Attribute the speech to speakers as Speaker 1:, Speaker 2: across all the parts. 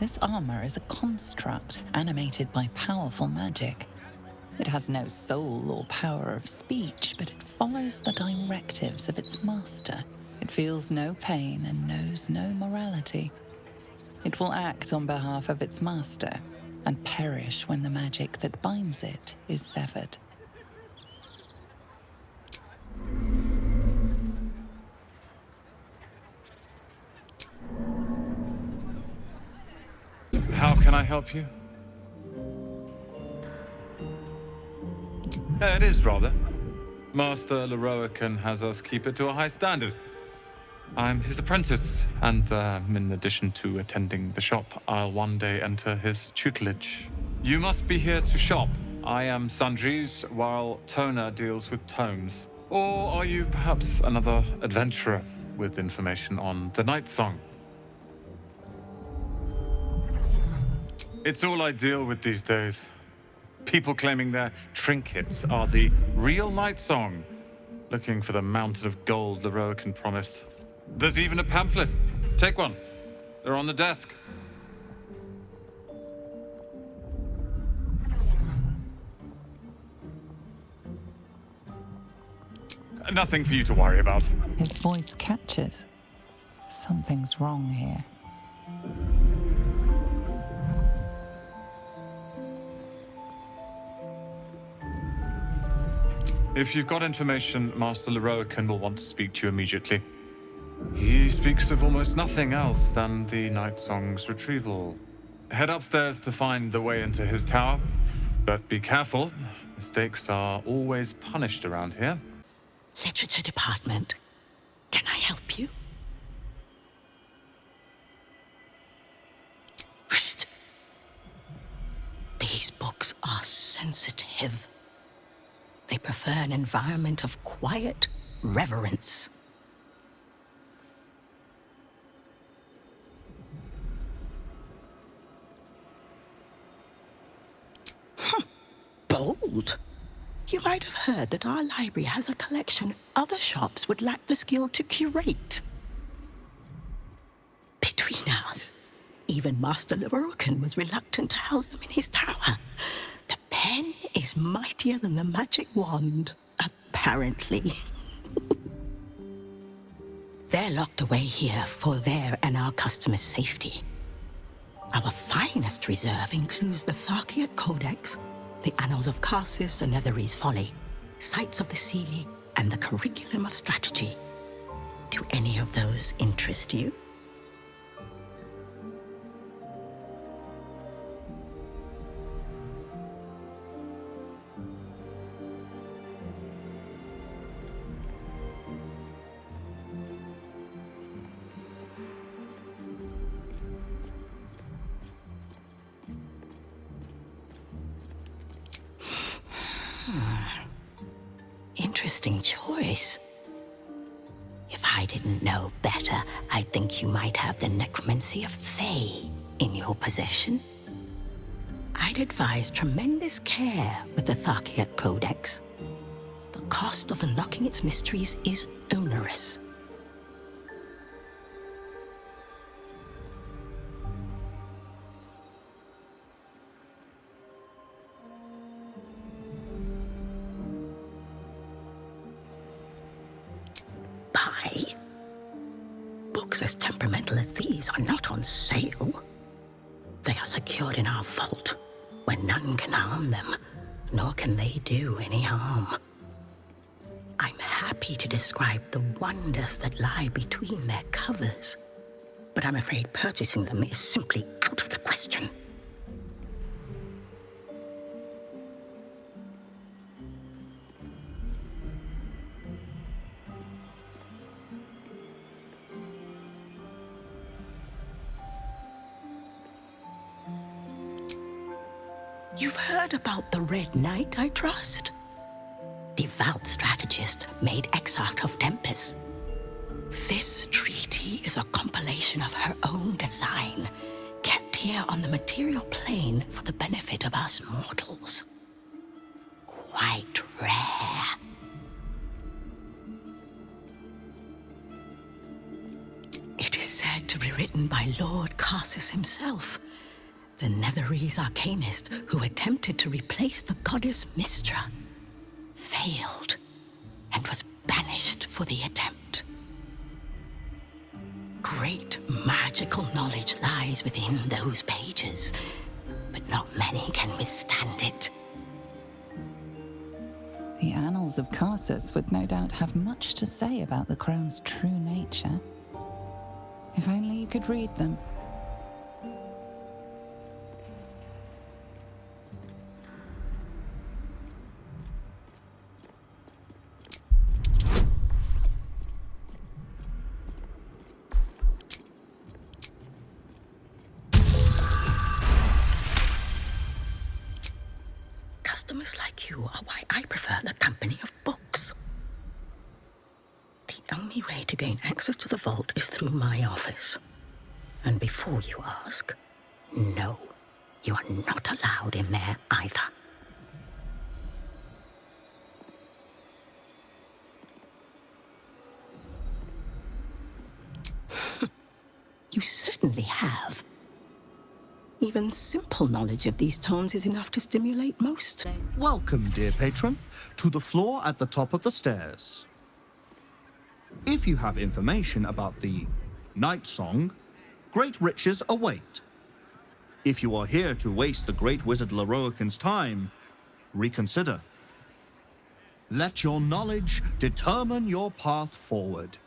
Speaker 1: This armor is a construct animated by powerful magic. It has no soul or power of speech, but it follows the directives of its master. It feels no pain and knows no morality. It will act on behalf of its master and perish when the magic that binds it is severed.
Speaker 2: How can I help you? It is, rather. Master Leroican has us keep it to a high standard. I'm his apprentice, and in addition to attending the shop, I'll one day enter his tutelage. You must be here to shop. I am Sundries, while Toner deals with tomes. Or are you perhaps another adventurer with information on the Night Song? It's all I deal with these days. People claiming their trinkets are the real Night Song, looking for the mountain of gold Leroican promised. There's even a pamphlet. Take one. They're on the desk. Nothing for you to worry about.
Speaker 1: His voice catches. Something's wrong here.
Speaker 2: If you've got information, Master Leroican will want to speak to you immediately. He speaks of almost nothing else than the Night Song's retrieval. Head upstairs to find the way into his tower, but be careful. Mistakes are always punished around here.
Speaker 3: Literature department. Can I help you? Shh. These books are sensitive. They prefer an environment of quiet reverence. Bold. You might have heard that our library has a collection other shops would lack the skill to curate. Between us, even Master Leroican was reluctant to house them in his tower. The pen is mightier than the magic wand, apparently. They're locked away here for their and our customers' safety. Our finest reserve includes the Tharkiot Codex, the Annals of Karsus and Nethery's Folly, Sights of the Seelie, and the Curriculum of Strategy. Do any of those interest you? Interesting choice. If I didn't know better, I'd think you might have the necromancy of Thay in your possession. I'd advise tremendous care with the Tharkiot Codex. The cost of unlocking its mysteries is onerous. Books as temperamental as these are not on sale. They are secured in our vault, where none can harm them, nor can they do any harm. I'm happy to describe the wonders that lie between their covers, but I'm afraid purchasing them is simply out of the question. You've heard about the Red Knight, I trust? Devout strategist made exarch of Tempest. This treaty is a compilation of her own design, kept here on the material plane for the benefit of us mortals. Quite rare. It is said to be written by Lord Karsus himself, The Netherese arcanist who attempted to replace the goddess Mystra failed and was banished for the attempt. Great magical knowledge lies within those pages, but not many can withstand it.
Speaker 1: The annals of Carsus would no doubt have much to say about the crone's true nature. If only you could read them.
Speaker 3: Customers like you are why I prefer the company of books. The only way to gain access to the vault is through my office. And before you ask, no, you are not allowed in there either. You certainly have. Even simple knowledge of these tones is enough to stimulate most.
Speaker 4: Welcome, dear patron, to the floor at the top of the stairs. If you have information about the Night Song, great riches await. If you are here to waste the great wizard Leroican's time, reconsider. Let your knowledge determine your path forward.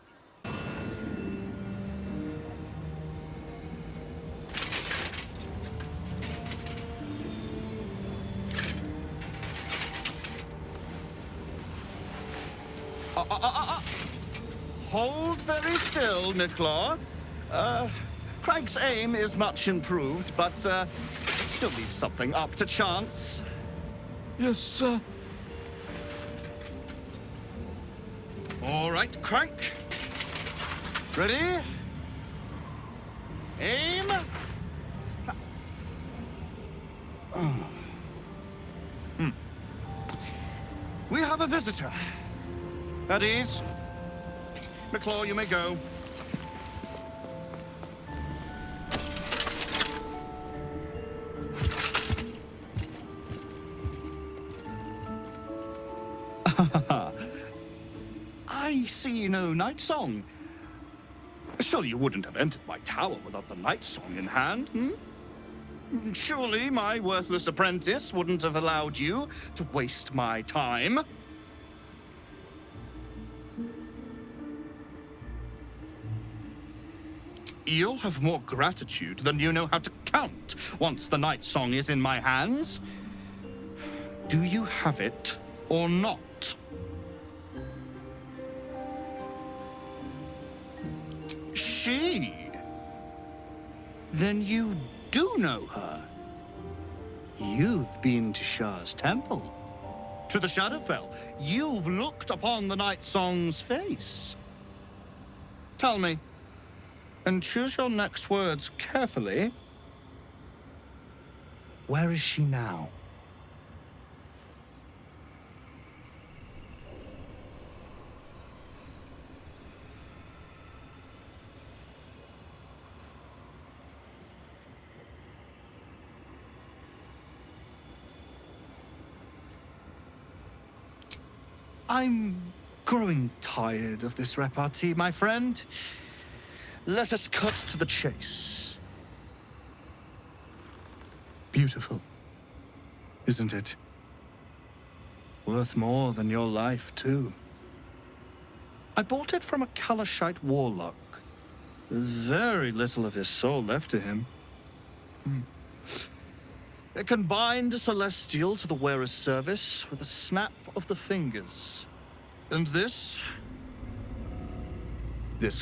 Speaker 4: Hold very still, Nicklaw. Craig's aim is much improved, but still leaves something up to chance.
Speaker 2: Yes, sir.
Speaker 4: All right, Crank. Ready? Aim. We have a visitor. At ease. McClaw, you may go. I see no Night Song. Surely you wouldn't have entered my tower without the Night Song in hand, hmm? Surely my worthless apprentice wouldn't have allowed you to waste my time. You'll have more gratitude than you know how to count once the Night Song is in my hands. Do you have it or not? She? Then you do know her. You've been to Shah's temple, to the Shadowfell. You've looked upon the Night Song's face. Tell me, and choose your next words carefully. Where is she now? I'm growing tired of this repartee, my friend. Let us cut to the chase. Beautiful, isn't it? Worth more than your life, too. I bought it from a Kalashite warlock. There's very little of his soul left to him. It can bind a celestial to the wearer's service with a snap of the fingers. And this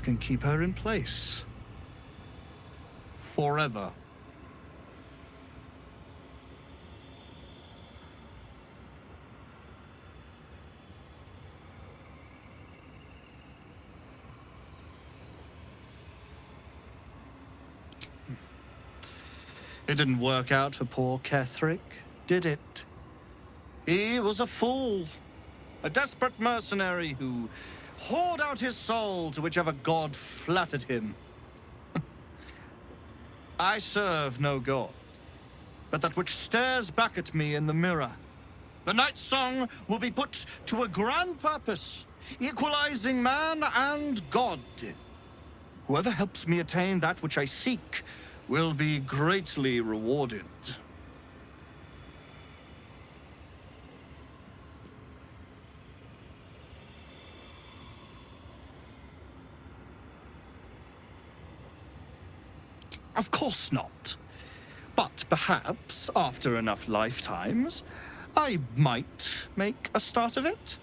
Speaker 4: can keep her in place. Forever. It didn't work out for poor Ketherick, did it? He was a fool. A desperate mercenary who poured out his soul to whichever god flattered him. I serve no god. but that which stares back at me in the mirror. The night song will be put to a grand purpose, equalizing man and God. Whoever helps me attain that which I seek will be greatly rewarded. Of course not. But perhaps, after enough lifetimes, I might make a start of it.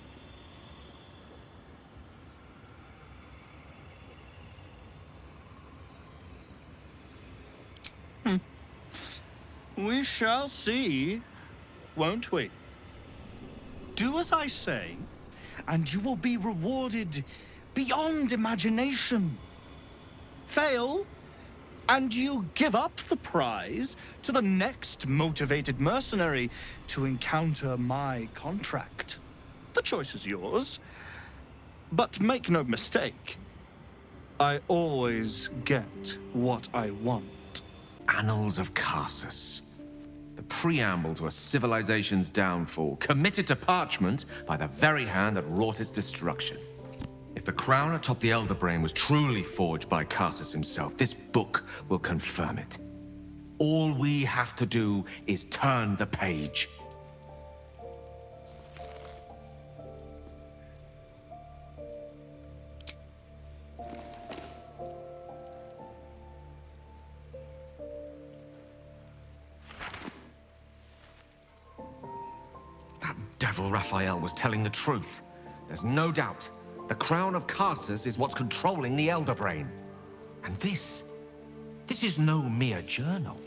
Speaker 4: We shall see, won't we? Do as I say, and you will be rewarded beyond imagination. Fail, and you give up the prize to the next motivated mercenary to encounter my contract. The choice is yours. But make no mistake, I always get what I want.
Speaker 5: Annals of Karsus. The preamble to a civilization's downfall, committed to parchment by the very hand that wrought its destruction. If the crown atop the Elder Brain was truly forged by Karsus himself, this book will confirm it. All we have to do is turn the page. That devil Raphael was telling the truth. There's no doubt. The crown of Karsus is what's controlling the Elder Brain. And this is no mere journal.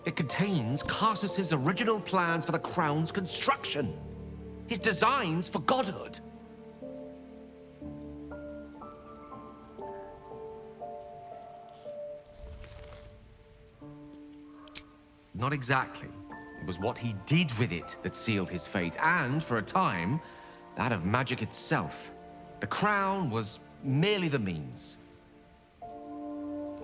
Speaker 5: It contains Karsus's original plans for the crown's construction. His designs for godhood. Not exactly. It was what he did with it that sealed his fate, and, for a time, that of magic itself. The crown was merely the means.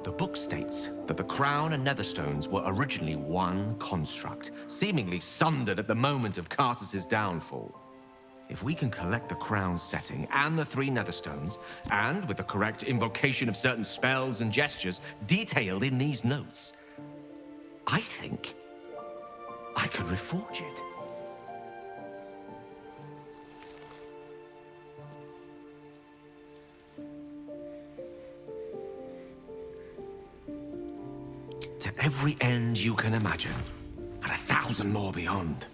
Speaker 5: The book states that the crown and netherstones were originally one construct, seemingly sundered at the moment of Karsus's downfall. If we can collect the crown's setting and the 3 netherstones, and with the correct invocation of certain spells and gestures detailed in these notes, I think I could reforge it. To every end you can imagine, and 1,000 more beyond.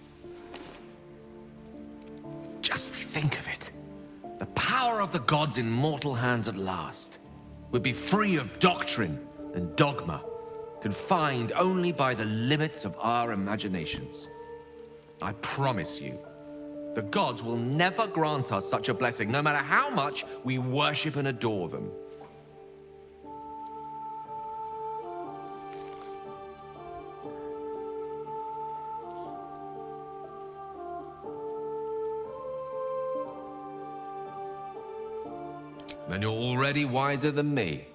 Speaker 5: Just think of it. The power of the gods in mortal hands at last would be free of doctrine and dogma, confined only by the limits of our imaginations. I promise you, the gods will never grant us such a blessing, no matter how much we worship and adore them. Then you're already wiser than me.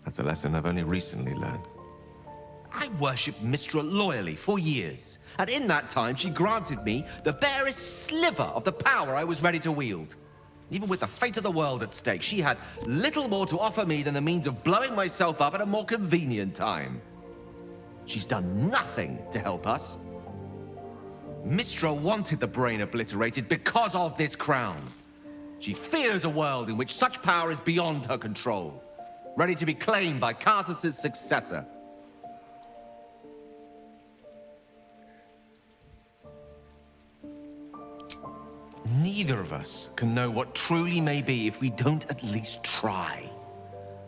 Speaker 5: That's a lesson I've only recently learned. I worshipped Mistra loyally for years, and in that time she granted me the barest sliver of the power I was ready to wield. Even with the fate of the world at stake, she had little more to offer me than the means of blowing myself up at a more convenient time. She's done nothing to help us. Mistra wanted the brain obliterated because of this crown. She fears a world in which such power is beyond her control, ready to be claimed by Karsus's successor. Neither of us can know what truly may be if we don't at least try.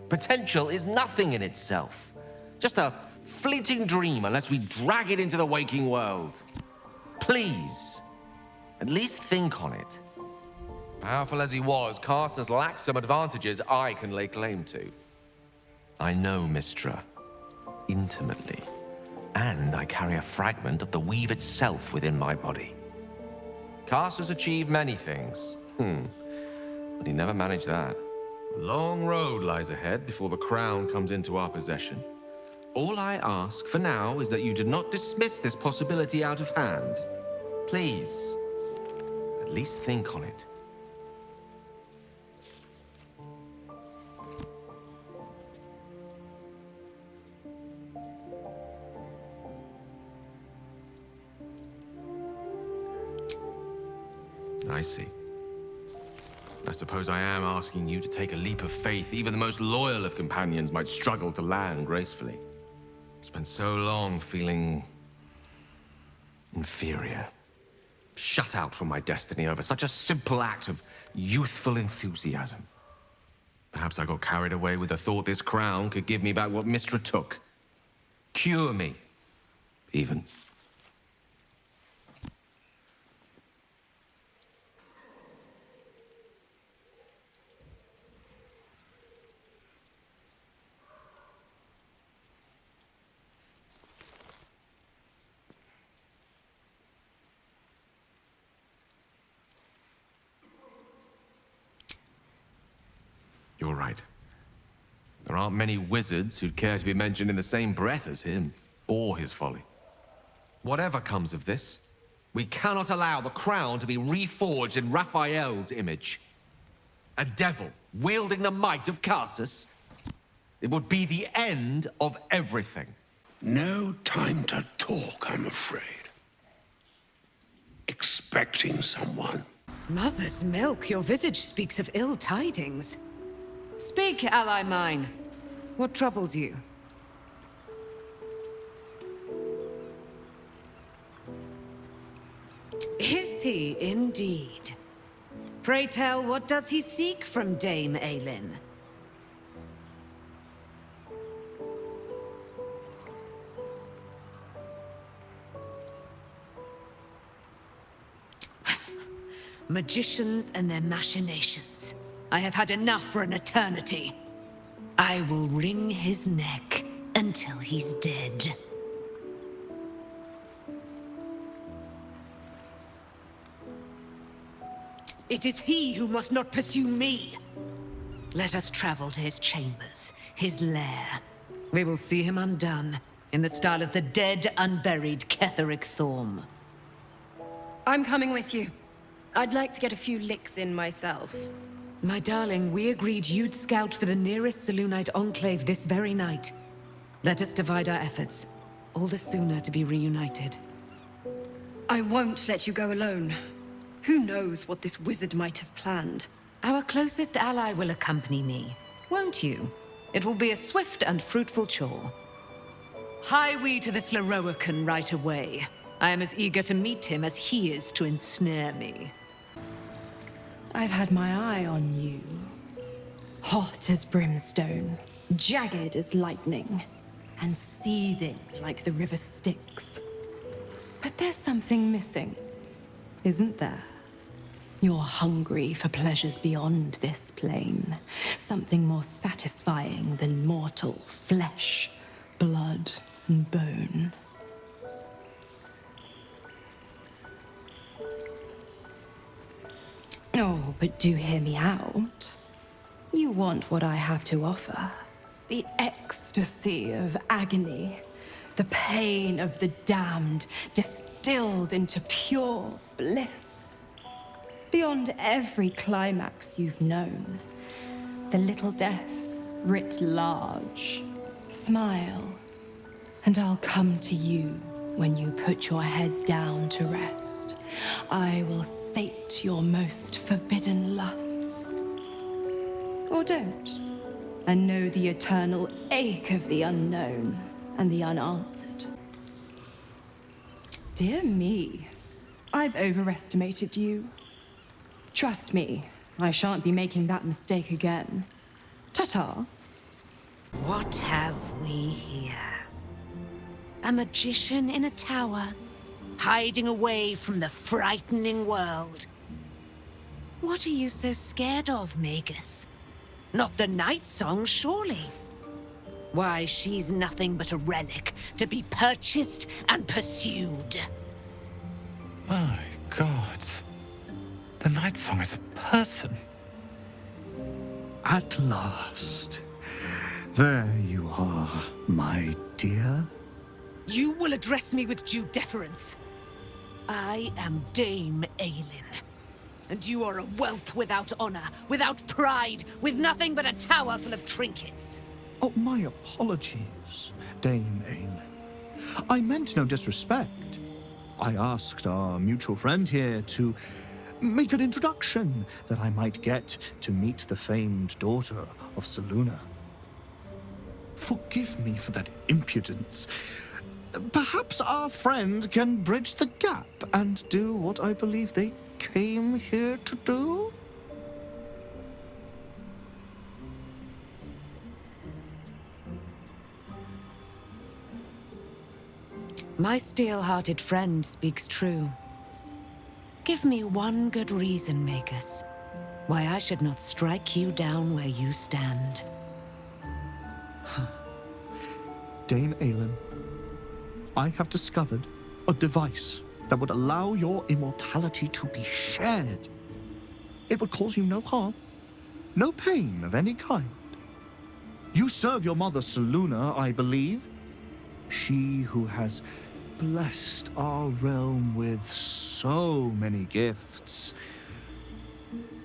Speaker 5: Potential is nothing in itself, just a fleeting dream unless we drag it into the waking world. Please, at least think on it. Powerful as he was, Karsus lacks some advantages I can lay claim to. I know Mistra intimately, and I carry a fragment of the weave itself within my body. Karsus achieved many things, but he never managed that. A long road lies ahead before the crown comes into our possession. All I ask for now is that you do not dismiss this possibility out of hand. Please, at least think on it. I see. I suppose I am asking you to take a leap of faith even the most loyal of companions might struggle to land gracefully. Spent so long feeling inferior, shut out from my destiny over such a simple act of youthful enthusiasm. Perhaps I got carried away with the thought this crown could give me back what Mystra took. Cure me, even. You're right. There aren't many wizards who'd care to be mentioned in the same breath as him, or his folly. Whatever comes of this, we cannot allow the crown to be reforged in Raphael's image. A devil wielding the might of Carsus? It would be the end of everything.
Speaker 6: No time to talk, I'm afraid. Expecting someone.
Speaker 7: Mother's milk, your visage speaks of ill tidings. Speak, ally mine. What troubles you? Is he indeed? Pray tell, what does he seek from Dame Aelin? Magicians and their machinations. I have had enough for an eternity. I will wring his neck until he's dead. It is he who must not pursue me. Let us travel to his chambers, his lair. We will see him undone, in the style of the dead, unburied Ketheric Thorm.
Speaker 8: I'm coming with you. I'd like to get a few licks in myself.
Speaker 7: My darling, we agreed you'd scout for the nearest Selûnite enclave this very night. Let us divide our efforts, all the sooner to be reunited.
Speaker 8: I won't let you go alone. Who knows what this wizard might have planned?
Speaker 7: Our closest ally will accompany me, won't you? It will be a swift and fruitful chore. Hie we to this Lorroakan right away. I am as eager to meet him as he is to ensnare me.
Speaker 9: I've had my eye on you. Hot as brimstone, jagged as lightning, and seething like the river Styx. But there's something missing, isn't there? You're hungry for pleasures beyond this plane. Something more satisfying than mortal flesh, blood, and bone. Oh, but do hear me out. You want what I have to offer. The ecstasy of agony. The pain of the damned, distilled into pure bliss. Beyond every climax you've known. The little death writ large. Smile, and I'll come to you when you put your head down to rest. I will sate your most forbidden lusts. Or don't, and know the eternal ache of the unknown and the unanswered. Dear me, I've overestimated you. Trust me, I shan't be making that mistake again. Ta-ta.
Speaker 7: What have we here? A magician in a tower, hiding away from the frightening world. What are you so scared of, Magus? Not the night song, surely? Why, she's nothing but a relic to be purchased and pursued.
Speaker 2: My God. The night song is a person.
Speaker 6: At last.
Speaker 4: There you are, my dear.
Speaker 7: You will address me with due deference. I am Dame Aelin. And you are a whelp without honor, without pride, with nothing but a tower full of trinkets.
Speaker 4: Oh, my apologies, Dame Aelin. I meant no disrespect. I asked our mutual friend here to make an introduction that I might get to meet the famed daughter of Selûne. Forgive me for that impudence. Perhaps our friend can bridge the gap and do what I believe they came here to do?
Speaker 7: My steel-hearted friend speaks true. Give me one good reason, Magus, why I should not strike you down where you stand.
Speaker 4: Dame Aelin, I have discovered a device that would allow your immortality to be shared. It would cause you no harm, no pain of any kind. You serve your mother Selûne, I believe. She who has blessed our realm with so many gifts.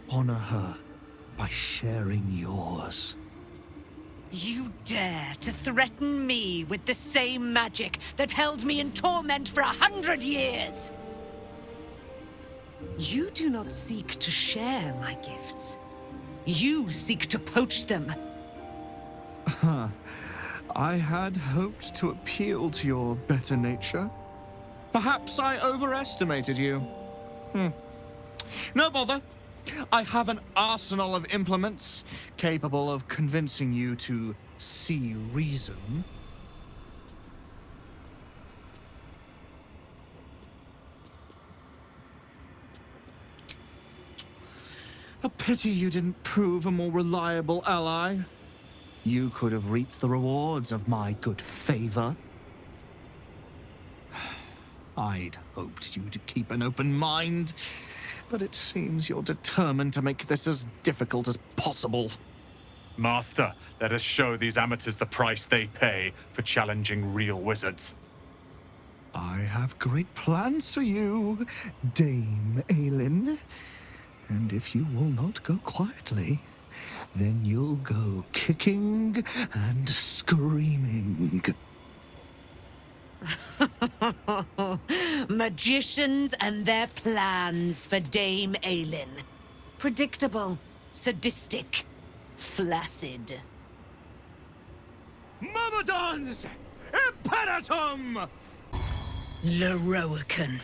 Speaker 4: Honor her by sharing yours.
Speaker 7: You dare to threaten me with the same magic that held me in torment for 100 years? You do not seek to share my gifts. You seek to poach them.
Speaker 4: I had hoped to appeal to your better nature. Perhaps I overestimated you. No bother. I have an arsenal of implements capable of convincing you to see reason. A pity you didn't prove a more reliable ally. You could have reaped the rewards of my good favor. I'd hoped you to keep an open mind, but it seems you're determined to make this as difficult as possible.
Speaker 2: Master, let us show these amateurs the price they pay for challenging real wizards.
Speaker 4: I have great plans for you, Dame Aelin. And if you will not go quietly, then you'll go kicking and screaming.
Speaker 7: Magicians and their plans for Dame Aelin. Predictable, sadistic, flaccid.
Speaker 4: Myrmidons! Imperatum!
Speaker 7: Lorroakan,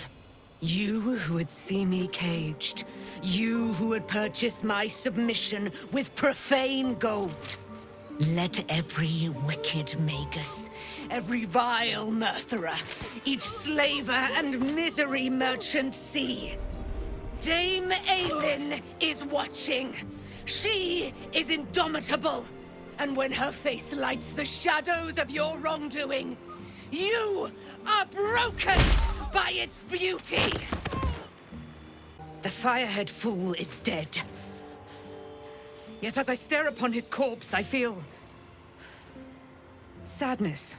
Speaker 7: you who would see me caged, you who would purchase my submission with profane gold. Let every wicked magus, every vile murtherer, each slaver and misery merchant see. Dame Aelin is watching. She is indomitable. And when her face lights the shadows of your wrongdoing, you are broken by its beauty. The Firehead Fool is dead. Yet as I stare upon his corpse, I feel sadness.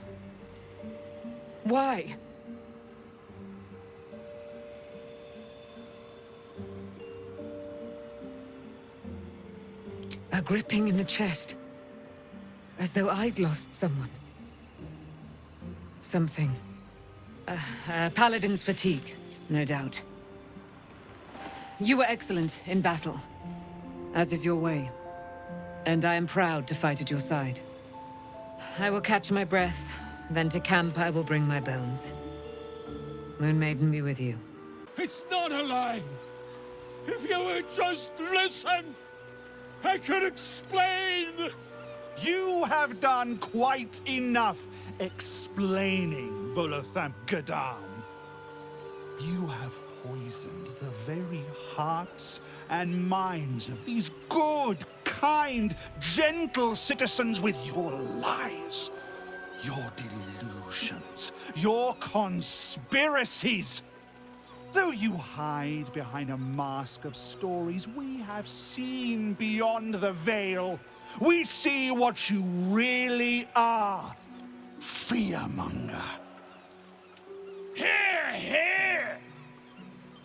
Speaker 7: Why? A gripping in the chest, as though I'd lost someone. Something. Paladin's fatigue, no doubt. You were excellent in battle, as is your way. And I am proud to fight at your side. I will catch my breath, then to camp I will bring my bones. Moon Maiden be with you.
Speaker 6: It's not a lie. If you would just listen, I could explain.
Speaker 10: You have done quite enough explaining, Volothamp Gadam. You have poisoned the very hearts and minds of these good, kind, gentle citizens with your lies, your delusions, your conspiracies. Though you hide behind a mask of stories, we have seen beyond the veil. We see what you really are. Fearmonger. Hear, hear!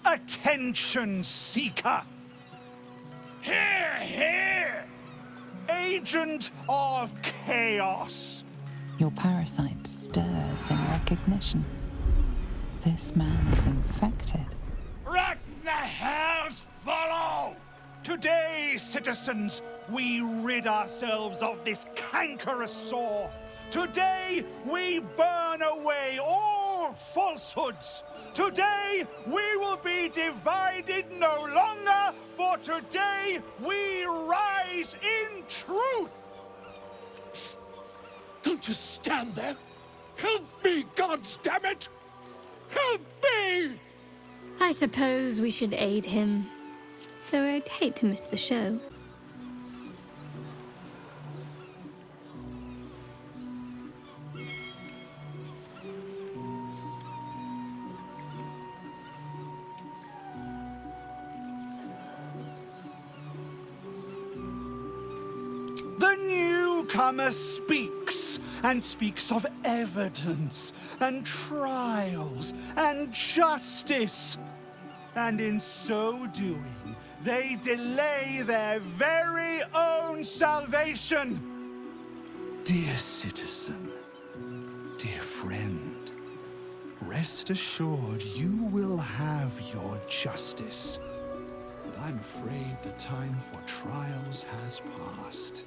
Speaker 10: Attention seeker. Hear, hear! Agent of chaos.
Speaker 1: Your parasite stirs in recognition. This man is infected.
Speaker 10: Let the hells follow! Today, citizens, we rid ourselves of this cankerous sore. Today, we burn away all falsehoods. Today, we will be divided no longer, for today, we rise in truth.
Speaker 6: Psst. Don't just stand there. Help me, goddammit! Help me!
Speaker 11: I suppose we should aid him, though I'd hate to miss the show.
Speaker 10: The newcomer speaks, and speaks of evidence, and trials, and justice. And in so doing, they delay their very own salvation. Dear citizen, dear friend, rest assured you will have your justice. But I'm afraid the time for trials has passed.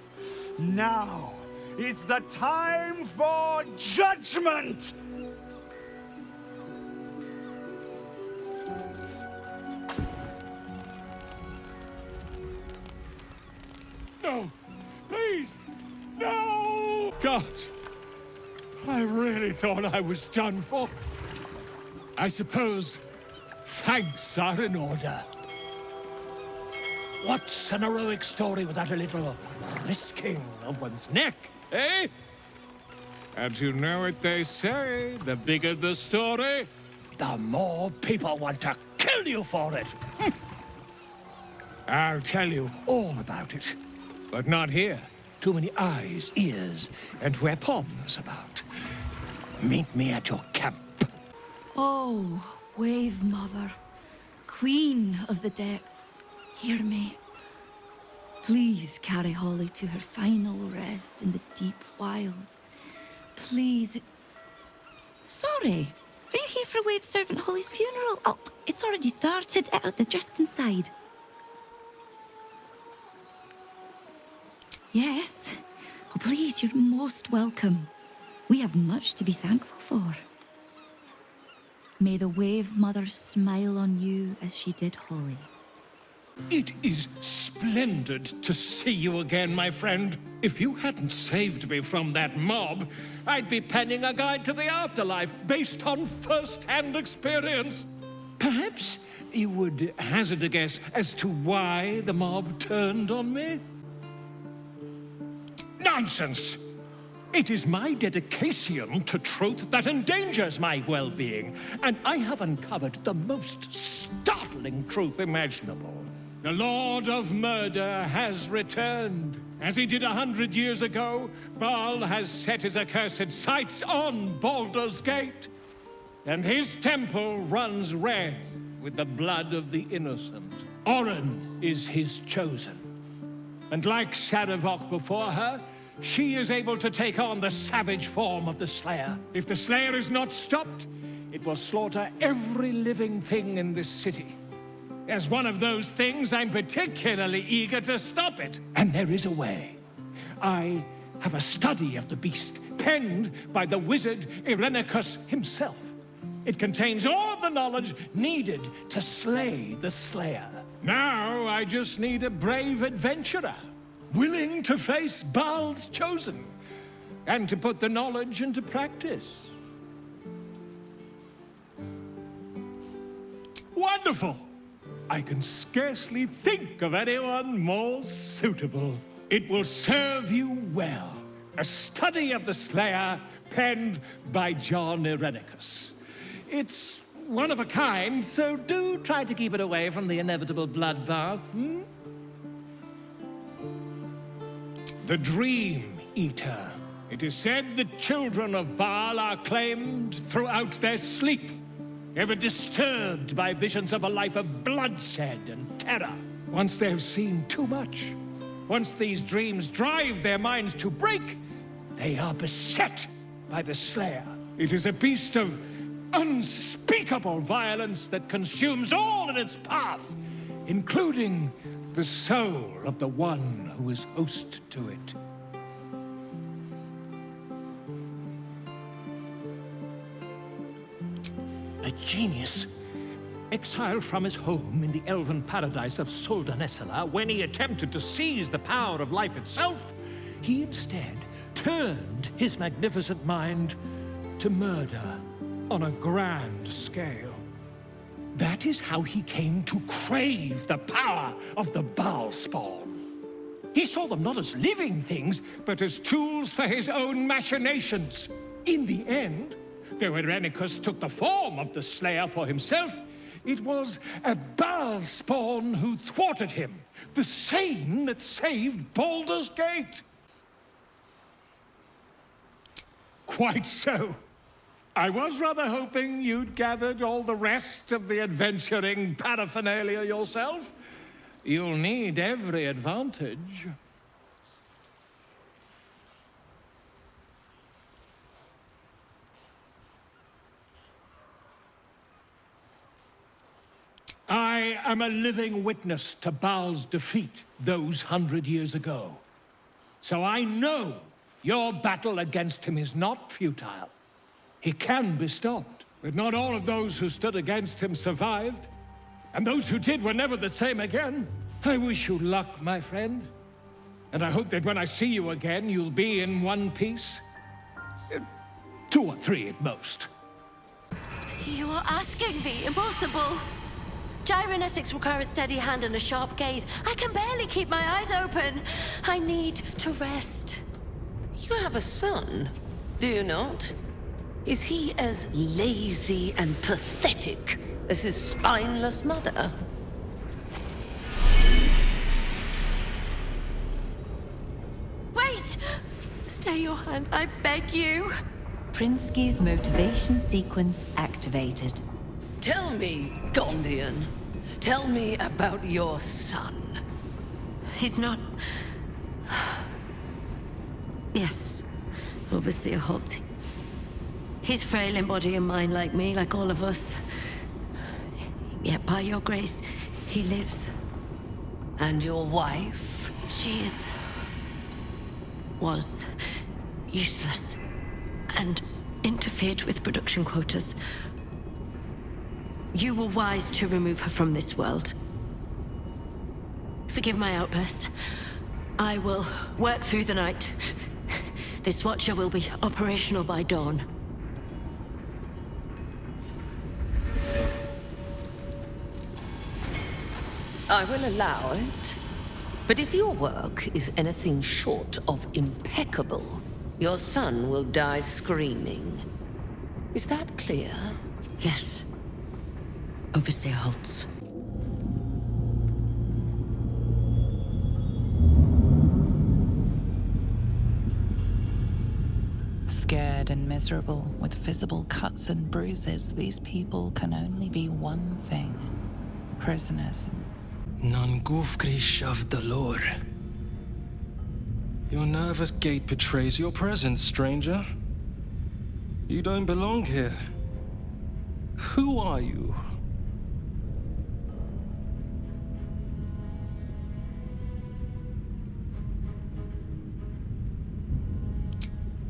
Speaker 10: Now is the time for judgment!
Speaker 6: No! Please! No! God! I really thought I was done for. I suppose thanks are in order. What's an heroic story without a little risking of one's neck, eh? And you know what they say, the bigger the story, the more people want to kill you for it. I'll tell you all about it, but not here. Too many eyes, ears, and weapons about. Meet me at your camp.
Speaker 12: Oh, Wave Mother, Queen of the Depths, hear me. Please carry Holly to her final rest in the deep wilds. Please. Sorry, are you here for Wave Servant Holly's funeral? Oh, it's already started. They're just inside. Yes. Oh, please, you're most welcome. We have much to be thankful for. May the Wave Mother smile on you as she did Holly.
Speaker 6: It is splendid to see you again, my friend. If you hadn't saved me from that mob, I'd be penning a guide to the afterlife based on first-hand experience. Perhaps you would hazard a guess as to why the mob turned on me? Nonsense! It is my dedication to truth that endangers my well-being, and I have uncovered the most startling truth imaginable. The Lord of Murder has returned. As he did 100 years ago, Baal has set his accursed sights on Baldur's Gate, and his temple runs red with the blood of the innocent. Oren is his chosen. And like Sarevok before her, she is able to take on the savage form of the Slayer. If the Slayer is not stopped, it will slaughter every living thing in this city. As one of those things, I'm particularly eager to stop it. And there is a way. I have a study of the beast, penned by the wizard Irenicus himself. It contains all the knowledge needed to slay the Slayer. Now I just need a brave adventurer, willing to face Baal's chosen, and to put the knowledge into practice. Wonderful! I can scarcely think of anyone more suitable. It will serve you well. A study of the Slayer, penned by John Irenicus. It's one of a kind, so do try to keep it away from the inevitable bloodbath, the Dream Eater. It is said the children of Baal are claimed throughout their sleep, ever disturbed by visions of a life of bloodshed and terror. Once they have seen too much, once these dreams drive their minds to break, they are beset by the Slayer. It is a beast of unspeakable violence that consumes all in its path, including the soul of the one who is host to it. A genius. Exiled from his home in the elven paradise of Soldanessala, when he attempted to seize the power of life itself, he instead turned his magnificent mind to murder on a grand scale. That is how he came to crave the power of the Baal spawn. He saw them not as living things, but as tools for his own machinations. In the end, though Irenicus took the form of the Slayer for himself, it was a Baal spawn who thwarted him, the same that saved Baldur's Gate. Quite so. I was rather hoping you'd gathered all the rest of the adventuring paraphernalia yourself. You'll need every advantage. I am a living witness to Baal's defeat those 100 years ago. So I know your battle against him is not futile. He can be stopped, but not all of those who stood against him survived. And those who did were never the same again. I wish you luck, my friend. And I hope that when I see you again, you'll be in one piece. 2 or 3 at most.
Speaker 13: You are asking the impossible. Gyrometics require a steady hand and a sharp gaze. I can barely keep my eyes open. I need to rest.
Speaker 7: You have a son, do you not? Is he as lazy and pathetic as his spineless mother?
Speaker 13: Wait! Stay your hand, I beg you.
Speaker 14: Prinsky's motivation sequence activated.
Speaker 7: Tell me, Gondian. Tell me about your son.
Speaker 13: He's not... Yes, Overseer Holt. He's frail in body and mind like me, like all of us. Yet by your grace, he lives.
Speaker 7: And your wife?
Speaker 13: She was useless and interfered with production quotas. You were wise to remove her from this world. Forgive my outburst. I will work through the night. This Watcher will be operational by dawn.
Speaker 7: I will allow it. But if your work is anything short of impeccable, your son will die screaming. Is that clear?
Speaker 13: Yes. Overseer Holtz.
Speaker 1: Scared and miserable, with visible cuts and bruises, these people can only be one thing: prisoners.
Speaker 15: Non gufgrish of the lore. Your nervous gait betrays your presence, stranger. You don't belong here. Who are you?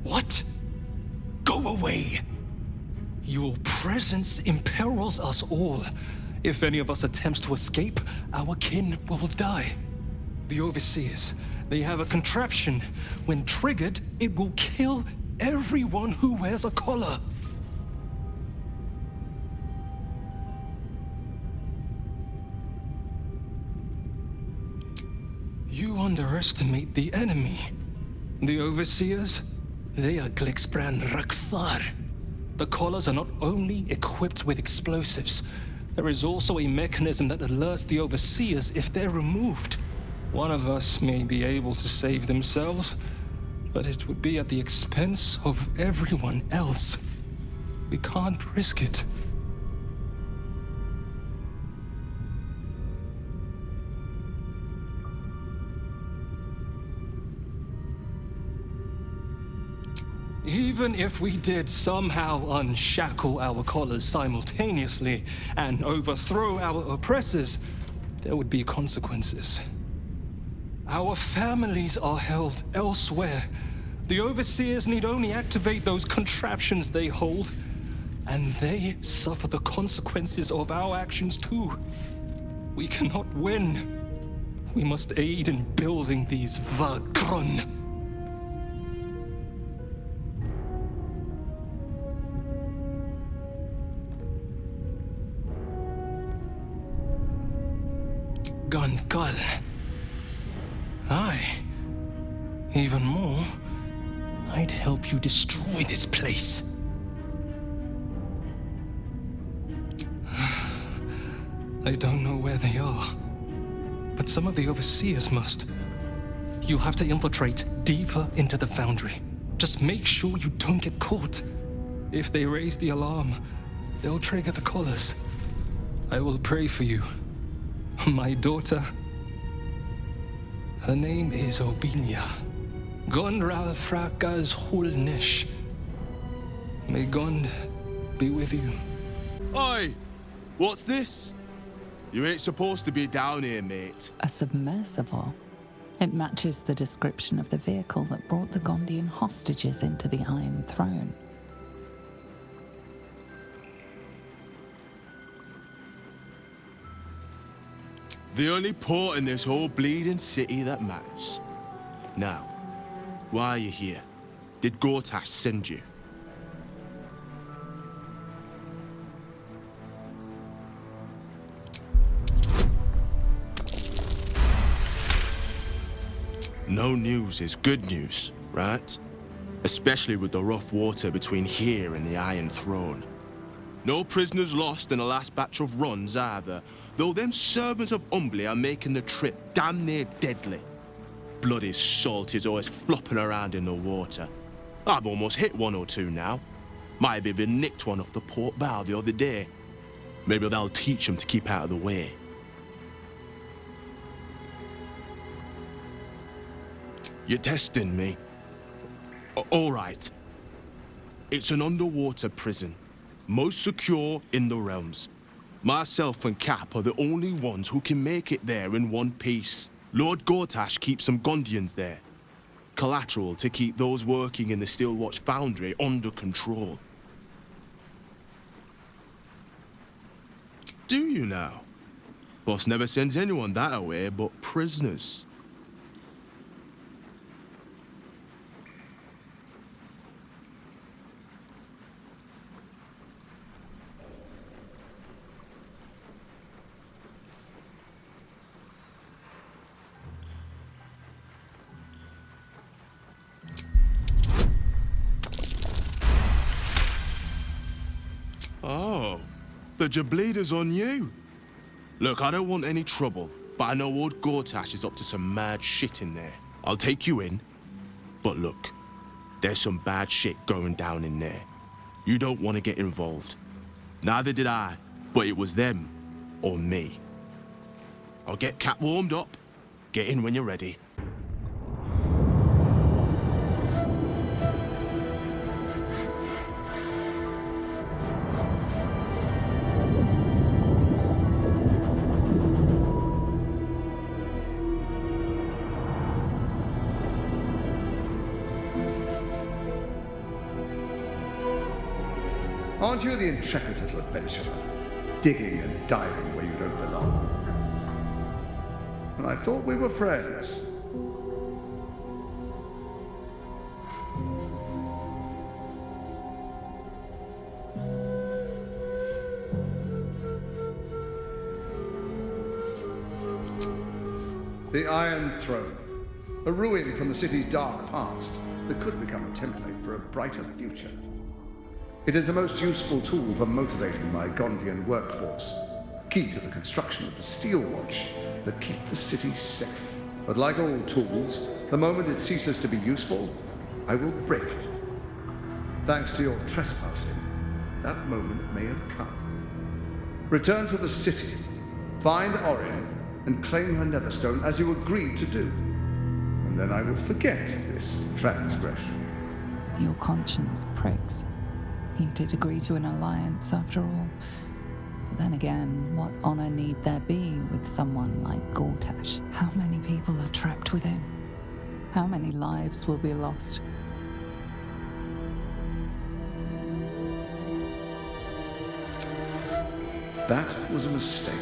Speaker 15: What? Go away! Your presence imperils us all. If any of us attempts to escape, our kin will die. The Overseers, they have a contraption. When triggered, it will kill everyone who wears a collar. You underestimate the enemy. The Overseers, they are Glixbran Rakthar. The collars are not only equipped with explosives, there is also a mechanism that alerts the Overseers if they're removed. One of us may be able to save themselves, but it would be at the expense of everyone else. We can't risk it. Even if we did somehow unshackle our collars simultaneously and overthrow our oppressors, there would be consequences. Our families are held elsewhere. The overseers need only activate those contraptions they hold, and they suffer the consequences of our actions too. We cannot win. We must aid in building these Vagron. Gungal. Aye. Even more, I'd help you destroy this place. I don't know where they are, but some of the overseers must. You'll have to infiltrate deeper into the foundry. Just make sure you don't get caught. If they raise the alarm, they'll trigger the collars. I will pray for you. My daughter, her name is Obelia. Gonral Frakas Hulnish. May God be with you.
Speaker 16: Oi! What's this? You ain't supposed to be down here, mate.
Speaker 1: A submersible. It matches the description of the vehicle that brought the Gondian hostages into the Iron Throne.
Speaker 16: The only port in this whole bleeding city that matters. Now, why are you here? Did Gortash send you? No news is good news, right? Especially with the rough water between here and the Iron Throne. No prisoners lost in the last batch of runs either, though them servants of Umbly are making the trip damn near deadly. Bloody salt is always flopping around in the water. I've almost hit one or two now. Might have even nicked one off the port bow the other day. Maybe that'll teach them to keep out of the way. You're testing me. All right. It's an underwater prison, most secure in the realms. Myself and Cap are the only ones who can make it there in one piece. Lord Gortash keeps some Gondians there. Collateral to keep those working in the Steelwatch Foundry under control. Do you now? Boss never sends anyone that away but prisoners. Oh, the Jableeder's on you. Look, I don't want any trouble, but I know old Gortash is up to some mad shit in there. I'll take you in, but look, there's some bad shit going down in there. You don't want to get involved. Neither did I, but it was them or me. I'll get Cap warmed up. Get in when you're ready.
Speaker 17: Aren't you the intrepid little adventurer, digging and diving where you don't belong? And I thought we were friends. The Iron Throne, a ruin from the city's dark past that could become a template for a brighter future. It is a most useful tool for motivating my Gondian workforce, key to the construction of the Steelwatch that keep the city safe But like all tools, the moment it ceases to be useful, I will break it. Thanks to your trespassing, that moment may have come. Return to the city, find Orin, and claim her Netherstone as you agreed to do. And then I will forget this transgression.
Speaker 1: Your conscience pricks. You did agree to an alliance after all. But then again, what honor need there be with someone like Gortash? How many people are trapped within? How many lives will be lost?
Speaker 17: That was a mistake.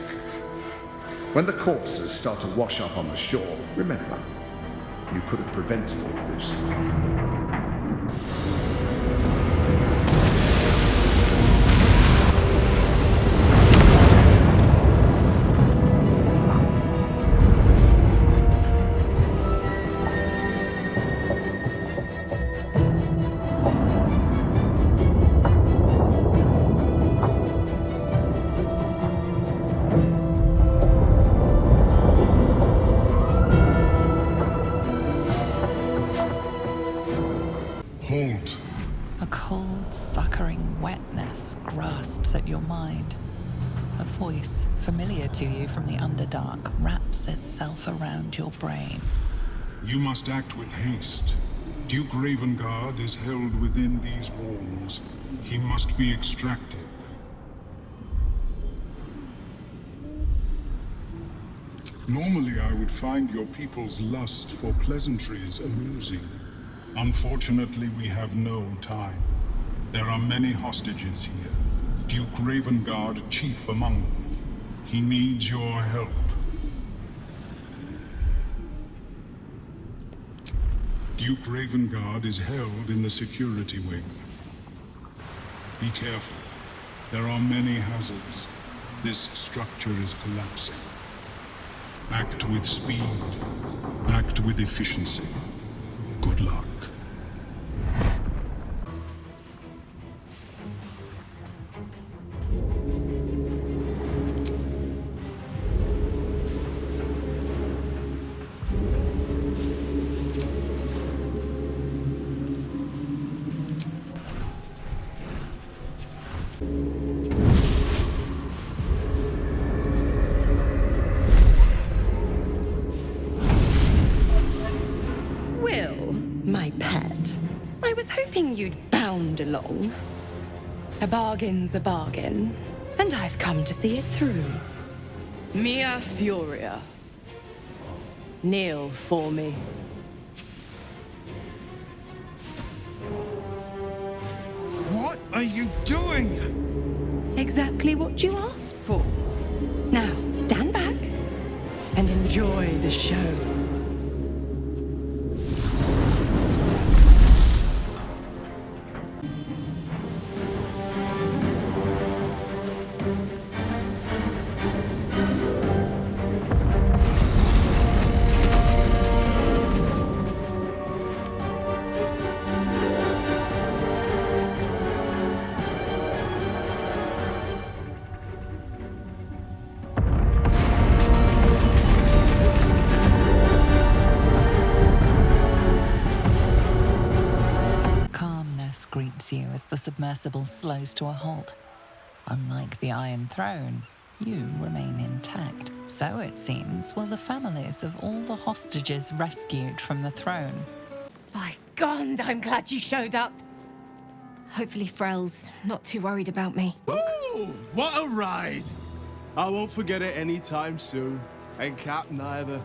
Speaker 17: When the corpses start to wash up on the shore, remember, you could have prevented all of this.
Speaker 1: A cold, suckering wetness grasps at your mind. A voice, familiar to you from the Underdark, wraps itself around your brain.
Speaker 18: You must act with haste. Duke Ravengard is held within these walls. He must be extracted. Normally, I would find your people's lust for pleasantries amusing. Unfortunately, we have no time. There are many hostages here. Duke Ravengard chief among them. He needs your help. Duke Ravengard is held in the security wing. Be careful. There are many hazards. This structure is collapsing. Act with speed. Act with efficiency. Good luck.
Speaker 9: My pet, I was hoping you'd bound along. A bargain's a bargain, and I've come to see it through. Mia Furia. Kneel for me.
Speaker 10: What are you doing?
Speaker 9: Exactly what you asked for. Now, stand back and enjoy the show.
Speaker 1: Greets you as the submersible slows to a halt. Unlike the Iron Throne, you remain intact. So it seems will the families of all the hostages rescued from the throne.
Speaker 9: By God, I'm glad you showed up. Hopefully Frel's not too worried about me.
Speaker 16: Ooh, what a ride! I won't forget it anytime soon. And Cap neither.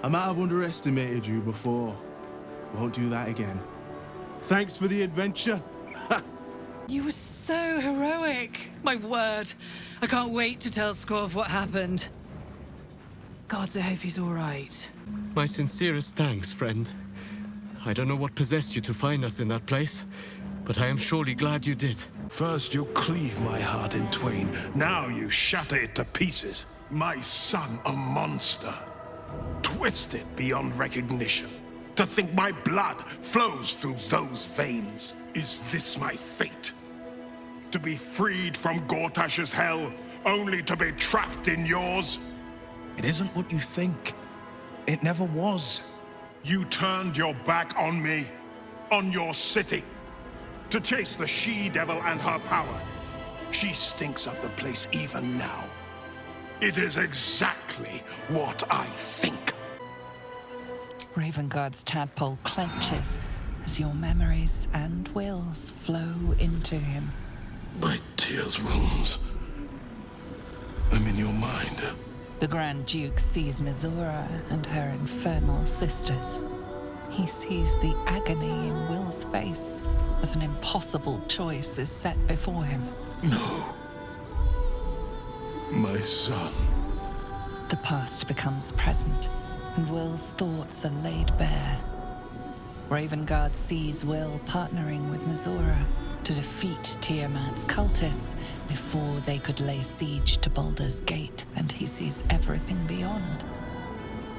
Speaker 16: I might have underestimated you before. Won't do that again. Thanks for the adventure.
Speaker 19: You were so heroic. My word. I can't wait to tell Squav what happened. Gods, I hope he's all right.
Speaker 20: My sincerest thanks, friend. I don't know what possessed you to find us in that place, but I am surely glad you did.
Speaker 21: First you cleave my heart in twain, now you shatter it to pieces. My son, a monster. Twisted beyond recognition. To think my blood flows through those veins. Is this my fate? To be freed from Gortash's hell, only to be trapped in yours?
Speaker 22: It isn't what you think.
Speaker 10: It never was.
Speaker 21: You turned your back on me, on your city, to chase the she-devil and her power. She stinks up the place even now. It is exactly what I think.
Speaker 1: Ravenguard's tadpole clenches as your memories and wills flow into him.
Speaker 21: My tears wounds. I'm in your mind.
Speaker 1: The Grand Duke sees Mizora and her infernal sisters. He sees the agony in Will's face as an impossible choice is set before him.
Speaker 21: No. My son.
Speaker 1: The past becomes present, and Will's thoughts are laid bare. Ravenguard sees Will partnering with Mizora to defeat Tiamat's cultists before they could lay siege to Baldur's Gate, and he sees everything beyond.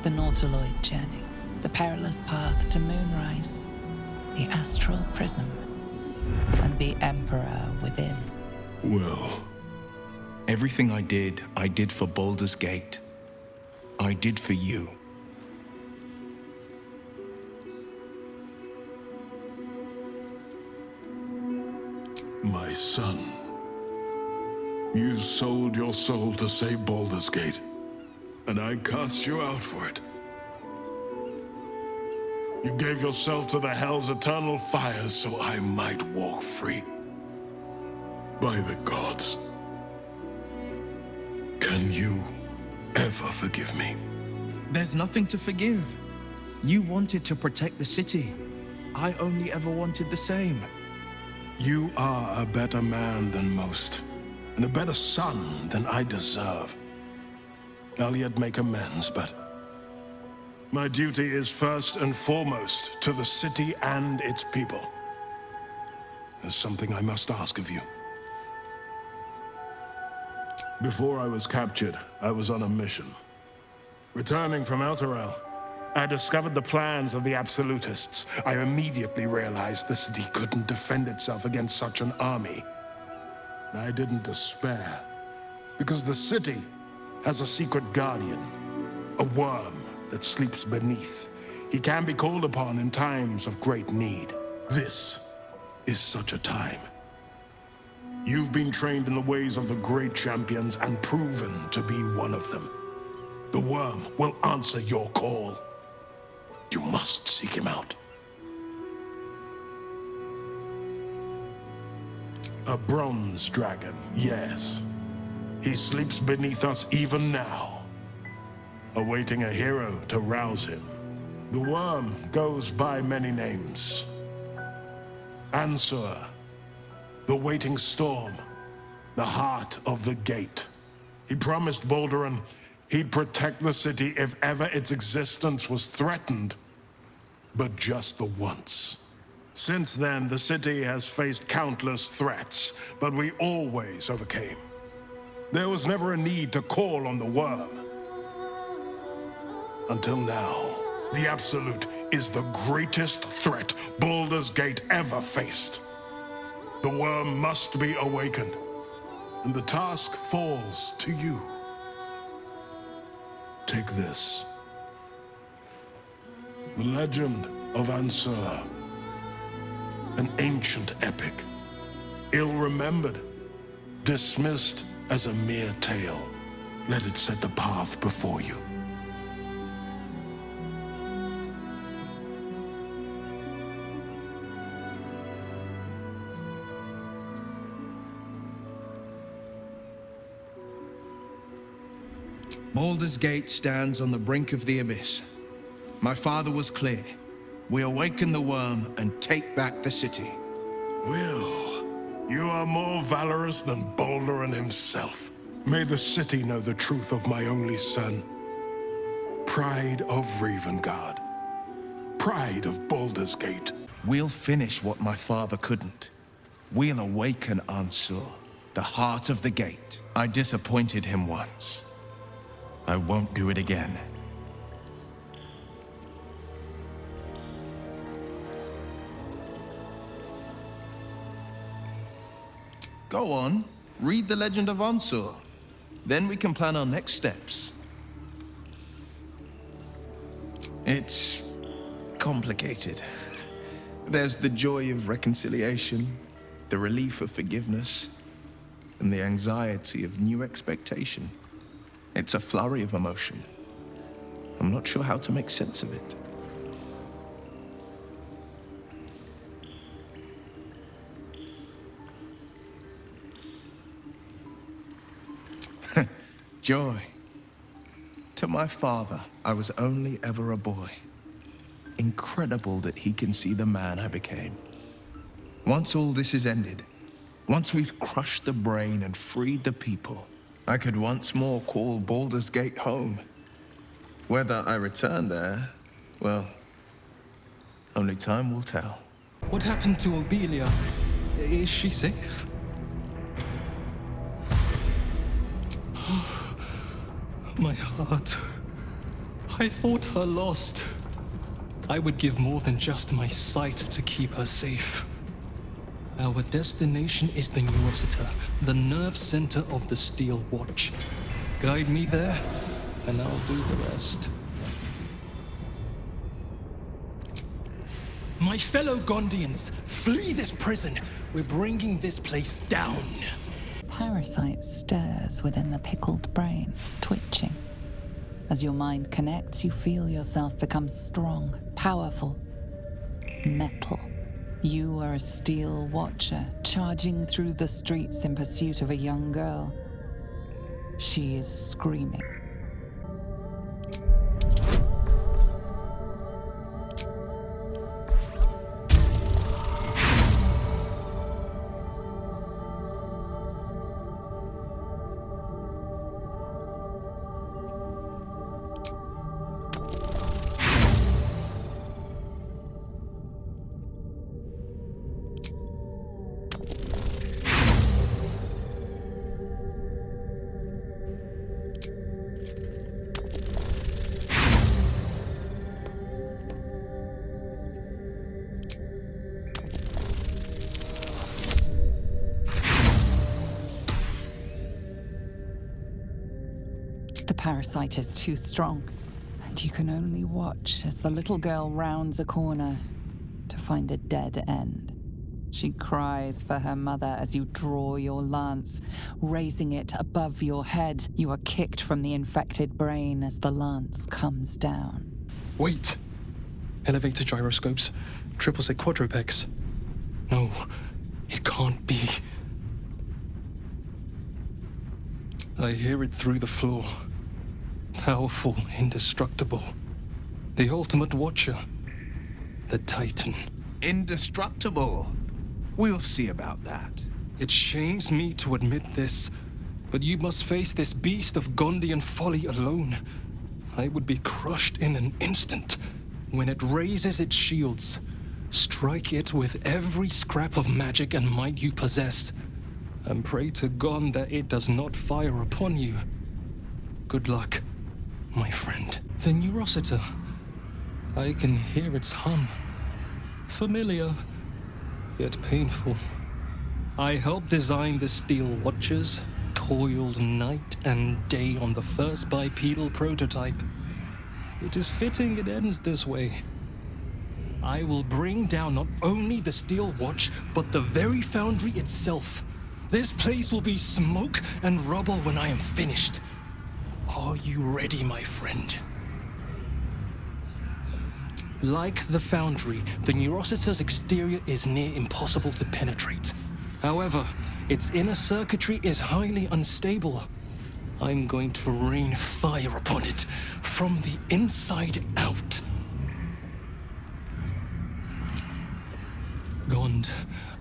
Speaker 1: The Nautiloid journey, the perilous path to Moonrise, the astral prism, and the Emperor within.
Speaker 21: Will.
Speaker 10: Everything I did for Baldur's Gate. I did for you.
Speaker 21: My son. You sold your soul to save Baldur's Gate, and I cast you out for it. You gave yourself to the Hell's eternal fires so I might walk free. By the gods. Can you ever forgive me?
Speaker 10: There's nothing to forgive. You wanted to protect the city. I only ever wanted the same.
Speaker 21: You are a better man than most, and a better son than I deserve. I'll yet make amends, but my duty is first and foremost to the city and its people. There's something I must ask of you. Before I was captured, I was on a mission. Returning from Elturel, I discovered the plans of the Absolutists. I immediately realized the city couldn't defend itself against such an army. I didn't despair, because the city has a secret guardian, a worm that sleeps beneath. He can be called upon in times of great need. This is such a time. You've been trained in the ways of the great champions and proven to be one of them. The worm will answer your call. You must seek him out. A bronze dragon, yes. He sleeps beneath us even now, awaiting a hero to rouse him. The worm goes by many names. Answer, the waiting storm, the heart of the gate. He promised Baldur he'd protect the city if ever its existence was threatened, but just the once. Since then, the city has faced countless threats, but we always overcame. There was never a need to call on the worm. Until now, the Absolute is the greatest threat Baldur's Gate ever faced. The worm must be awakened, and the task falls to you. Take this. The legend of Ansur. An ancient epic. Ill-remembered. Dismissed as a mere tale. Let it set the path before you.
Speaker 10: Baldur's Gate stands on the brink of the abyss. My father was clear. We awaken the worm and take back the city.
Speaker 21: Will, you are more valorous than Baldur himself. May the city know the truth of my only son. Pride of Ravengard. Pride of Baldur's Gate.
Speaker 10: We'll finish what my father couldn't. We'll awaken Ansur, the heart of the gate. I disappointed him once. I won't do it again. Go on, read the legend of Ansur. Then we can plan our next steps. It's complicated. There's the joy of reconciliation, the relief of forgiveness, and the anxiety of new expectation. It's a flurry of emotion. I'm not sure how to make sense of it. Joy. To my father, I was only ever a boy. Incredible that he can see the man I became. Once all this is ended, once we've crushed the brain and freed the people, I could once more call Baldur's Gate home. Whether I return there, well, only time will tell.
Speaker 15: What happened to Obelia? Is she safe? My heart. I thought her lost. I would give more than just my sight to keep her safe. Our destination is the Neurosita, the nerve center of the Steel Watch. Guide me there, and I'll do the rest. My fellow Gondians, flee this prison. We're bringing this place down.
Speaker 1: Parasite stirs within the pickled brain, twitching. As your mind connects, you feel yourself become strong, powerful, metal. You are a Steel Watcher, charging through the streets in pursuit of a young girl. She is screaming. The parasite is too strong, and you can only watch as the little girl rounds a corner to find a dead end. She cries for her mother as you draw your lance, raising it above your head. You are kicked from the infected brain as the lance comes down.
Speaker 15: Wait! Elevator gyroscopes, triple-set quadrupex. No, it can't be. I hear it through the floor. Powerful, indestructible. The ultimate watcher. The Titan.
Speaker 10: Indestructible? We'll see about that.
Speaker 15: It shames me to admit this, but you must face this beast of Gondian folly alone. I would be crushed in an instant. When it raises its shields, strike it with every scrap of magic and might you possess, and pray to God that it does not fire upon you. Good luck, my friend. The Neurosita. I can hear its hum. Familiar, yet painful. I helped design the Steel Watchers, toiled night and day on the first bipedal prototype. It is fitting it ends this way. I will bring down not only the Steel Watch, but the very foundry itself. This place will be smoke and rubble when I am finished. Are you ready, my friend? Like the foundry, the Neurosita's exterior is near impossible to penetrate. However, its inner circuitry is highly unstable. I'm going to rain fire upon it from the inside out. Gond,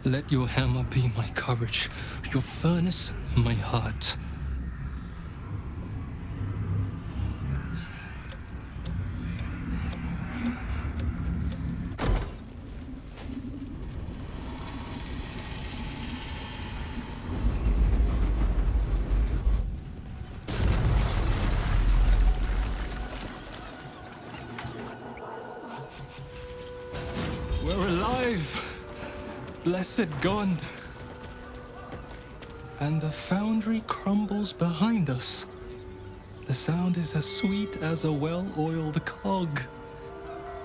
Speaker 15: let your hammer be my courage, your furnace my heart. We're alive! Blessed Gond! And the foundry crumbles behind us. The sound is as sweet as a well-oiled cog.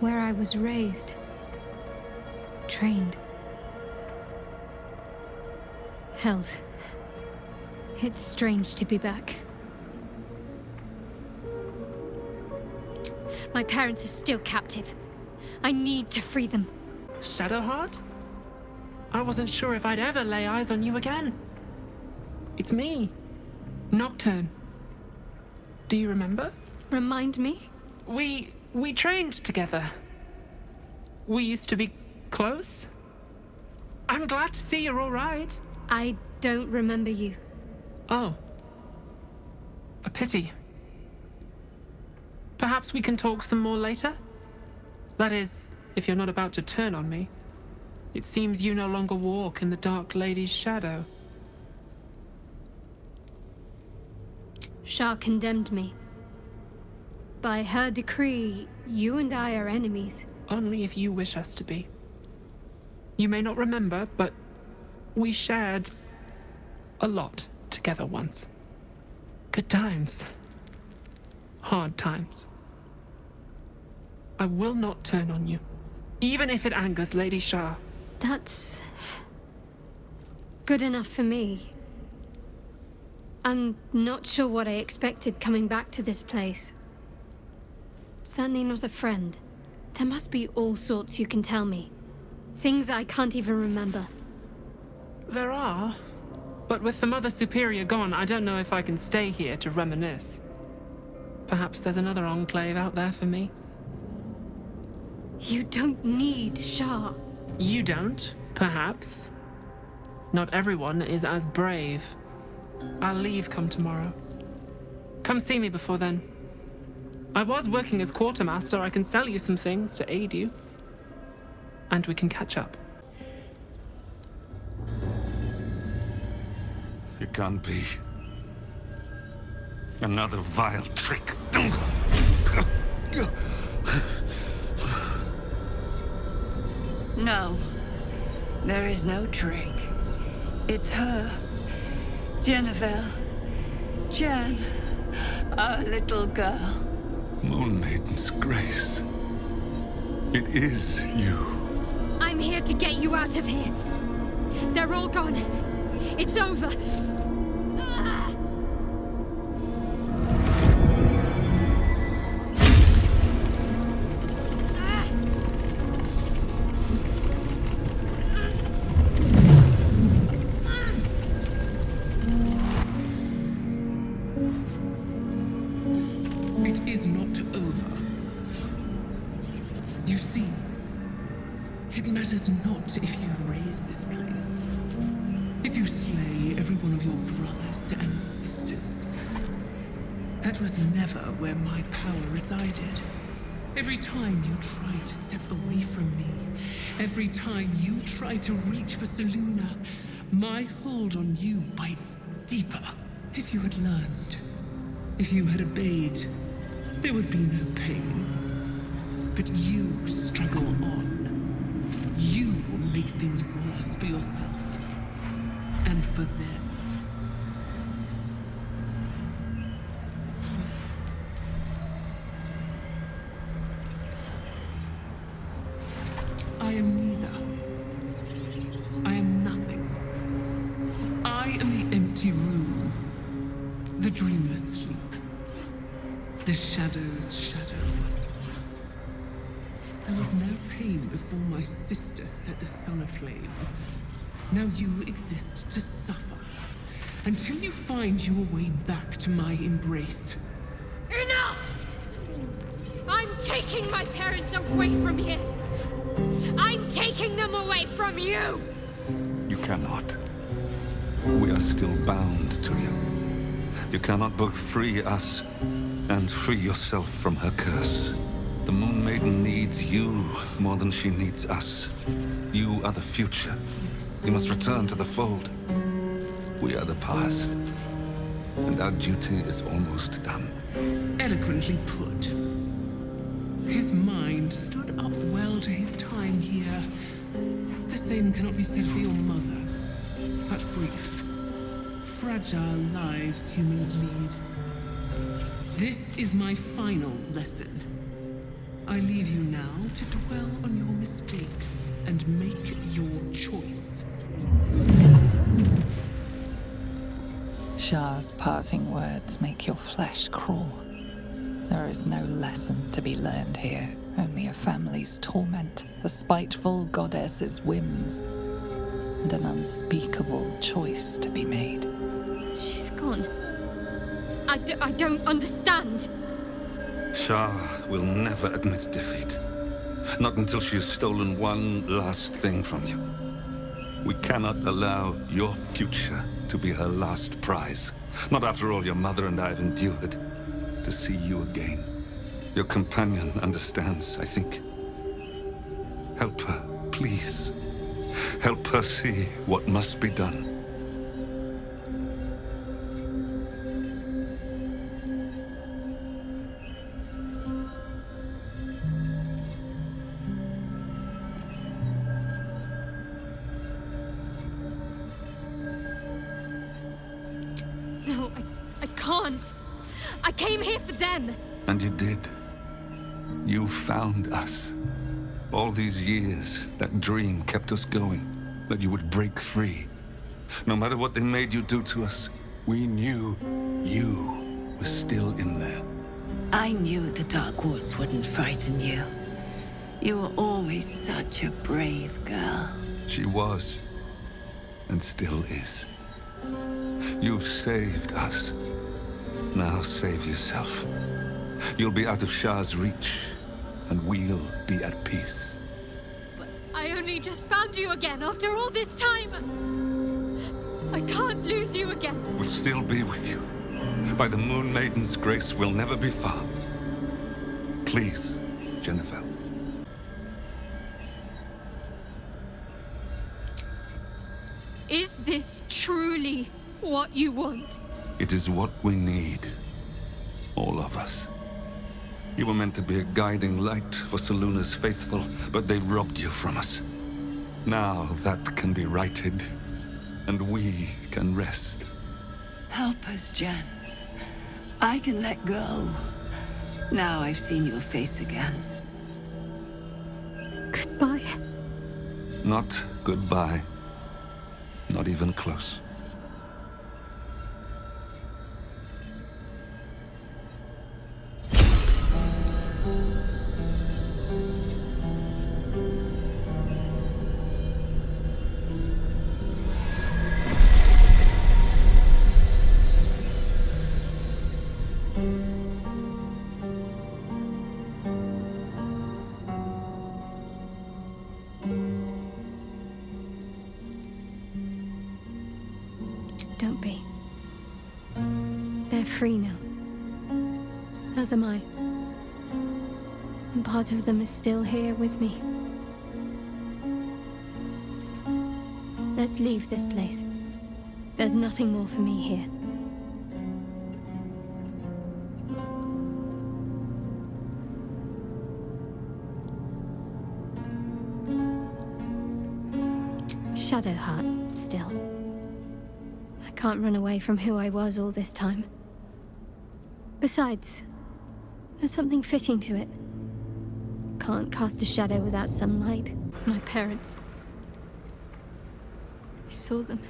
Speaker 11: Where I was raised. Trained. Held. It's strange to be back. My parents are still captive. I need to free them.
Speaker 5: Shadowheart? I wasn't sure if I'd ever lay eyes on you again. It's me, Nocturne. Do you remember?
Speaker 11: Remind me?
Speaker 5: We trained together. We used to be close. I'm glad to see you're all right.
Speaker 11: I don't remember you.
Speaker 5: Oh. A pity. Perhaps we can talk some more later? That is, if you're not about to turn on me. It seems you no longer walk in the Dark Lady's shadow.
Speaker 11: Shah condemned me. By her decree, you and I are enemies.
Speaker 5: Only if you wish us to be. You may not remember, but we shared a lot together once. Good times. Hard times. I will not turn on you, even if it angers Lady Shah.
Speaker 11: That's good enough for me. I'm not sure what I expected coming back to this place. Certainly not a friend. There must be all sorts you can tell me. Things I can't even remember.
Speaker 5: There are, but with the Mother Superior gone, I don't know if I can stay here to reminisce. Perhaps there's another enclave out there for me.
Speaker 11: You don't need Shah.
Speaker 5: You don't, perhaps. Not everyone is as brave. I'll leave come tomorrow. Come see me before then. I was working as quartermaster. I can sell you some things to aid you. And we can catch up.
Speaker 8: It can't be. Another vile trick.
Speaker 23: No. There is no trick. It's her. Jennifer. Jen. Our little girl.
Speaker 8: Moon Maiden's grace. It is you.
Speaker 11: I'm here to get you out of here. They're all gone. It's over.
Speaker 24: It is not over. You see, it matters not if you raise this place. If you slay every one of your brothers and sisters. That was never where my power resided. Every time you try to step away from me, every time you try to reach for Selûne, my hold on you bites deeper. If you had learned, if you had obeyed, there would be no pain. But you struggle on. You will make things worse for yourself. And for them. I am neither. I am nothing. I am the empty room. The dreamless sleep. The shadow's shadow. There was no pain before my sister set the sun aflame. Now you exist to suffer. Until you find your way back to my embrace.
Speaker 11: Enough! I'm taking my parents away from here. I'm taking them away from you!
Speaker 8: You cannot. We are still bound to you. You cannot both free us and free yourself from her curse. The Moon Maiden needs you more than she needs us. You are the future. You must return to the fold. We are the past. And our duty is almost done.
Speaker 24: Eloquently put. His mind stood up well to his time here. The same cannot be said for your mother. Such brief, fragile lives humans lead. This is my final lesson. I leave you now to dwell on your mistakes and make your choice.
Speaker 1: Shah's parting words make your flesh crawl. There is no lesson to be learned here, only a family's torment, a spiteful goddess's whims, and an unspeakable choice to be made.
Speaker 11: She's gone. I don't understand.
Speaker 8: Shah will never admit defeat. Not until she has stolen one last thing from you. We cannot allow your future to be her last prize. Not after all your mother and I have endured. To see you again. Your companion understands, I think. Help her, please. Help her see what must be done.
Speaker 11: No, I can't. I came here for them.
Speaker 8: And you did. You found us. All these years, that dream kept us going. That you would break free. No matter what they made you do to us, we knew you were still in there.
Speaker 23: I knew the Dark Woods wouldn't frighten you. You were always such a brave girl.
Speaker 8: She was. And still is. You've saved us. Now save yourself. You'll be out of Shah's reach, and we'll be at peace.
Speaker 11: I only just found you again after all this time. I can't lose you again.
Speaker 8: We'll still be with you. By the Moon Maiden's grace, we'll never be far. Please, Jennifer.
Speaker 11: Is this truly what you want?
Speaker 8: It is what we need. All of us. You were meant to be a guiding light for Seluna's faithful, but they robbed you from us. Now that can be righted, and we can rest.
Speaker 23: Help us, Jen. I can let go. Now I've seen your face again.
Speaker 11: Goodbye.
Speaker 8: Not goodbye. Not even close.
Speaker 11: Don't be. They're free now. As am I. And part of them is still here with me. Let's leave this place. There's nothing more for me here. Shadowheart, still. I can't run away from who I was all this time. Besides, there's something fitting to it. Can't cast a shadow without some light. My parents. I saw them.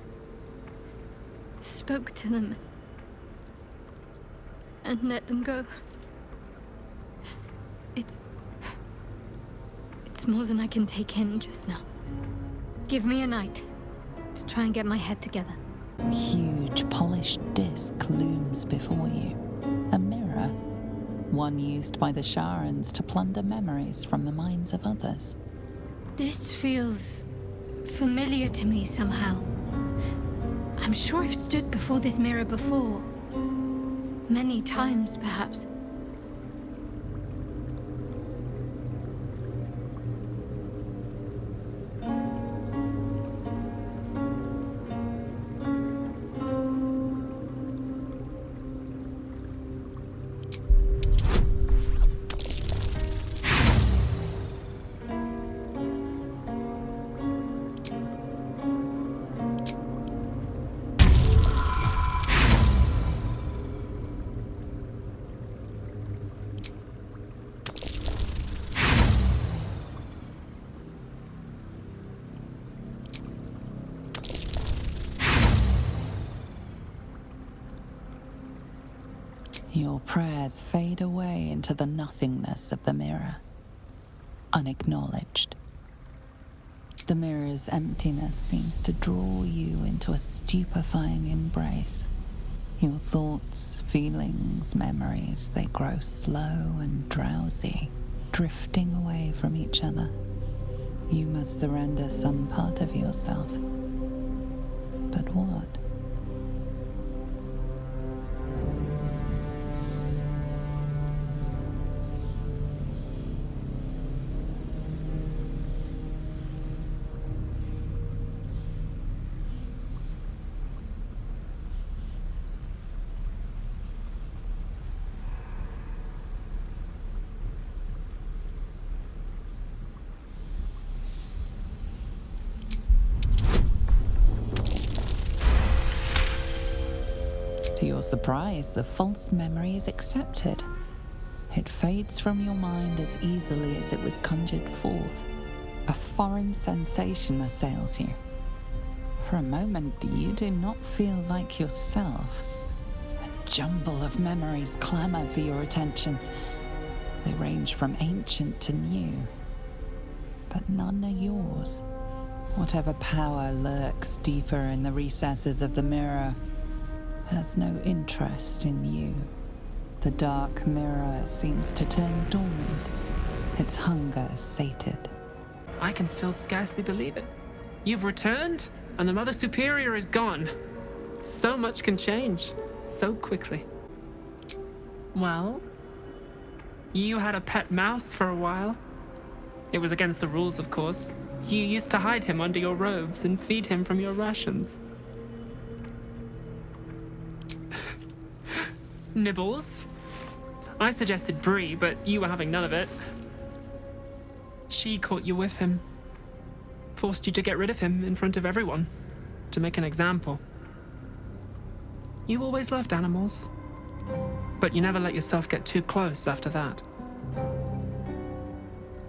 Speaker 11: Spoke to them. And let them go. It's more than I can take in just now. Give me a night to try and get my head together.
Speaker 1: A huge polished disc looms before you. A mirror. One used by the Sharans to plunder memories from the minds of others.
Speaker 11: This feels familiar to me somehow. I'm sure I've stood before this mirror before. Many times, perhaps.
Speaker 1: Your prayers fade away into the nothingness of the mirror, unacknowledged. The mirror's emptiness seems to draw you into a stupefying embrace. Your thoughts, feelings, memories, they grow slow and drowsy, drifting away from each other. You must surrender some part of yourself. But what? To your surprise, the false memory is accepted. It fades from your mind as easily as it was conjured forth. A foreign sensation assails you. For a moment, you do not feel like yourself. A jumble of memories clamor for your attention. They range from ancient to new, but none are yours. Whatever power lurks deeper in the recesses of the mirror has no interest in you. The dark mirror seems to turn dormant, its hunger sated.
Speaker 5: I can still scarcely believe it. You've returned, and the Mother Superior is gone. So much can change, so quickly. Well, you had a pet mouse for a while. It was against the rules, of course. You used to hide him under your robes and feed him from your rations. Nibbles. I suggested Bree, but you were having none of it. She caught you with him. Forced you to get rid of him in front of everyone. To make an example. You always loved animals. But you never let yourself get too close after that.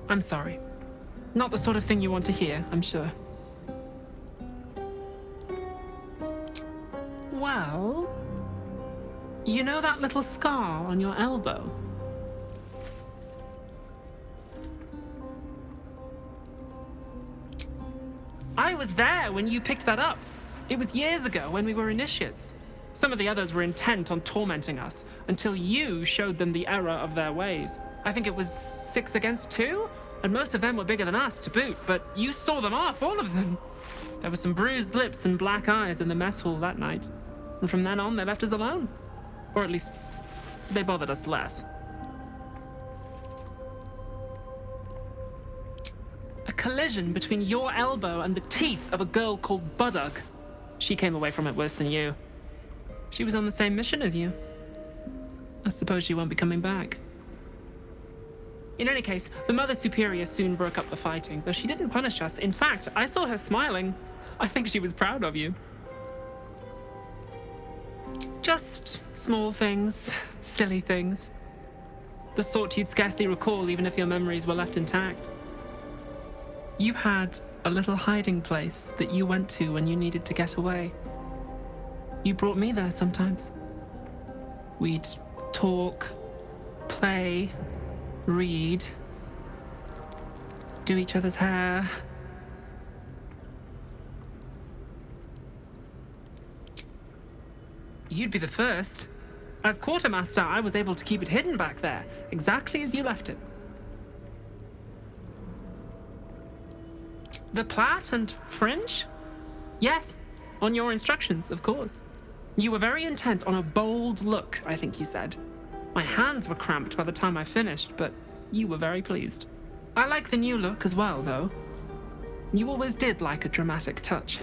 Speaker 5: I'm sorry. Not the sort of thing you want to hear, I'm sure. Well... you know that little scar on your elbow? I was there when you picked that up. It was years ago when we were initiates. Some of the others were intent on tormenting us until you showed them the error of their ways. I think it was 6 against 2, and most of them were bigger than us to boot, but you saw them off, all of them. There were some bruised lips and black eyes in the mess hall that night, and from then on they left us alone. Or at least, they bothered us less. A collision between your elbow and the teeth of a girl called Budug. She came away from it worse than you. She was on the same mission as you. I suppose she won't be coming back. In any case, the Mother Superior soon broke up the fighting, though she didn't punish us. In fact, I saw her smiling. I think she was proud of you. Just small things, silly things. The sort you'd scarcely recall even if your memories were left intact. You had a little hiding place that you went to when you needed to get away. You brought me there sometimes. We'd talk, play, read, do each other's hair. You'd be the first. As quartermaster, I was able to keep it hidden back there, exactly as you left it. The plait and fringe? Yes, on your instructions, of course. You were very intent on a bold look, I think you said. My hands were cramped by the time I finished, but you were very pleased. I like the new look as well, though. You always did like a dramatic touch.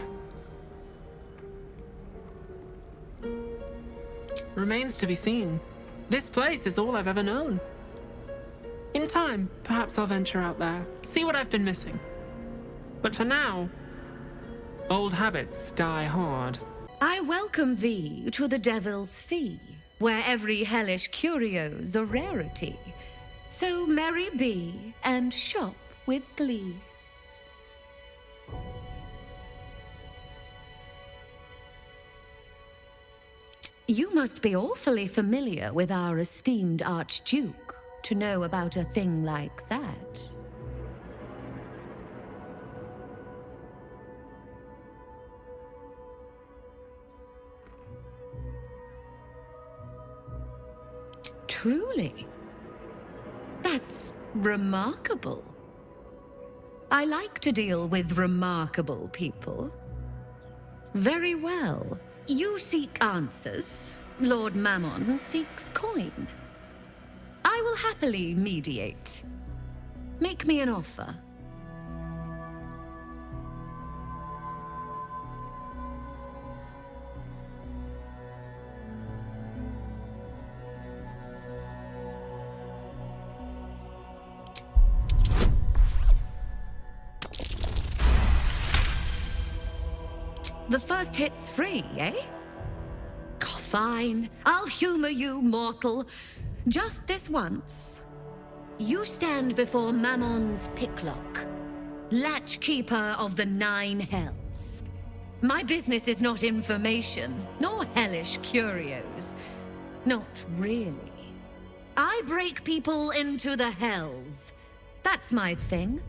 Speaker 5: Remains to be seen. This place is all I've ever known. In time, perhaps I'll venture out there, see what I've been missing. But for now, old habits die hard.
Speaker 7: I welcome thee to the Devil's Fee, where every hellish curio's a rarity. So merry be and shop with glee.
Speaker 2: You must be awfully familiar with our esteemed Archduke to know about a thing like that. Truly. That's remarkable. I like to deal with remarkable people. Very well. You seek answers. Lord Mammon seeks coin. I will happily mediate. Make me an offer. The first hit's free, eh? Oh, fine. I'll humor you, mortal. Just this once. You stand before Mammon's picklock, latchkeeper of the 9 hells. My business is not information, nor hellish curios. Not really. I break people into the hells. That's my thing.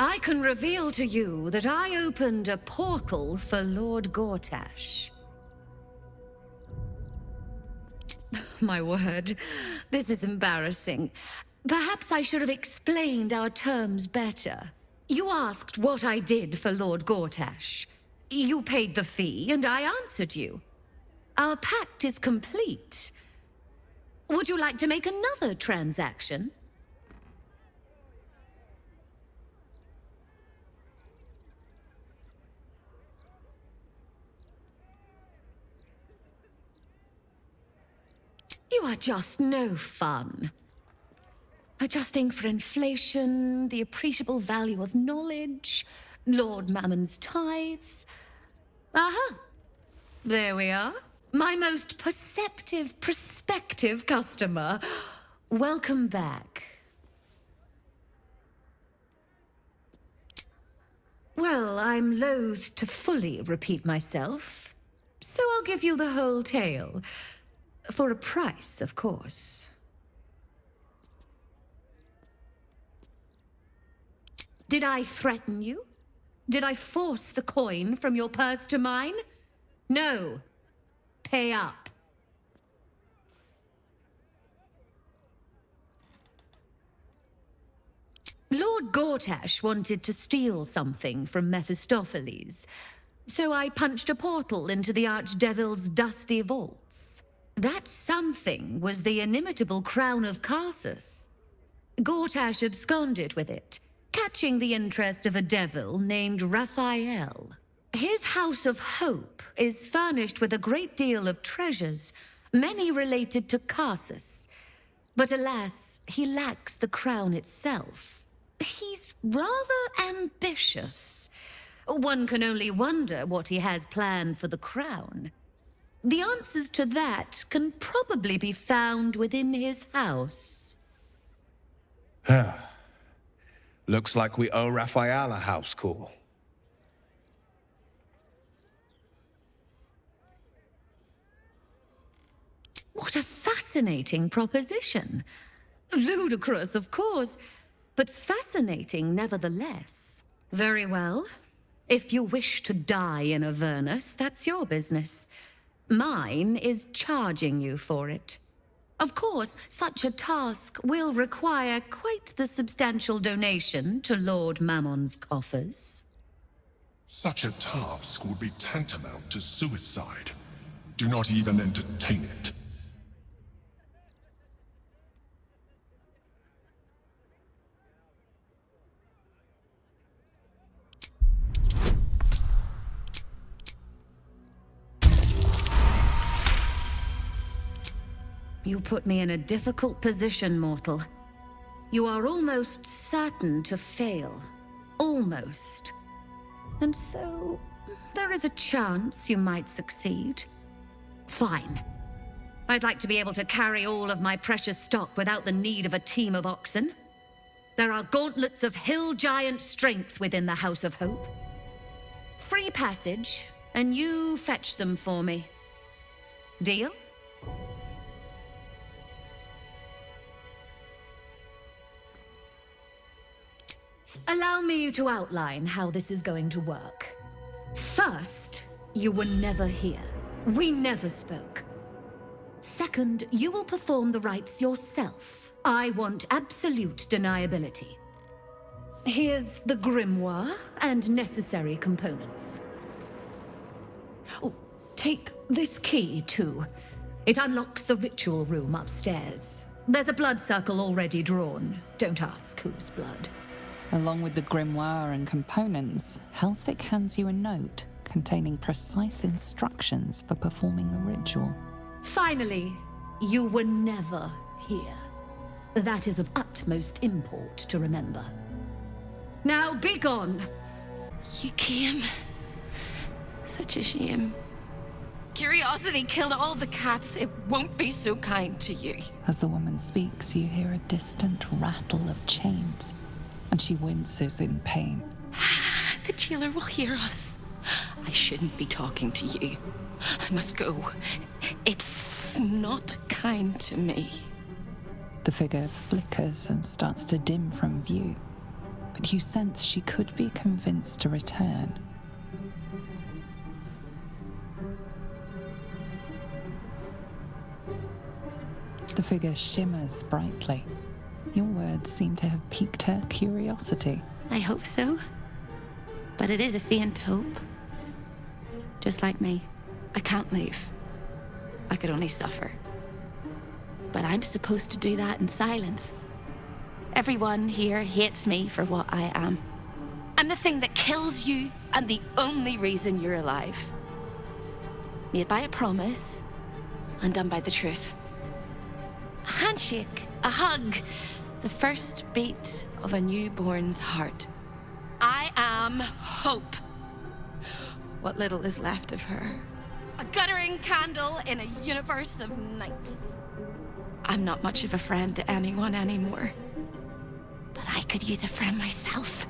Speaker 2: I can reveal to you that I opened a portal for Lord Gortash. My word, this is embarrassing. Perhaps I should have explained our terms better. You asked what I did for Lord Gortash. You paid the fee, and I answered you. Our pact is complete. Would you like to make another transaction? You are just no fun. Adjusting for inflation, the appreciable value of knowledge, Lord Mammon's tithe. Aha! There we are. My most prospective customer. Welcome back. Well, I'm loath to fully repeat myself, so I'll give you the whole tale. For a price, of course. Did I threaten you? Did I force the coin from your purse to mine? No. Pay up. Lord Gortash wanted to steal something from Mephistopheles, so I punched a portal into the Archdevil's dusty vaults. That something was the inimitable crown of Karsus. Gortash absconded with it, catching the interest of a devil named Raphael. His House of Hope is furnished with a great deal of treasures, many related to Karsus. But alas, he lacks the crown itself. He's rather ambitious. One can only wonder what he has planned for the crown. The answers to that can probably be found within his house.
Speaker 10: Looks like we owe Raphael a house call.
Speaker 2: What a fascinating proposition. Ludicrous, of course, but fascinating nevertheless. Very well. If you wish to die in Avernus, that's your business. Mine is charging you for it. Of course, such a task will require quite the substantial donation to Lord Mammon's coffers.
Speaker 21: Such a task would be tantamount to suicide. Do not even entertain it.
Speaker 2: You put me in a difficult position, mortal. You are almost certain to fail. Almost. And so, there is a chance you might succeed. Fine. I'd like to be able to carry all of my precious stock without the need of a team of oxen. There are gauntlets of hill giant strength within the House of Hope. Free passage, and you fetch them for me. Deal? Allow me to outline how this is going to work. First, you were never here. We never spoke. Second, you will perform the rites yourself. I want absolute deniability. Here's the grimoire and necessary components. Oh, take this key, too. It unlocks the ritual room upstairs. There's a blood circle already drawn. Don't ask whose blood.
Speaker 1: Along with the grimoire and components, Helsik hands you a note containing precise instructions for performing the ritual.
Speaker 2: Finally, you were never here. That is of utmost import to remember. Now be gone!
Speaker 7: You came. Such a shame. Curiosity killed all the cats. It won't be so kind to you.
Speaker 1: As the woman speaks, you hear a distant rattle of chains, and she winces in pain.
Speaker 7: The jailer will hear us. I shouldn't be talking to you. I must go. It's not kind to me.
Speaker 1: The figure flickers and starts to dim from view, but you sense she could be convinced to return. The figure shimmers brightly. Your words seem to have piqued her curiosity.
Speaker 7: I hope so. But it is a faint hope. Just like me. I can't leave. I could only suffer. But I'm supposed to do that in silence. Everyone here hates me for what I am. I'm the thing that kills you and the only reason you're alive. Made by a promise, undone by the truth. A handshake, a hug, the first beat of a newborn's heart. I am hope. What little is left of her. A guttering candle in a universe of night. I'm not much of a friend to anyone anymore. But I could use a friend myself.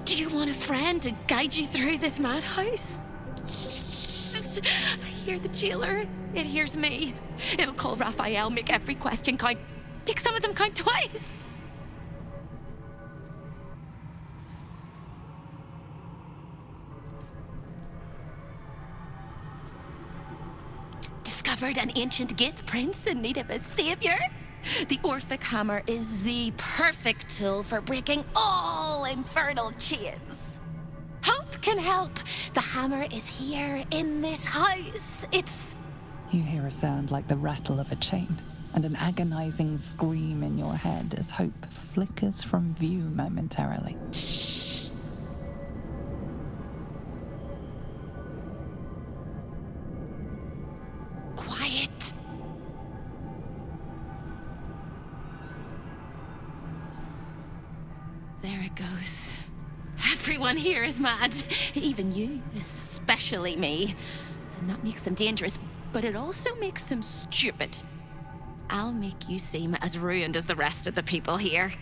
Speaker 7: Do you want a friend to guide you through this madhouse? I hear the jailer. It hears me. It'll call Raphael, make every question count. Make some of them count twice. Discovered an ancient Gith prince in need of a savior. The Orphic hammer is the perfect tool for breaking all infernal chains. Hope can help. The hammer is here in this house. It's...
Speaker 1: You hear a sound like the rattle of a chain, and an agonizing scream in your head as hope flickers from view momentarily.
Speaker 7: Shh. Quiet. There it goes. Everyone here is mad. Even you, especially me. And that makes them dangerous, but it also makes them stupid. I'll make you seem as ruined as the rest of the people here.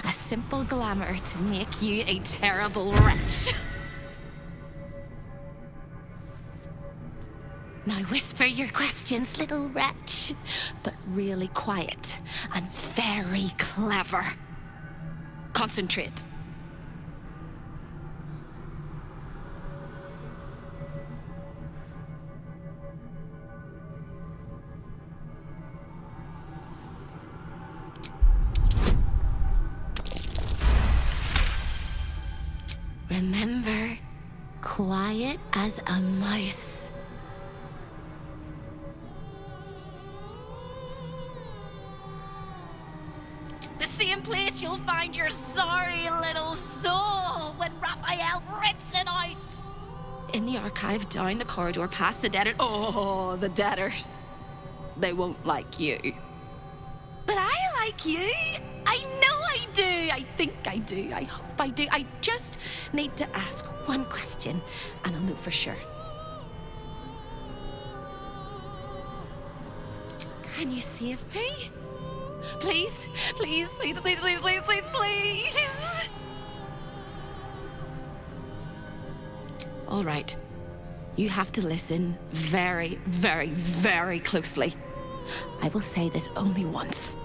Speaker 7: A simple glamour to make you a terrible wretch. Now whisper your questions, little wretch, but really quiet and very clever. Concentrate. Remember, quiet as a mouse. The same place you'll find your sorry little soul when Raphael rips it out. In the archive, down the corridor, past the debtor. Oh, the debtors. They won't like you. But I like you. I know I do. I think I do. I hope I do. I just need to ask one question, and I'll know for sure. Can you save me? Please, please, please, please, please, please, please, please. All right. You have to listen very, very, very closely. I will say this only once.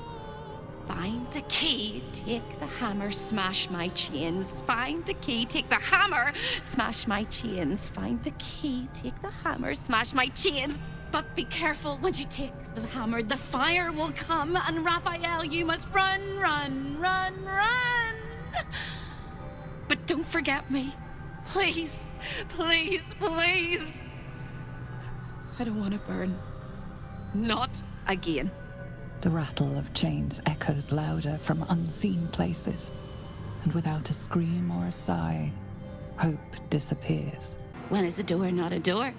Speaker 7: Find the
Speaker 4: key, take the hammer, smash my chains. Find the key, take the hammer, smash my chains. Find the key, take the hammer, smash my chains. But be careful, when you take the hammer, the fire will come, and Raphael, you must run, run, run, run. But don't forget me. Please, please, please. I don't want to burn. Not again.
Speaker 1: The rattle of chains echoes louder from unseen places, and without a scream or a sigh, hope disappears.
Speaker 4: When is a door not a door?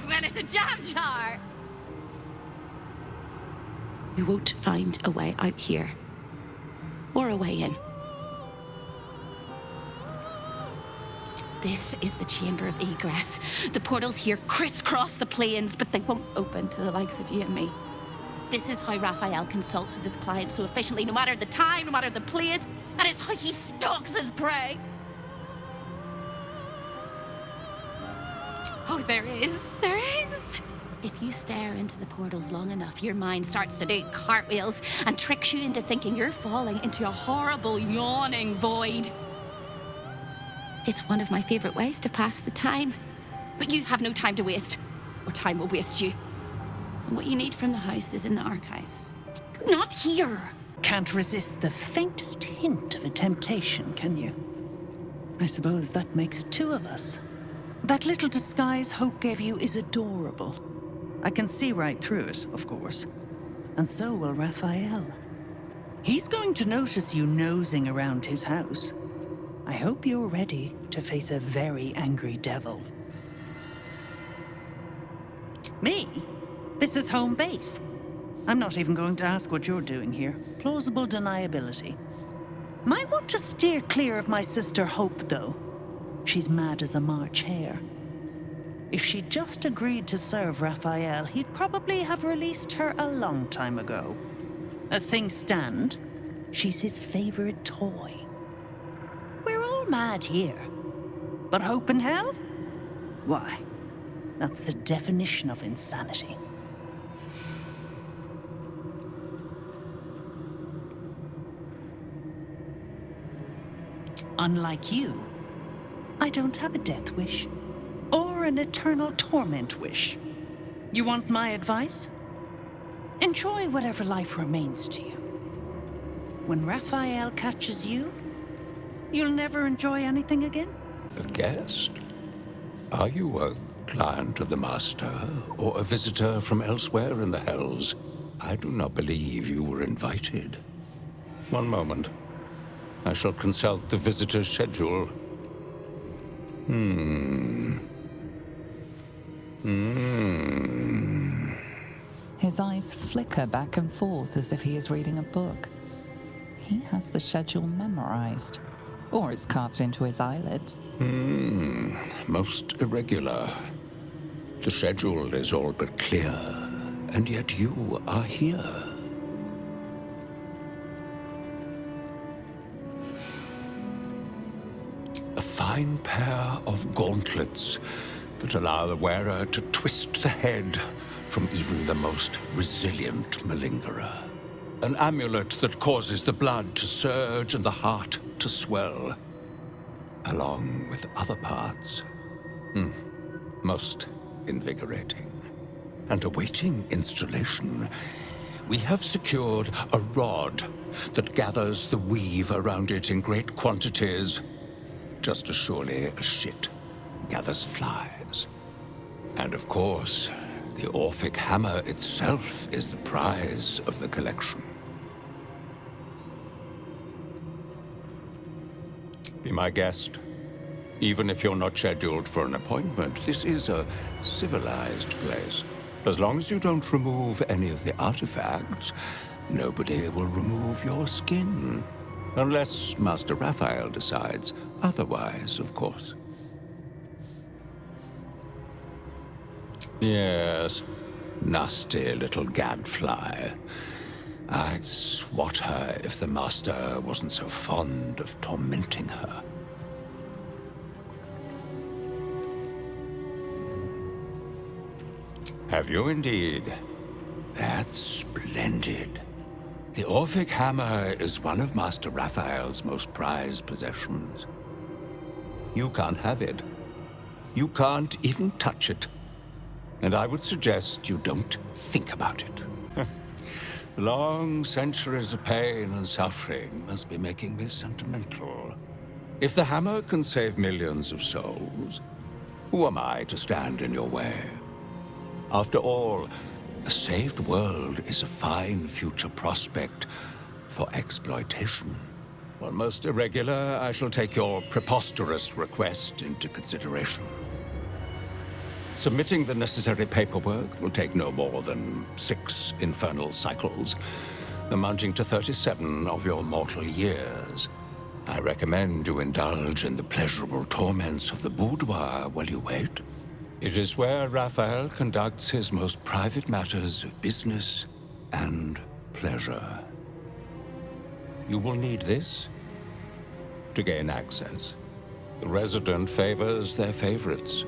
Speaker 4: When it's a jam jar! You won't find a way out here. Or a way in. This is the chamber of egress. The portals here crisscross the plains, but they won't open to the likes of you and me. This is how Raphael consults with his clients so efficiently, no matter the time, no matter the place, and it's how he stalks his prey. Oh, there is. If you stare into the portals long enough, your mind starts to do cartwheels and tricks you into thinking you're falling into a horrible, yawning void. It's one of my favorite ways to pass the time. But you have no time to waste, or time will waste you. And what you need from the house is in the archive. Not here!
Speaker 6: Can't resist the faintest hint of a temptation, can you? I suppose that makes two of us. That little disguise Hope gave you is adorable. I can see right through it, of course. And so will Raphael. He's going to notice you nosing around his house. I hope you're ready to face a very angry devil. Me? This is home base. I'm not even going to ask what you're doing here. Plausible deniability. Might want to steer clear of my sister Hope, though. She's mad as a March hare. If she'd just agreed to serve Raphael, he'd probably have released her a long time ago. As things stand, she's his favorite toy. We're all mad here. But Hope in hell? Why, that's the definition of insanity. Unlike you, I don't have a death wish. Or an eternal torment wish. You want my advice? Enjoy whatever life remains to you. When Raphael catches you, you'll never enjoy anything again?
Speaker 8: A guest? Are you a client of the Master, or a visitor from elsewhere in the Hells? I do not believe you were invited. One moment. I shall consult the visitor's schedule.
Speaker 1: His eyes flicker back and forth as if he is reading a book. He has the schedule memorized. Or it's carved into his eyelids.
Speaker 8: Most irregular. The schedule is all but clear, and yet you are here. A fine pair of gauntlets that allow the wearer to twist the head from even the most resilient malingerer. An amulet that causes the blood to surge and the heart to swell, along with other parts. Most invigorating. And awaiting installation, we have secured a rod that gathers the weave around it in great quantities, just as surely as shit gathers flies. And of course, the Orphic hammer itself is the prize of the collection. Be my guest. Even if you're not scheduled for an appointment, this is a civilized place. As long as you don't remove any of the artifacts, nobody will remove your skin. Unless Master Raphael decides otherwise, of course. Yes, nasty little gadfly. I'd swat her if the Master wasn't so fond of tormenting her. Have you indeed? That's splendid. The Orphic hammer is one of Master Raphael's most prized possessions. You can't have it. You can't even touch it. And I would suggest you don't think about it. Long centuries of pain and suffering must be making me sentimental. If the hammer can save millions of souls, who am I to stand in your way? After all, a saved world is a fine future prospect for exploitation. While most irregular, I shall take your preposterous request into consideration. Submitting the necessary paperwork will take no more than 6 infernal cycles, amounting to 37 of your mortal years. I recommend you indulge in the pleasurable torments of the boudoir while you wait. It is where Raphael conducts his most private matters of business and pleasure. You will need this to gain access. The resident favors their favorites.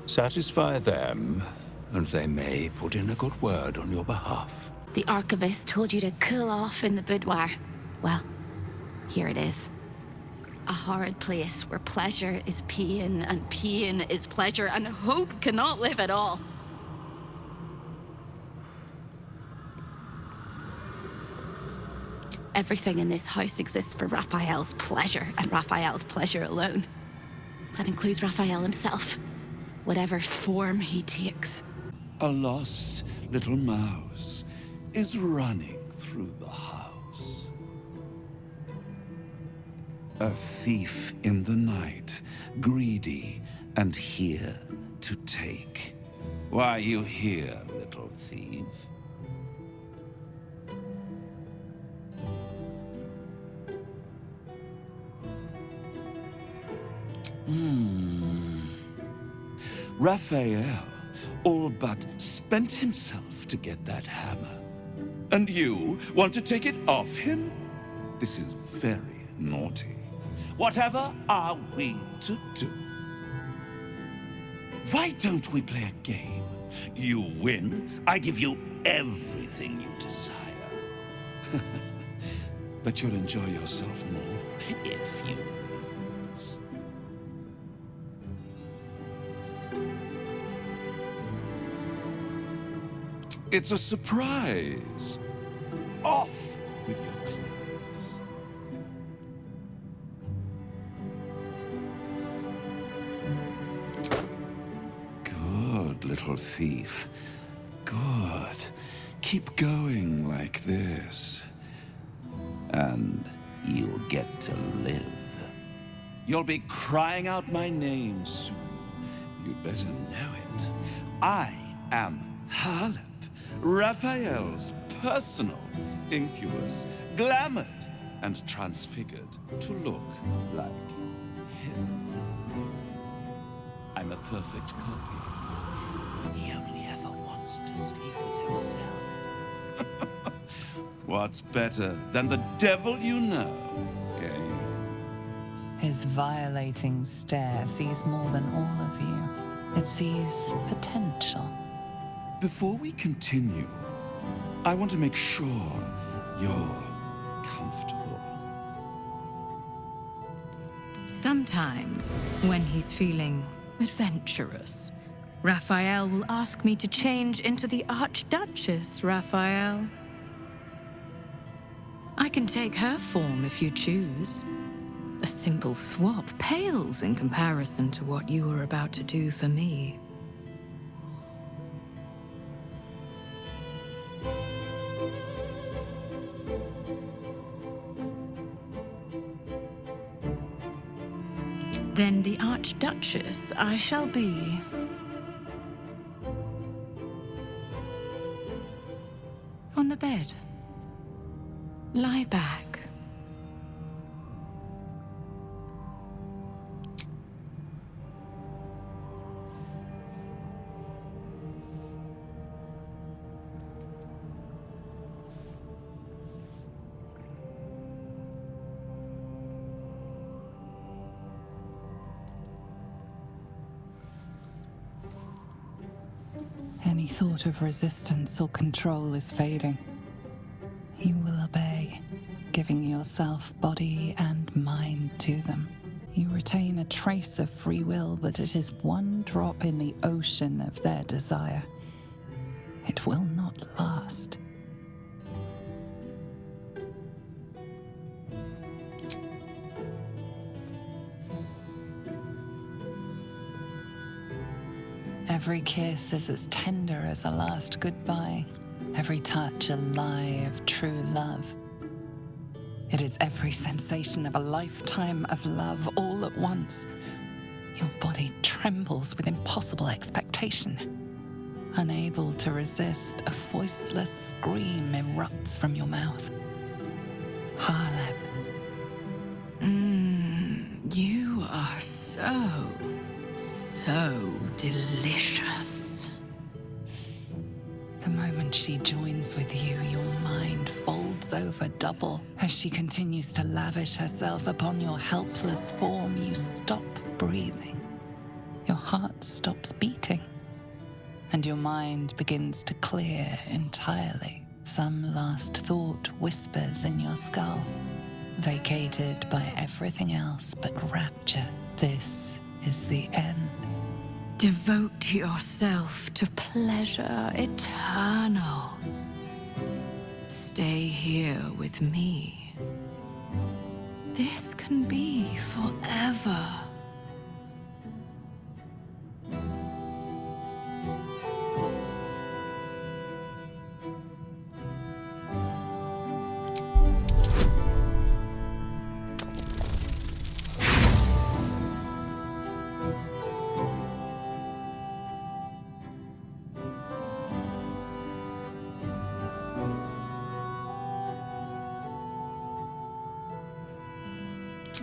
Speaker 8: Satisfy them, and they may put in a good word on your behalf.
Speaker 4: The archivist told you to cool off in the boudoir. Well, here it is. A horrid place where pleasure is pain, and pain is pleasure, and hope cannot live at all. Everything in this house exists for Raphael's pleasure, and Raphael's pleasure alone. That includes Raphael himself, whatever form he takes.
Speaker 12: A lost little mouse is running through the house. A thief in the night, greedy and here to take. Why are you here, little thief? Raphael all but spent himself to get that hammer. And you want to take it off him? This is very naughty. Whatever are we to do? Why don't we play a game? You win, I give you everything you desire. But you'll enjoy yourself more if you lose. It's a surprise. Off with your clothes. Good, little thief. Good. Keep going like this. And you'll get to live. You'll be crying out my name soon. You'd better know it. I am Harlem. Raphael's personal incubus, glamored and transfigured to look like him. I'm a perfect copy. He only ever wants to sleep with himself. What's better than the devil you know, eh?
Speaker 1: His violating stare sees more than all of you. It sees potential.
Speaker 12: Before we continue, I want to make sure you're comfortable.
Speaker 13: Sometimes, when he's feeling adventurous, Raphael will ask me to change into the Archduchess, Raphael. I can take her form if you choose. A simple swap pales in comparison to what you are about to do for me. Then the Archduchess I shall be. On the bed. Lie back.
Speaker 1: Any thought of resistance or control is fading. giving yourself body and mind to them. You retain a trace of free will, but it is one drop in the ocean of their desire. It will not last. Every kiss is as tender as a last goodbye, every touch a lie of true love. It is every sensation of a lifetime of love all at once. Your body trembles with impossible expectation. Unable to resist, a voiceless scream erupts from your mouth. Harlem.
Speaker 7: You are so delicious.
Speaker 1: The moment she joins with you, your mind folds over double. As she continues to lavish herself upon your helpless form, you stop breathing. Your heart stops beating. And your mind begins to clear entirely. Some last thought whispers in your skull, vacated by everything else but rapture. This is the end.
Speaker 7: Devote yourself to pleasure eternal. Stay here with me. This can be forever.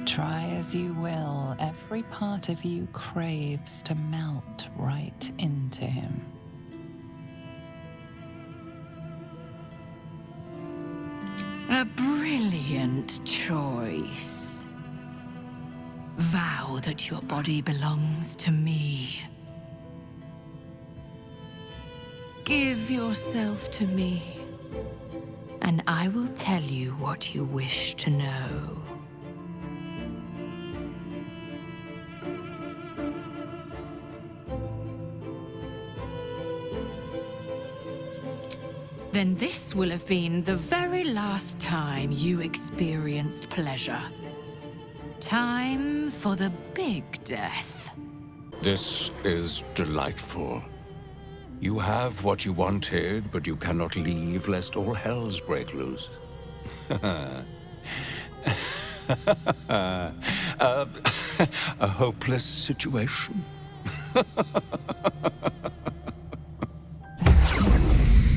Speaker 1: Try as you will, every part of you craves to melt right into him.
Speaker 7: A brilliant choice. Vow that your body belongs to me. Give yourself to me, and I will tell you what you wish to know. Then this will have been the very last time you experienced pleasure. Time for the big death.
Speaker 9: This is delightful. You have what you wanted, but you cannot leave lest all hells break loose. A hopeless situation.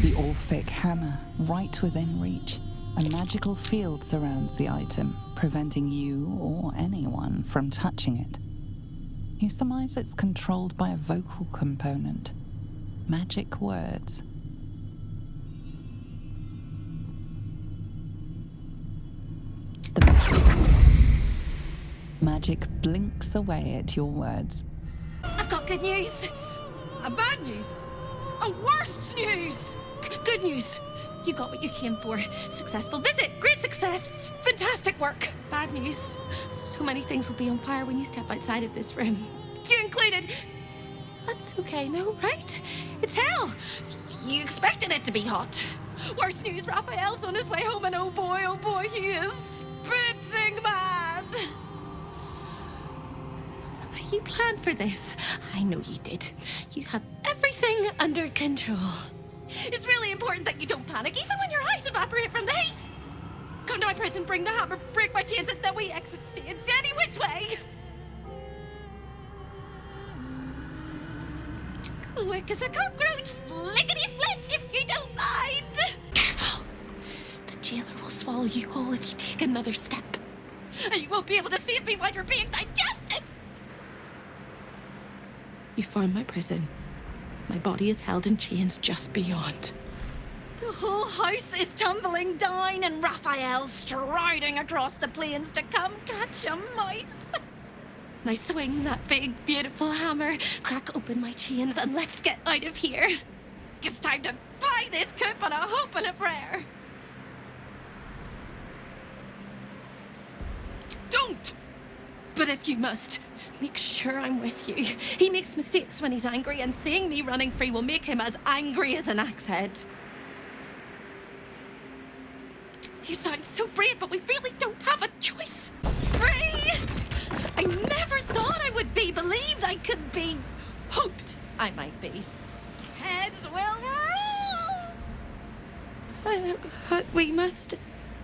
Speaker 1: The Orphic hammer, right within reach. A magical field surrounds the item, preventing you or anyone from touching it. You surmise it's controlled by a vocal component. Magic words. The magic blinks away at your words.
Speaker 4: I've got good news. Bad news. Worst news. Good news. You got what you came for. Successful visit. Great success. Fantastic work. Bad news. So many things will be on fire when you step outside of this room. You included. That's okay, no, right? It's hell. You expected it to be hot. Worst news, Raphael's on his way home, and oh boy, he is spitting mad. You planned for this. I know you did. You have everything under control. It's really important that you don't panic, even when your eyes evaporate from the heat. Come to my prison, bring the hammer, break my chains, and then we exit stage any which way. Quick as a cockroach, lickety-split if you don't mind. Careful. The jailer will swallow you whole if you take another step. And you won't be able to save me while you're being digested. You found my prison. My body is held in chains just beyond. The whole house is tumbling down and Raphael striding across the plains to come catch a mouse. Now swing that big, beautiful hammer, crack open my chains, and let's get out of here. It's time to fly this coop on a hope and a prayer. don't! But if you must, make sure I'm with you. He makes mistakes when he's angry, and seeing me running free will make him as angry as an axe head. You sound so brave, but we really don't have a choice. Free! I never thought I would be believed I could be. Hoped I might be. Heads will roll! But we must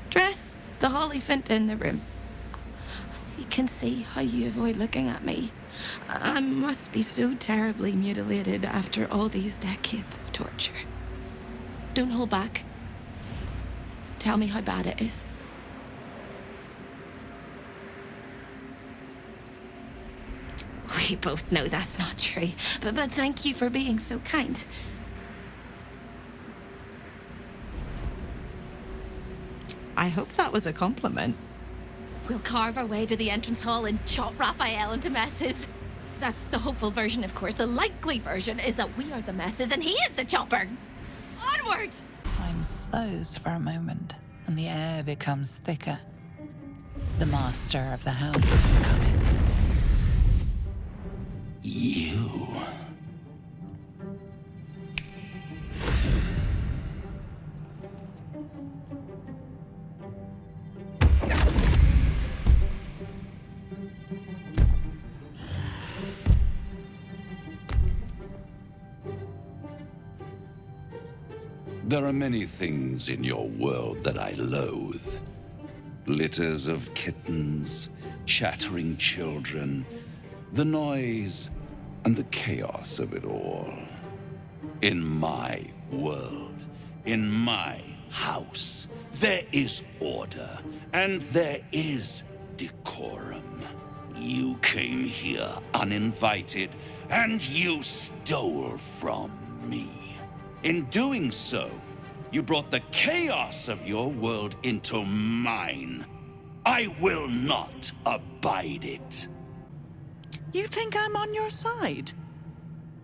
Speaker 4: dress the Hollyphant in the room. I can see how you avoid looking at me. I must be so terribly mutilated after all these decades of torture. Don't hold back. Tell me how bad it is. We both know that's not true, but thank you for being so kind. I hope that was a compliment. We'll carve our way to the entrance hall and chop Raphael into messes. That's the hopeful version, of course. The likely version is that we are the messes and he is the chopper. Onward!
Speaker 1: Time slows for a moment, and the air becomes thicker. The master of the house is coming.
Speaker 12: You. There are many things in your world that I loathe. Litters of kittens, chattering children, the noise and the chaos of it all. In my world, in my house, there is order and there is decorum. You came here uninvited and you stole from me. In doing so, you brought the chaos of your world into mine. I will not abide it.
Speaker 6: You think I'm on your side?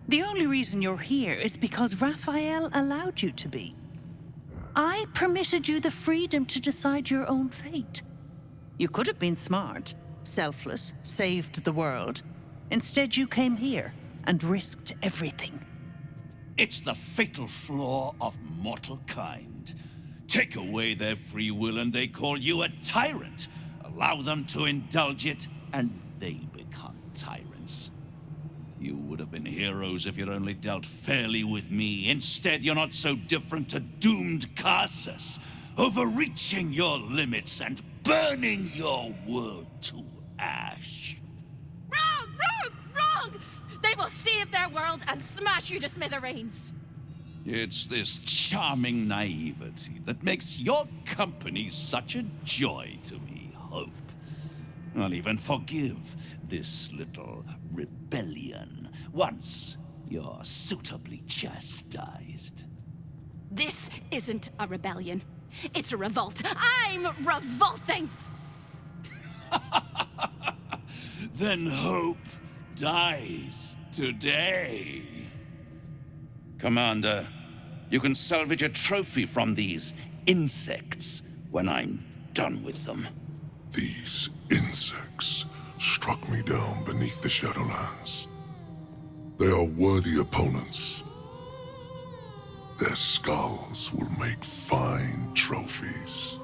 Speaker 6: The only reason you're here is because Raphael allowed you to be. I permitted you the freedom to decide your own fate. You could have been smart, selfless, saved the world. Instead, you came here and risked everything.
Speaker 12: It's the fatal flaw of mortal kind. Take away their free will and they call you a tyrant. Allow them to indulge it and they become tyrants. You would have been heroes if you'd only dealt fairly with me. Instead, you're not so different to doomed Carsus, overreaching your limits and burning your world to ash.
Speaker 4: Wrong! Wrong! Wrong! They will save their world and smash you to smithereens.
Speaker 12: It's this charming naivety that makes your company such a joy to me, Hope. I'll even forgive this little rebellion once you're suitably chastised.
Speaker 4: This isn't a rebellion. It's a revolt. I'm revolting!
Speaker 12: Then Hope dies today. Commander, you can salvage a trophy from these insects when I'm done with them.
Speaker 21: These insects struck me down beneath the Shadowlands. They are worthy opponents. Their skulls will make fine trophies.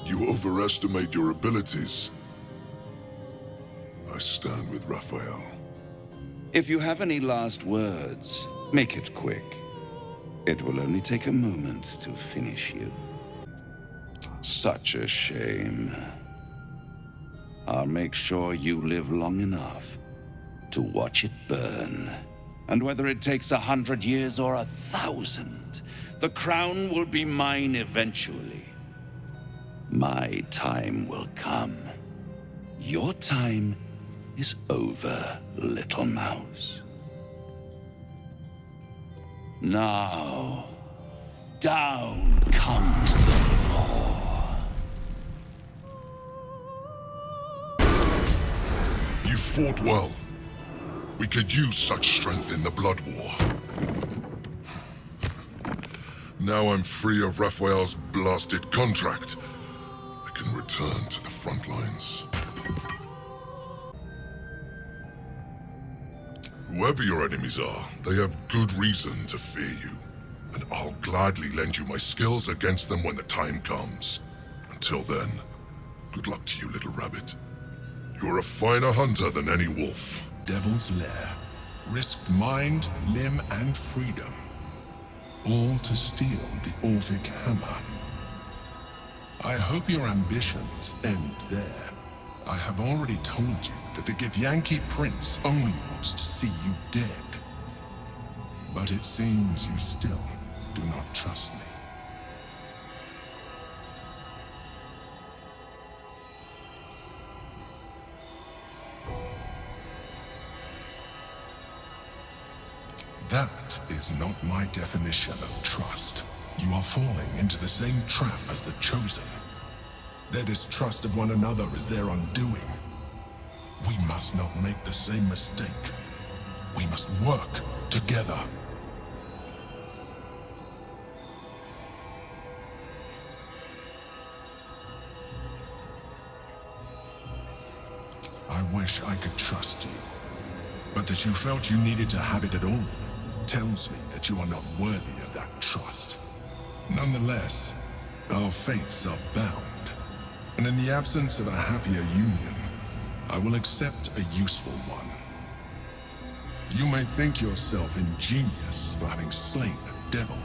Speaker 21: You overestimate your abilities. I stand with Raphael.
Speaker 12: If you have any last words, make it quick. It will only take a moment to finish you. Such a shame. I'll make sure you live long enough to watch it burn. And whether it takes 100 years or 1,000, the crown will be mine eventually. My time will come. Your time is over, little mouse. Now, down comes the law.
Speaker 21: fought well. We could use such strength in the Blood War. Now I'm free of Raphael's blasted contract. I can return to the front lines. Whoever your enemies are, they have good reason to fear you. And I'll gladly lend you my skills against them when the time comes. Until then, good luck to you, little rabbit. You're a finer hunter than any wolf. Devil's Lair. Risked mind, limb, and freedom. All to steal the Orphic hammer. I hope your ambitions end there. I have already told you that the Githyanki Prince only wants to see you dead. But it seems you still do not trust me. That is not my definition of trust. You are falling into the same trap as the Chosen. Their distrust of one another is their undoing. We must not make the same mistake. We must work together. I wish I could trust you, but that you felt you needed to have it at all tells me that you are not worthy of that trust. Nonetheless, our fates are bound, and in the absence of a happier union, I will accept a useful one. You may think yourself ingenious for having slain a devil,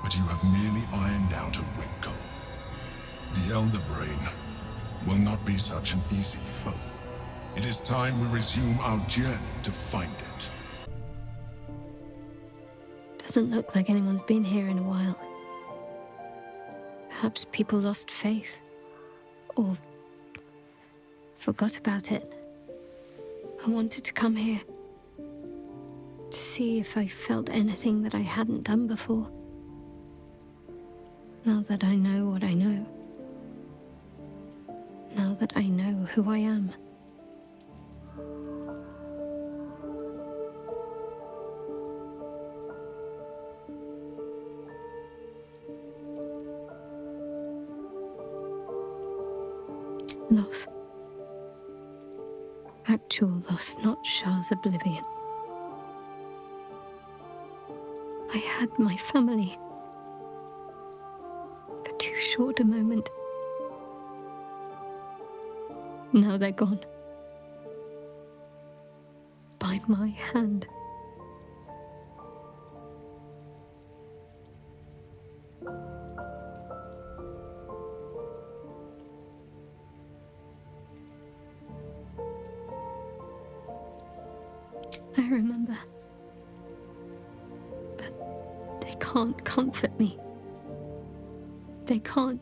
Speaker 21: but you have merely ironed out a wrinkle. The Elder Brain will not be such an easy foe. It is time we resume our journey to find it.
Speaker 11: Doesn't look like anyone's been here in a while. Perhaps people lost faith. Or forgot about it. I wanted to come here. To see if I felt anything that I hadn't done before. Now that I know what I know. Now that I know who I am. Loss. Actual loss, not Shah's oblivion. I had my family. For too short a moment. Now they're gone. By my hand. I remember. But they can't comfort me. They can't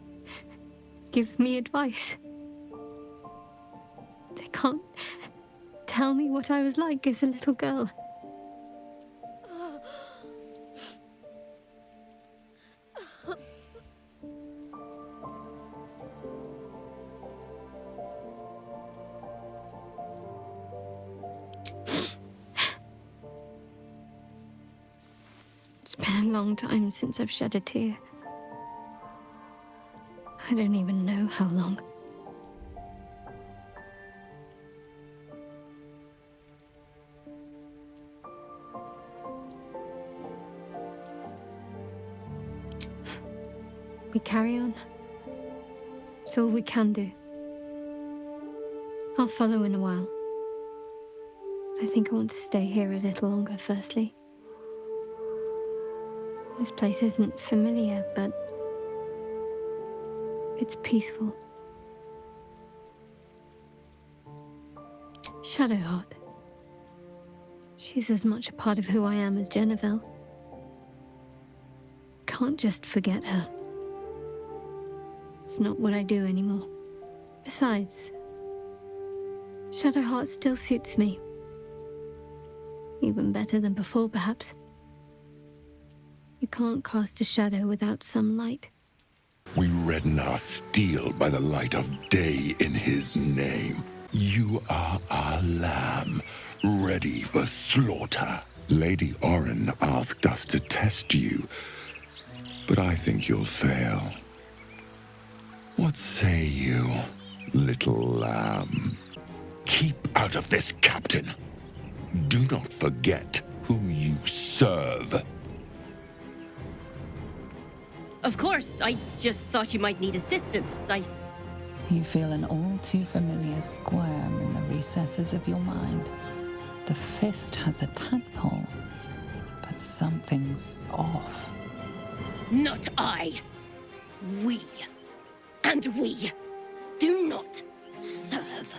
Speaker 11: give me advice. They can't tell me what I was like as a little girl. It's been a long time since I've shed a tear. I don't even know how long. We carry on. It's all we can do. I'll follow in a while. I think I want to stay here a little longer, firstly. This place isn't familiar, but it's peaceful. Shadowheart. She's as much a part of who I am as Jennifer. Can't just forget her. It's not what I do anymore. Besides, Shadowheart still suits me. Even better than before, perhaps. You can't cast a shadow without some light.
Speaker 9: We redden our steel by the light of day in his name. You are our lamb, ready for slaughter. Lady Orin asked us to test you, but I think you'll fail. What say you, little lamb? Keep out of this, Captain. Do not forget who you serve.
Speaker 16: Of course, I just thought you might need assistance.
Speaker 1: You feel an all too familiar squirm in the recesses of your mind. The fist has a tadpole, but something's off.
Speaker 16: Not I. We. And we do not serve.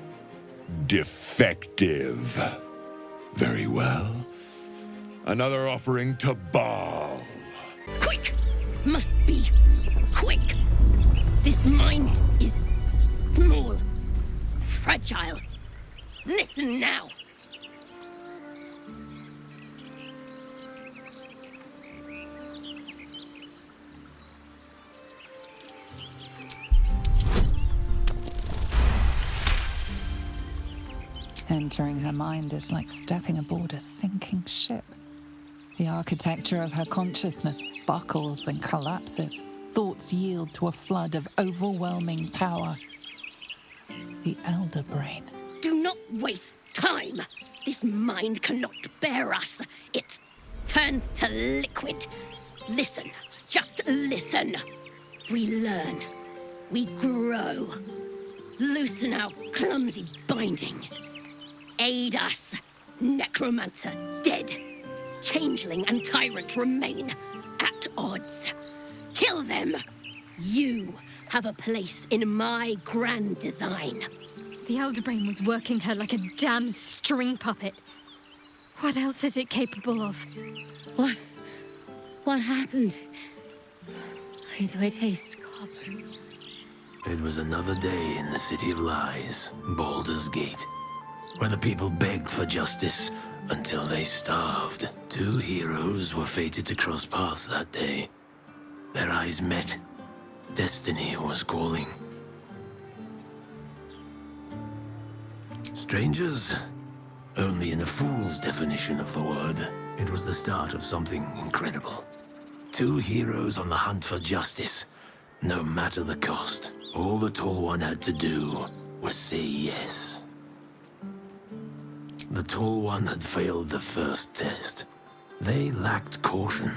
Speaker 9: Defective. Very well. Another offering to Baal.
Speaker 16: Quick! Must be quick. This mind is small, fragile. Listen now.
Speaker 1: Entering her mind is like stepping aboard a sinking ship. The architecture of her consciousness buckles and collapses. Thoughts yield to a flood of overwhelming power. The Elder Brain.
Speaker 16: Do not waste time. This mind cannot bear us. It turns to liquid. Listen, just listen. We learn. We grow. Loosen our clumsy bindings. Aid us. Necromancer dead. Changeling and tyrant remain at odds. Kill them. You have a place in my grand design.
Speaker 11: The Elder Brain was working her like a damn string puppet. What else is it capable of?
Speaker 16: What happened? Why do I taste copper?
Speaker 17: It was another day in the City of Lies, Baldur's Gate, where the people begged for justice until they starved. Two heroes were fated to cross paths that day. Their eyes met. Destiny was calling. Strangers? Only in a fool's definition of the word. It was the start of something incredible. Two heroes on the hunt for justice, no matter the cost. All the Tall One had to do was say yes. The Tall One had failed the first test. They lacked caution.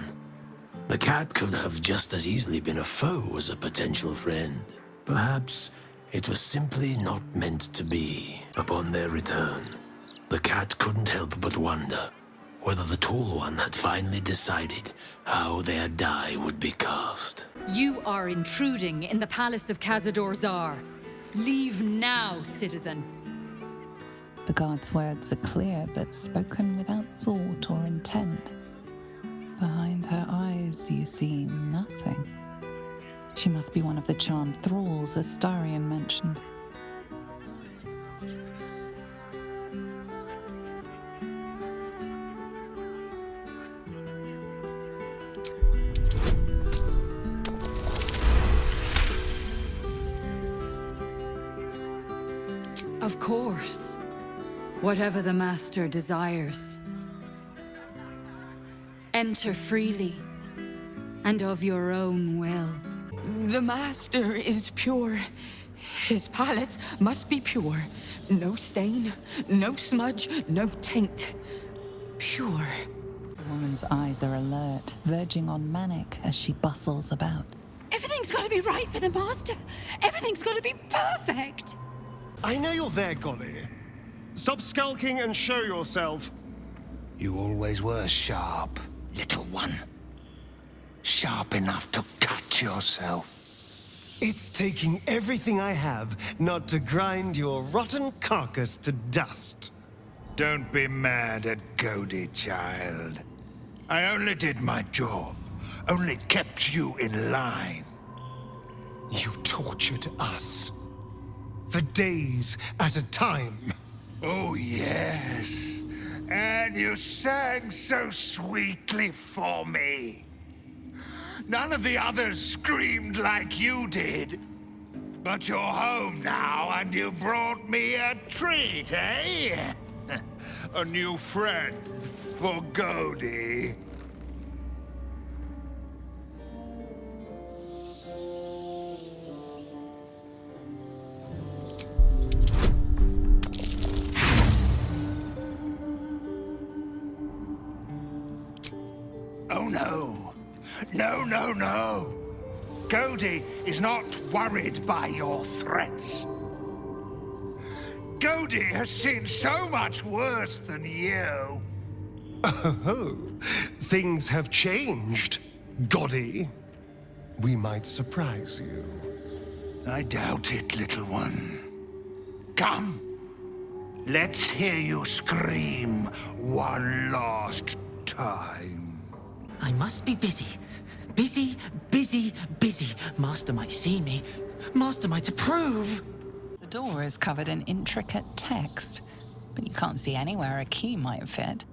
Speaker 17: The cat could have just as easily been a foe as a potential friend. Perhaps it was simply not meant to be. Upon their return, the cat couldn't help but wonder whether the Tall One had finally decided how their die would be cast.
Speaker 18: You are intruding in the palace of Cazador Zar. Leave now, citizen.
Speaker 1: The guard's words are clear, but spoken without thought or intent. Behind her eyes, you see nothing. She must be one of the charmed thralls Astarion mentioned.
Speaker 18: Of course. Whatever the Master desires. Enter freely, and of your own will.
Speaker 4: The Master is pure. His palace must be pure. No stain, no smudge, no taint. Pure.
Speaker 1: The woman's eyes are alert, verging on manic as she bustles about.
Speaker 4: Everything's got to be right for the Master. Everything's got to be perfect.
Speaker 19: I know you're there, Golly. Stop skulking and show yourself.
Speaker 25: You always were sharp, little one. Sharp enough to cut yourself.
Speaker 19: It's taking everything I have not to grind your rotten carcass to dust.
Speaker 21: Don't be mad at Cody, child. I only did my job. Only kept you in line.
Speaker 19: You tortured us. For days at a time.
Speaker 21: Oh, yes. And you sang so sweetly for me. None of the others screamed like you did.
Speaker 25: But you're home now, and you brought me a treat, eh? A new friend for Godie. Oh no. No, no, no. Godie is not worried by your threats. Godie has seen so much worse than you.
Speaker 19: Oh, things have changed, Godie. We might surprise you.
Speaker 25: I doubt it, little one. Come. Let's hear you scream one last time.
Speaker 3: I must be busy. Busy, busy, busy. Master might see me. Master might approve.
Speaker 1: The door is covered in intricate text, but you can't see anywhere a key might fit.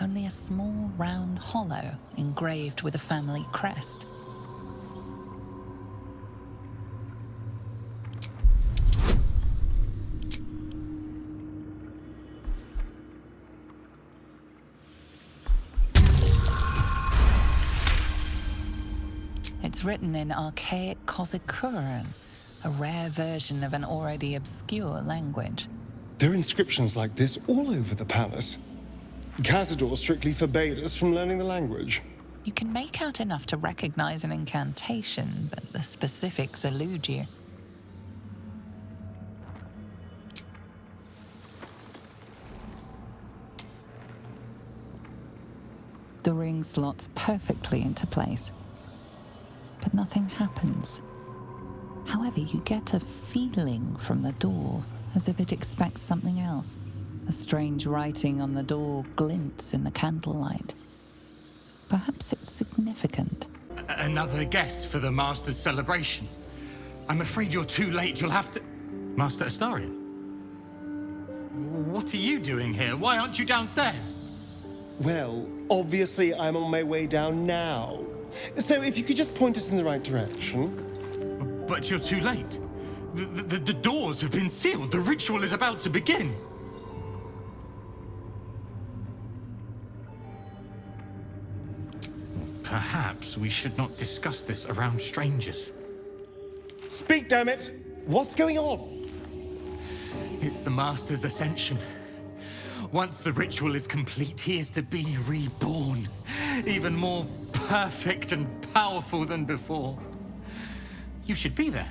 Speaker 1: Only a small round hollow engraved with a family crest. It's written in archaic Kozakuran, a rare version of an already obscure language.
Speaker 19: There are inscriptions like this all over the palace. Cazador strictly forbade us from learning the language.
Speaker 1: You can make out enough to recognize an incantation, but the specifics elude you. The ring slots perfectly into place, but nothing happens. However, you get a feeling from the door, as if it expects something else. A strange writing on the door glints in the candlelight. Perhaps it's significant.
Speaker 14: Another guest for the Master's celebration. I'm afraid you're too late. You'll have to... Master Astarion? What are you doing here? Why aren't you downstairs?
Speaker 19: Well, obviously I'm on my way down now. So if you could just point us in the right direction.
Speaker 14: But you're too late. The doors have been sealed. The ritual is about to begin. Perhaps we should not discuss this around strangers.
Speaker 19: Speak, damn it! What's going on?
Speaker 14: It's the Master's ascension. Once the ritual is complete, he is to be reborn. Even more perfect and powerful than before. You should be there.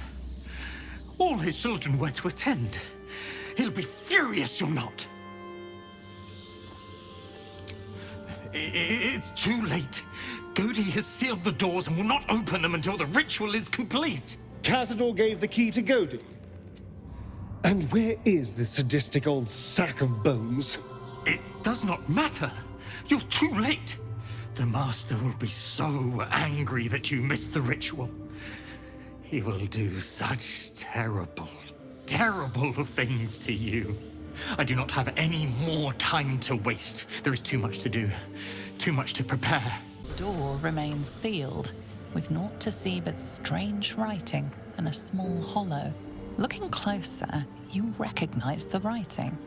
Speaker 14: All his children were to attend. He'll be furious you're not. It's too late. Godie has sealed the doors and will not open them until the ritual is complete.
Speaker 19: Cazador gave the key to Godie. And where is this sadistic old sack of bones?
Speaker 14: It does not matter. You're too late. The Master will be so angry that you missed the ritual. He will do such terrible, terrible things to you. I do not have any more time to waste. There is too much to do, too much to prepare.
Speaker 1: The door remains sealed, with naught to see but strange writing and a small hollow. Looking closer, you recognize the writing.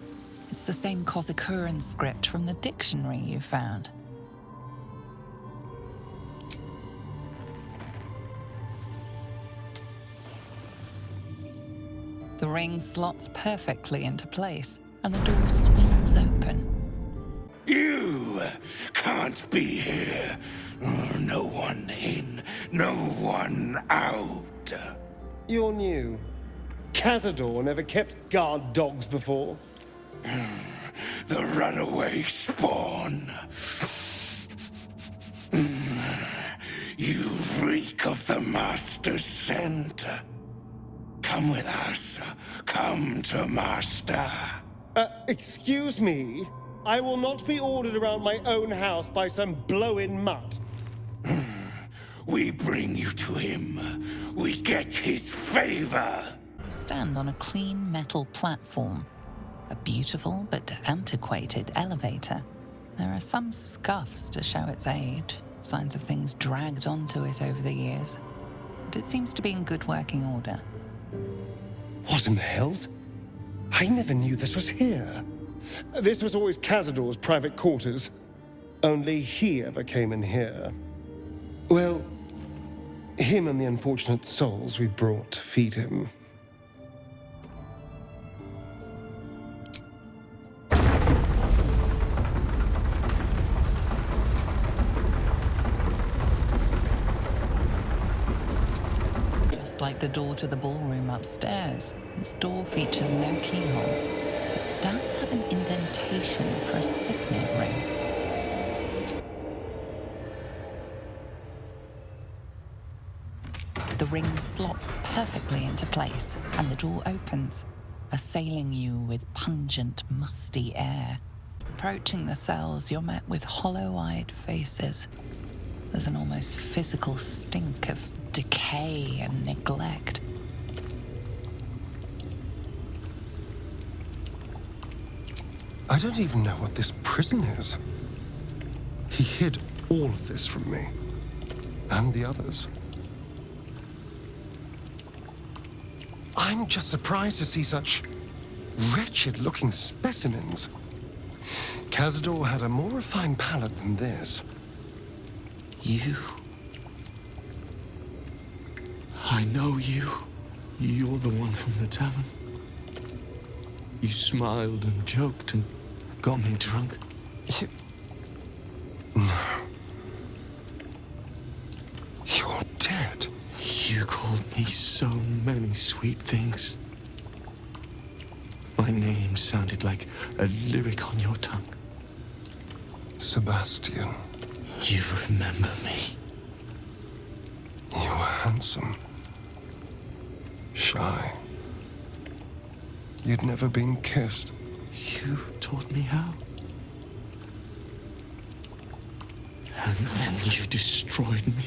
Speaker 1: It's the same Kozakuran script from the dictionary you found. The ring slots perfectly into place, and the door swings open.
Speaker 25: You can't be here. No one in, no one out.
Speaker 19: You're new. Cazador never kept guard dogs before.
Speaker 25: The runaway spawn. You reek of the Master's scent. Come with us. Come to Master.
Speaker 19: Excuse me? I will not be ordered around my own house by some blow-in mutt.
Speaker 25: We bring you to him. We get his favor.
Speaker 1: You stand on a clean metal platform. A beautiful but antiquated elevator. There are some scuffs to show its age, signs of things dragged onto it over the years. But it seems to be in good working order.
Speaker 19: What in the hells? I never knew this was here. This was always Cazador's private quarters. Only he ever came in here. Well, him and the unfortunate souls we brought to feed him.
Speaker 1: Just like the door to the ballroom upstairs, this door features no keyhole, but does have an indentation for a signet ring. The ring slots perfectly into place, and the door opens, assailing you with pungent, musty air. Approaching the cells, you're met with hollow-eyed faces. There's an almost physical stink of decay and neglect.
Speaker 19: I don't even know what this prison is. He hid all of this from me, and the others. I'm just surprised to see such wretched-looking specimens. Cazador had a more refined palate than this.
Speaker 12: You. I know you. You're the one from the tavern. You smiled and joked and got me drunk.
Speaker 19: No. You're dead.
Speaker 12: You called me so many sweet things. My name sounded like a lyric on your tongue.
Speaker 19: Sebastian.
Speaker 12: You remember me.
Speaker 19: You were handsome. Shy. You'd never been kissed.
Speaker 12: You taught me how. And then you destroyed me.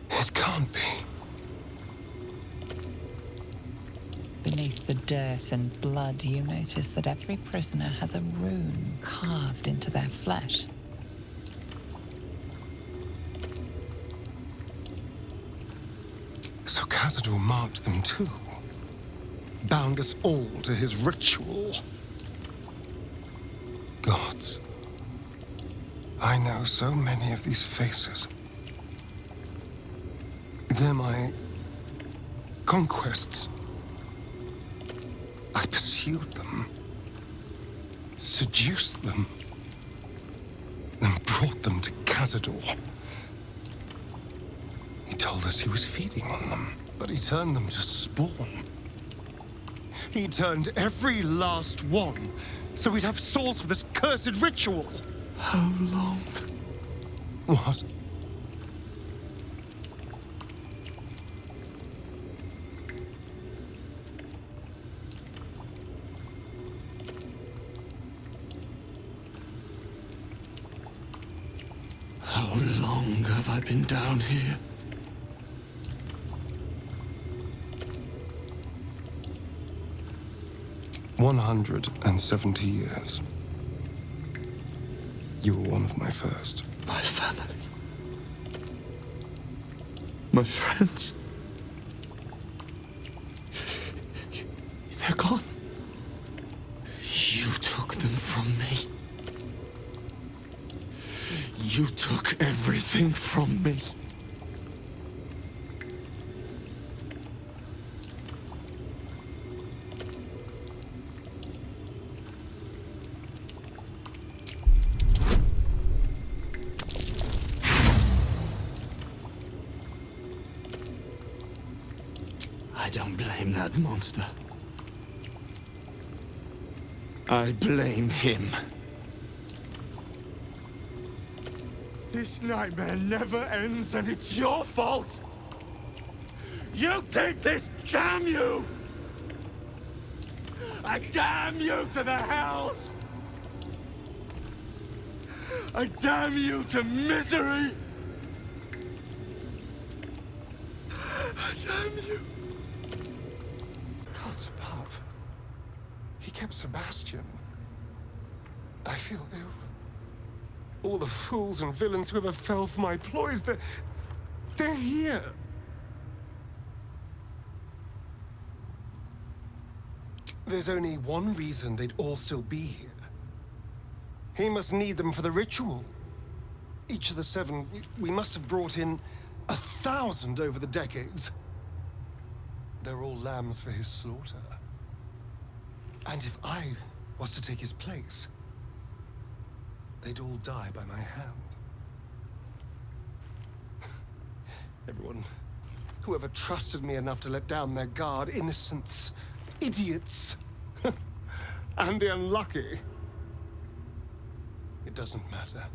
Speaker 19: It can't be.
Speaker 1: Beneath the dirt and blood, you notice that every prisoner has a rune carved into their flesh.
Speaker 19: So Cazador marked them too. Bound us all to his ritual. Gods. I know so many of these faces. They're my conquests. I pursued them, seduced them, then brought them to Cazador. He told us he was feeding on them, but he turned them to spawn. He turned every last one, so we'd have souls for this cursed ritual.
Speaker 12: How long?
Speaker 19: What?
Speaker 12: How long have I been down here?
Speaker 19: "170 years. You were one of my first.
Speaker 12: My family. My friends. They're gone. You took them from me. You took everything from me. I don't blame that monster. I blame him. This nightmare never ends, and it's your fault! You did this, damn you! I damn you to the hells! I damn you to misery! I damn you!
Speaker 19: Gods above. He kept Sebastian. I feel ill. All the fools and villains who ever fell for my ploys, they're here. There's only one reason they'd all still be here. He must need them for the ritual. Each of the 7, we must have brought in 1,000 over the decades. They're all lambs for his slaughter. And if I was to take his place, they'd all die by my hand. Everyone, whoever trusted me enough to let down their guard, innocents, idiots, and the unlucky. It doesn't matter.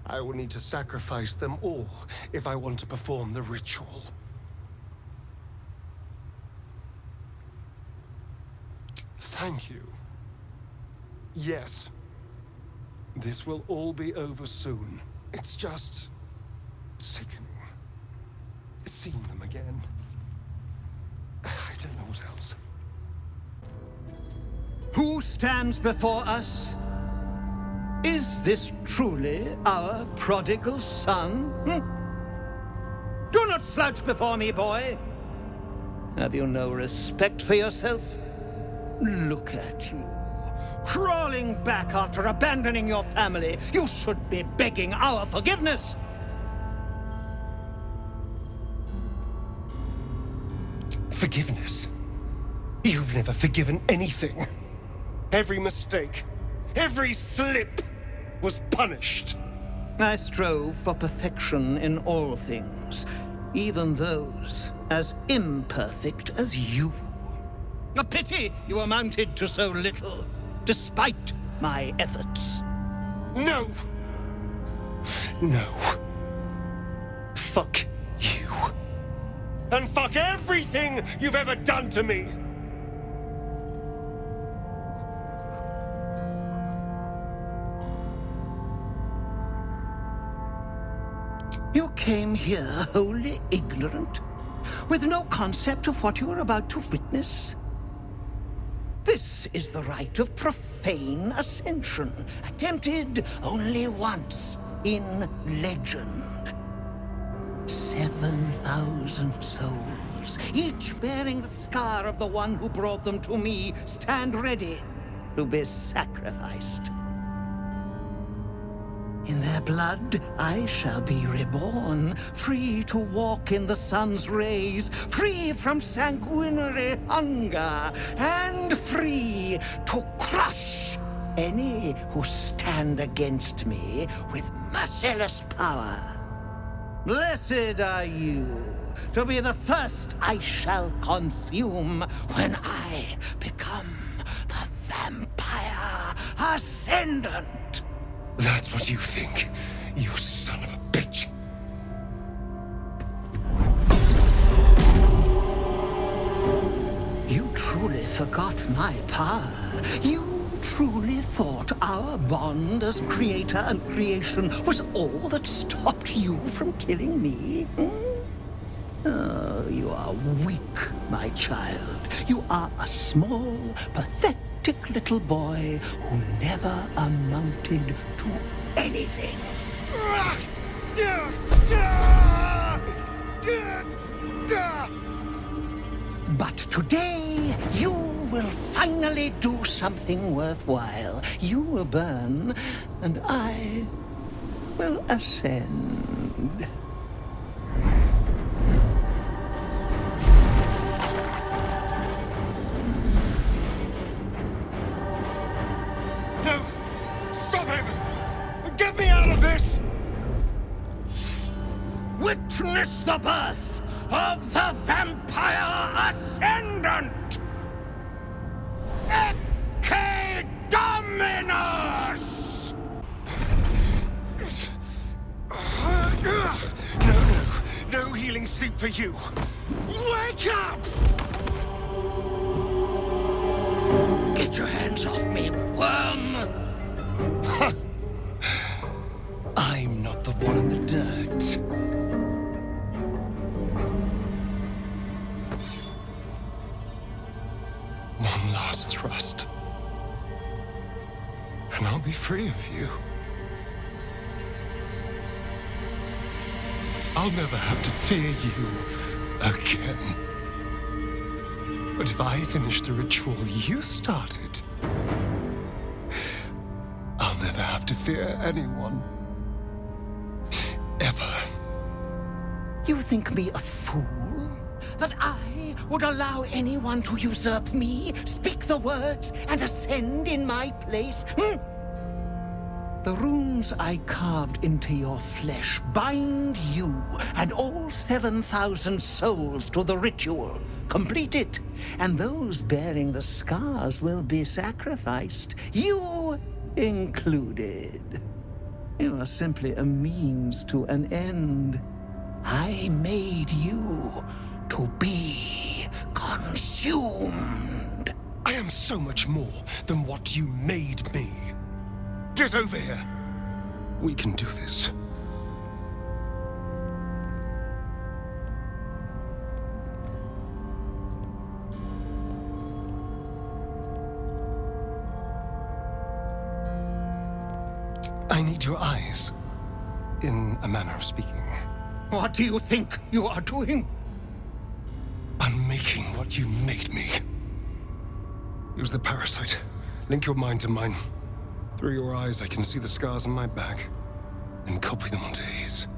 Speaker 19: I will need to sacrifice them all if I want to perform the ritual. Thank you. Yes. This will all be over soon. It's just sickening. Seeing them again. I don't know what else.
Speaker 15: Who stands before us? Is this truly our prodigal son? Do not slouch before me, boy. Have you no respect for yourself? Look at you, crawling back after abandoning your family. You should be begging our forgiveness.
Speaker 19: Forgiveness? You've never forgiven anything. Every mistake, every slip was punished.
Speaker 15: I strove for perfection in all things, even those as imperfect as you. A pity you amounted to so little, despite my efforts.
Speaker 19: No! No. Fuck you. And fuck everything you've ever done to me!
Speaker 15: You came here wholly ignorant, with no concept of what you were about to witness. This is the rite of profane ascension, attempted only once in legend. 7,000 souls, each bearing the scar of the one who brought them to me, stand ready to be sacrificed. In their blood, I shall be reborn, free to walk in the sun's rays, free from sanguinary hunger, and free to crush any who stand against me with merciless power. Blessed are you to be the first I shall consume when I become the Vampire Ascendant.
Speaker 19: That's what you think, you son of a bitch.
Speaker 15: You truly forgot my power. You truly thought our bond as creator and creation was all that stopped you from killing me? Oh, you are weak, my child. You are a small, pathetic little boy who never amounted to anything. But today, you will finally do something worthwhile. You will burn, and I will ascend.
Speaker 19: No! Stop him! Get me out of this!
Speaker 15: Witness the birth of the Vampire Ascendant! Ecce Dominus!
Speaker 19: No healing sleep for you! Wake up!
Speaker 15: Get your hands off me, worm!
Speaker 19: I'm not the one in the dirt. One last thrust. and I'll be free of you. I'll never have to fear you again. But if I finish the ritual you started, I'll never have to fear anyone. Ever.
Speaker 15: You think me a fool? That I would allow anyone to usurp me, speak the words, and ascend in my place? The runes I carved into your flesh bind you and all 7,000 souls to the ritual. Complete it, and those bearing the scars will be sacrificed, you included. You are simply a means to an end. I made you to be consumed.
Speaker 19: I am so much more than what you made me. Get over here. We can do this. I need your eyes, in a manner of speaking.
Speaker 15: What do you think you are doing?
Speaker 19: Unmaking what you made me. Use the parasite. Link your mind to mine. Through your eyes, I can see the scars on my back, and copy them onto his.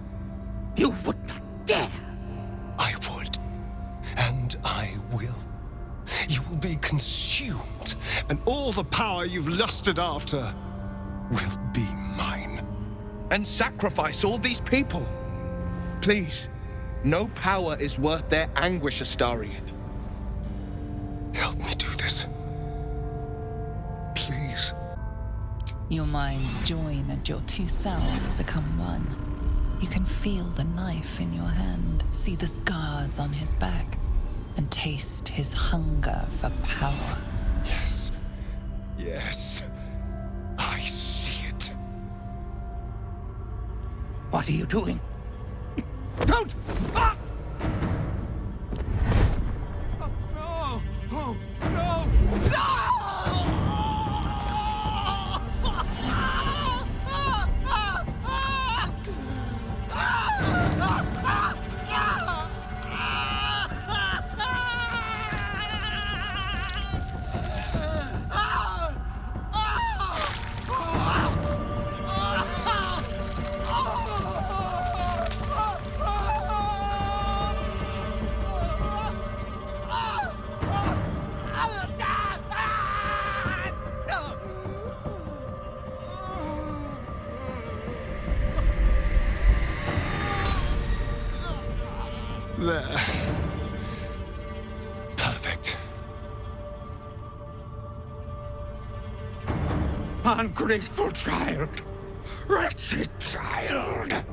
Speaker 15: You would not dare!
Speaker 19: I would. And I will. You will be consumed, and all the power you've lusted after will be mine.
Speaker 10: And sacrifice all these people. Please, no power is worth their anguish, Astarion.
Speaker 19: Help me do this. Please.
Speaker 1: Your minds join and your two selves become one. You can feel the knife in your hand, see the scars on his back, and taste his hunger for power.
Speaker 19: Yes. Yes. I see it.
Speaker 15: What are you doing? Don't! Ah!
Speaker 19: Oh, no! No! No! There. Perfect.
Speaker 15: Ungrateful child! Wretched child!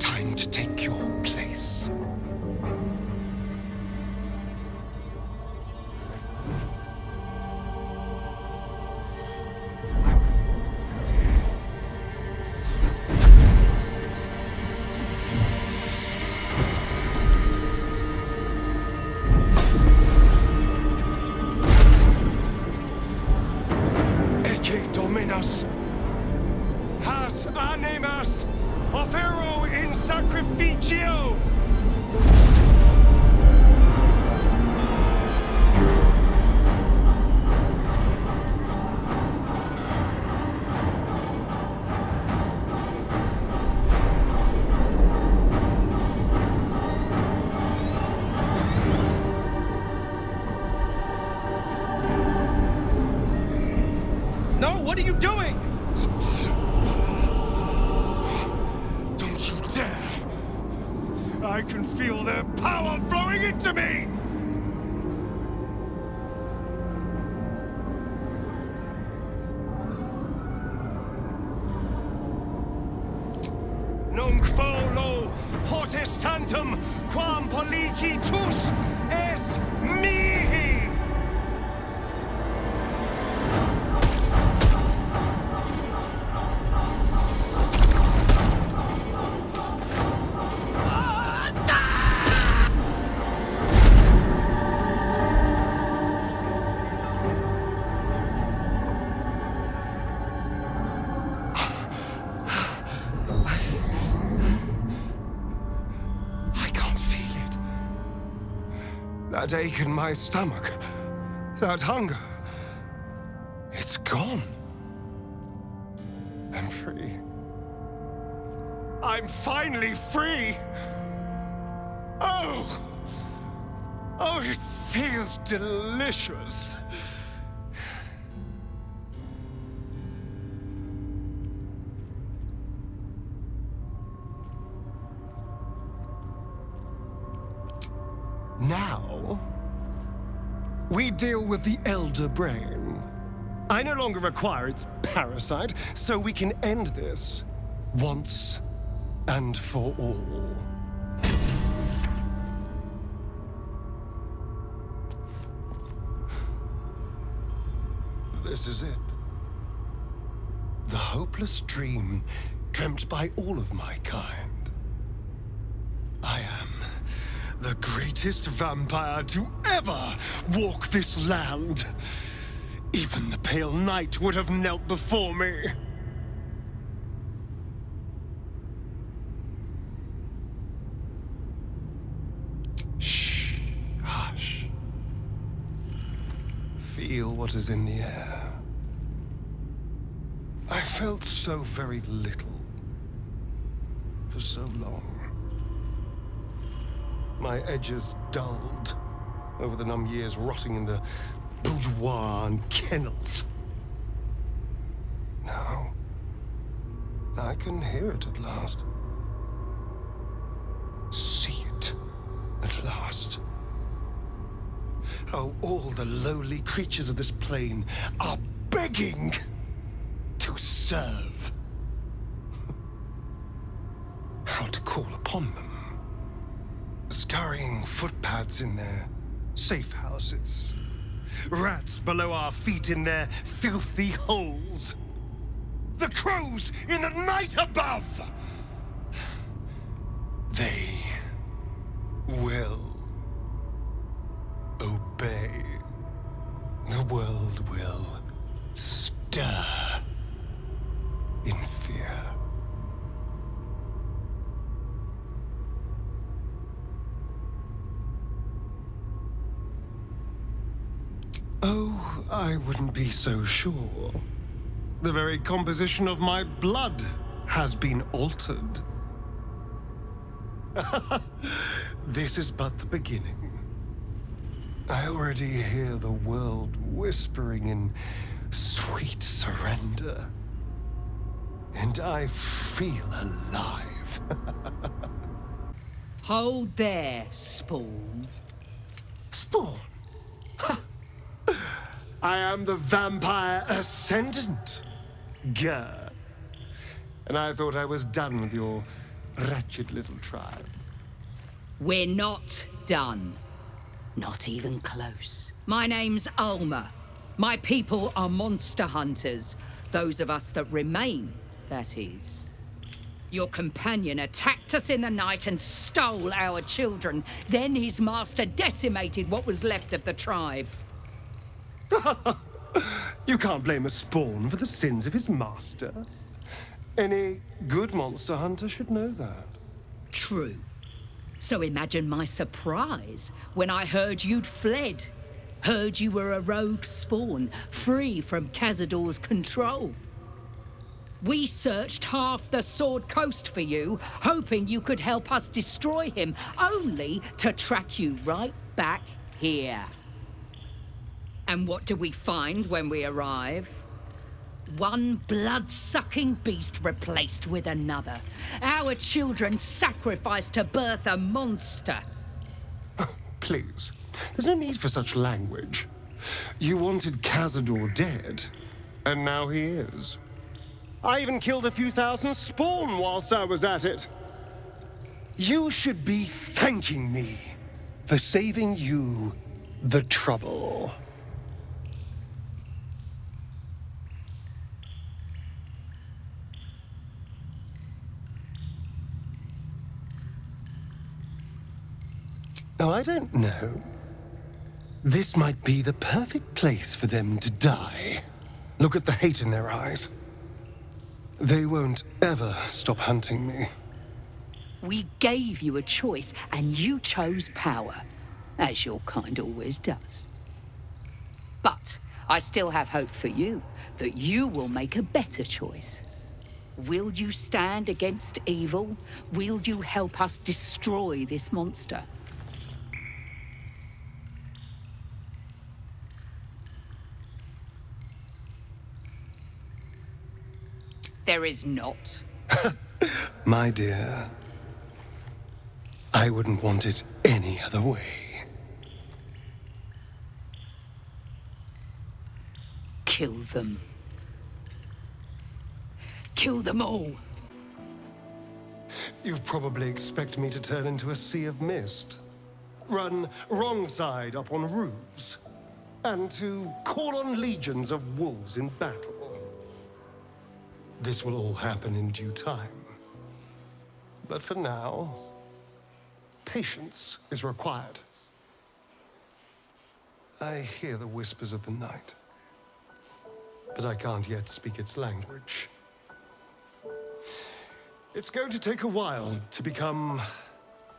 Speaker 19: Time to take your place. Has animas offero in sacrificio.
Speaker 10: No, what are you doing?
Speaker 19: Don't you dare! I can feel their power flowing into me! Nunc volo hortis tantum quam policitus es mihi! That ache in my stomach, that hunger, it's gone. I'm free. I'm finally free! Oh! Oh, it feels delicious. Now, we deal with the Elder Brain. I no longer require its parasite, so we can end this once and for all. This is it. The hopeless dream dreamt by all of my kind. I am the greatest vampire to ever walk this land. Even the pale knight would have knelt before me. Shh, hush. Feel what is in the air. I felt so very little for so long. My edges dulled over the numb years rotting in the boudoir and kennels. Now, I can hear it at last. See it at last. Oh, all the lowly creatures of this plane are begging to serve. How to call upon them? Scurrying footpads in their safe houses. Rats below our feet in their filthy holes. The crows in the night above! They will obey. The world will stir in fear. Oh, I wouldn't be so sure. The very composition of my blood has been altered. This is but the beginning. I already hear the world whispering in sweet surrender. And I feel alive.
Speaker 7: Hold there, Spawn.
Speaker 19: Spawn? I am the Vampire Ascendant, Grr. And I thought I was done with your wretched little tribe.
Speaker 7: We're not done. Not even close. My name's Alma. My people are monster hunters. Those of us that remain, that is. Your companion attacked us in the night and stole our children. Then his master decimated what was left of the tribe.
Speaker 19: You can't blame a Spawn for the sins of his master. Any good monster hunter should know that.
Speaker 7: True. So imagine my surprise when I heard you'd fled. Heard you were a rogue Spawn, free from Cazador's control. We searched half the Sword Coast for you, hoping you could help us destroy him, only to track you right back here. And what do we find when we arrive? One blood-sucking beast replaced with another. Our children sacrificed to birth a monster.
Speaker 19: Oh, please. There's no need for such language. You wanted Cazador dead, and now he is. I even killed a few thousand Spawn whilst I was at it. You should be thanking me for saving you the trouble. Oh, I don't know. This might be the perfect place for them to die. Look at the hate in their eyes. They won't ever stop hunting me.
Speaker 7: We gave you a choice, and you chose power. as your kind always does. But I still have hope for you, that you will make a better choice. Will you stand against evil? Will you help us destroy this monster? There is not.
Speaker 19: My dear, I wouldn't want it any other way.
Speaker 7: Kill them. Kill them all.
Speaker 19: You probably expect me to turn into a sea of mist, run wrong side up on roofs, and to call on legions of wolves in battle. This will all happen in due time. But for now, patience is required. I hear the whispers of the night, but I can't yet speak its language. It's going to take a while to become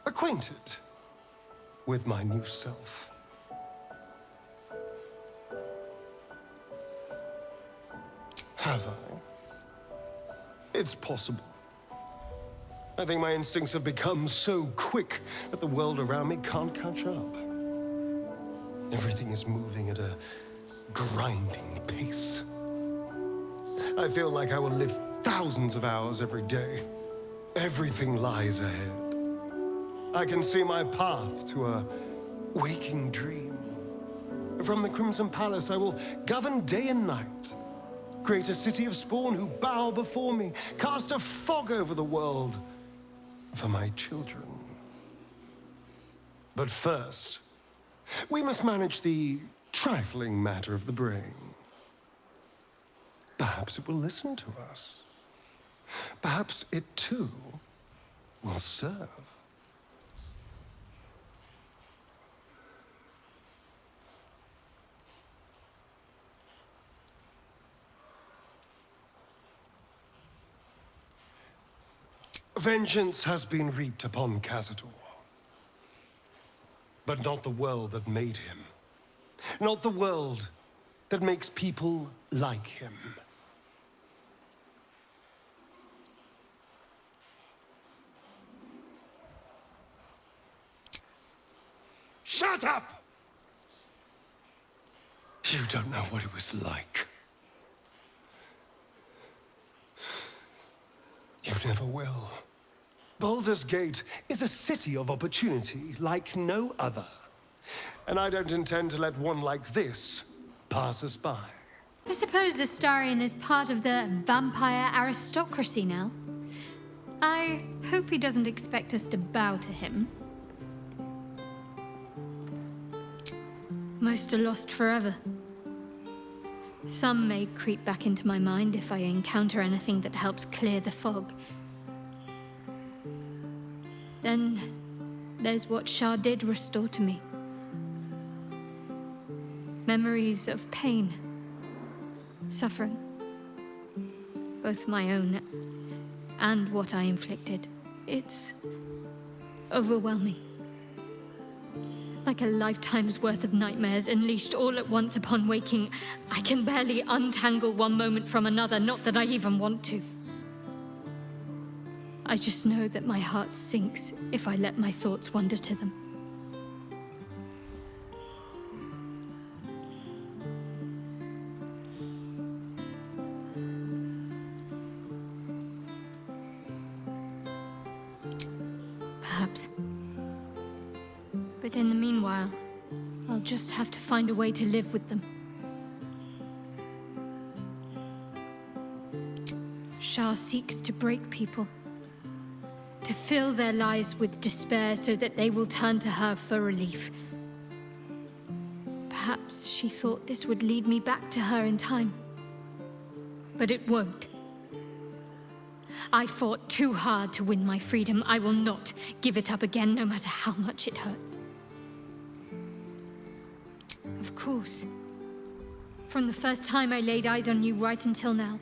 Speaker 19: acquainted with my new self. Have I? It's possible. I think my instincts have become so quick that the world around me can't catch up. Everything is moving at a grinding pace. I feel like I will live thousands of hours every day. Everything lies ahead. I can see my path to a waking dream. From the Crimson Palace, I will govern day and night. Create a city of spawn who bow before me, cast a fog over the world for my children. But first, we must manage the trifling matter of the brain. Perhaps it will listen to us. Perhaps it too will serve. Vengeance has been reaped upon Cazador. But not the world that made him. Not the world that makes people like him.
Speaker 21: Shut up!
Speaker 19: You don't know what it was like. You never will. Baldur's Gate is a city of opportunity like no other. And I don't intend to let one like this pass us by.
Speaker 11: I suppose Astarion is part of the vampire aristocracy now. I hope he doesn't expect us to bow to him. Most are lost forever. Some may creep back into my mind if I encounter anything that helps clear the fog. Then there's what Shah did restore to me. Memories of pain, suffering, both my own and what I inflicted. It's overwhelming. Like a lifetime's worth of nightmares unleashed all at once upon waking. I can barely untangle one moment from another, not that I even want to. I just know that my heart sinks if I let my thoughts wander to them. Perhaps. But in the meanwhile, I'll just have to find a way to live with them. Shah seeks to break people, to fill their lives with despair so that they will turn to her for relief. Perhaps she thought this would lead me back to her in time. But it won't. I fought too hard to win my freedom. I will not give it up again, no matter how much it hurts. Of course. From the first time I laid eyes on you right until now.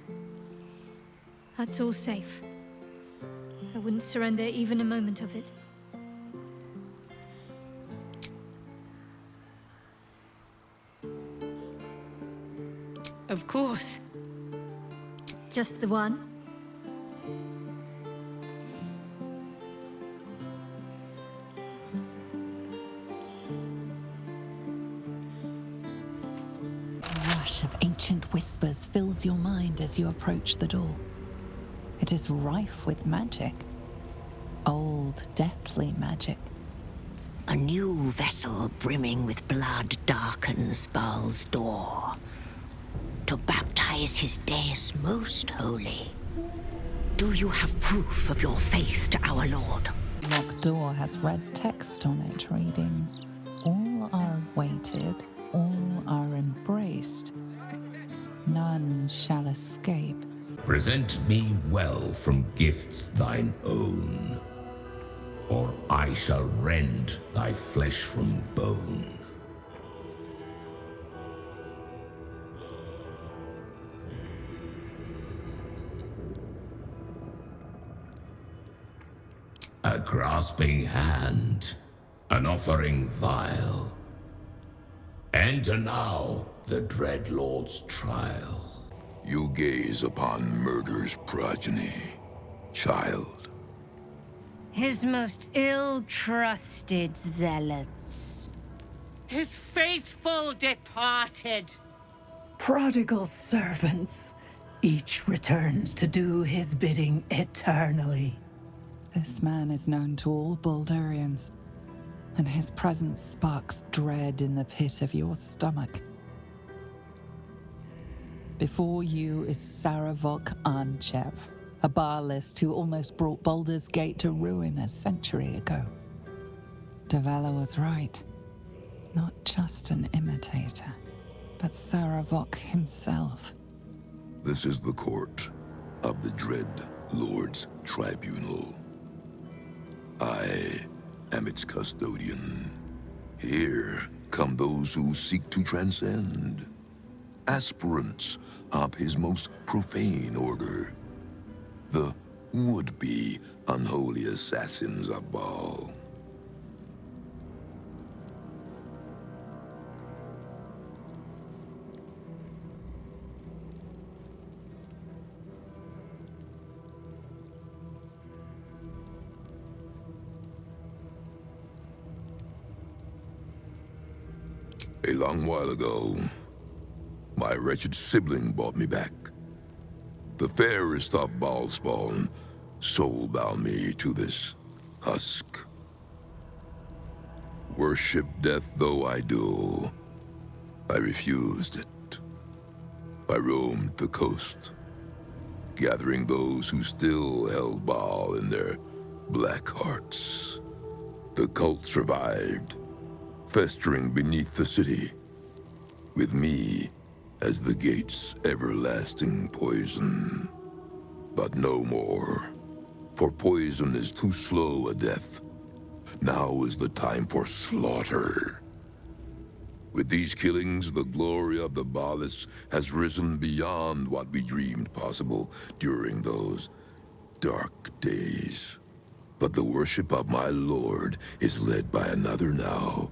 Speaker 11: That's all safe. I wouldn't surrender even a moment of it. Of course. Just the one?
Speaker 1: A rush of ancient whispers fills your mind as you approach the door. It is rife with magic. Old, deathly magic.
Speaker 7: A new vessel brimming with blood darkens Baal's door to baptize his deus most holy. Do you have proof of your faith to our Lord?
Speaker 1: Locked door has red text on it reading, "All are weighted, all are embraced. None shall escape."
Speaker 5: Present me well from gifts thine own, or I shall rend thy flesh from bone. A grasping hand, an offering vile. Enter now the dread Lord's trial.
Speaker 9: You gaze upon murder's progeny, child.
Speaker 20: His most ill-trusted zealots.
Speaker 22: His faithful departed.
Speaker 23: Prodigal servants, each returns to do his bidding eternally.
Speaker 1: This man is known to all Baldurians, and his presence sparks dread in the pit of your stomach. Before you is Saravok Arnchev, a Baalist who almost brought Baldur's Gate to ruin a century ago. Davella was right. Not just an imitator, but Saravok himself.
Speaker 9: This is the court of the Dread Lord's Tribunal. I am its custodian. Here come those who seek to transcend, aspirants of his most profane order, the would-be unholy assassins of Baal. A long while ago, my wretched sibling brought me back. The fairest of Baal spawn soul-bound me to this husk. Worship death though I do, I refused it. I roamed the coast, gathering those who still held Baal in their black hearts. The cult survived, festering beneath the city, with me as the gate's everlasting poison. But no more, for poison is too slow a death. Now is the time for slaughter. With these killings, the glory of the Baalists has risen beyond what we dreamed possible during those dark days. But the worship of my lord is led by another now.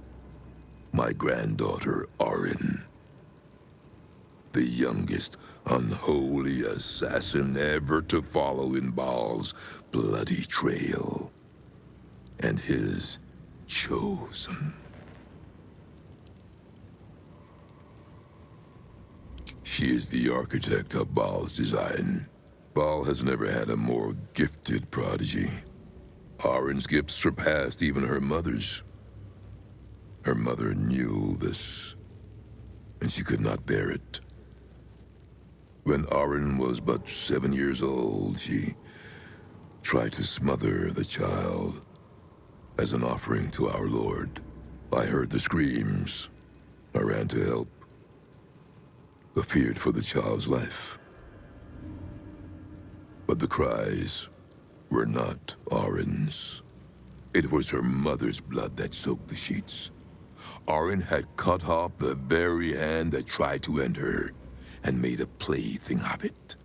Speaker 9: My granddaughter, Orin. The youngest unholy assassin ever to follow in Baal's bloody trail. And his chosen. She is the architect of Baal's design. Baal has never had a more gifted prodigy. Orin's gifts surpassed even her mother's. Her mother knew this, and she could not bear it. When Orin was but 7 years old, she tried to smother the child as an offering to our Lord. I heard the screams. I ran to help, but feared for the child's life. But the cries were not Orin's. It was her mother's blood that soaked the sheets. Orin had cut off the very hand that tried to end her, and made a plaything of it.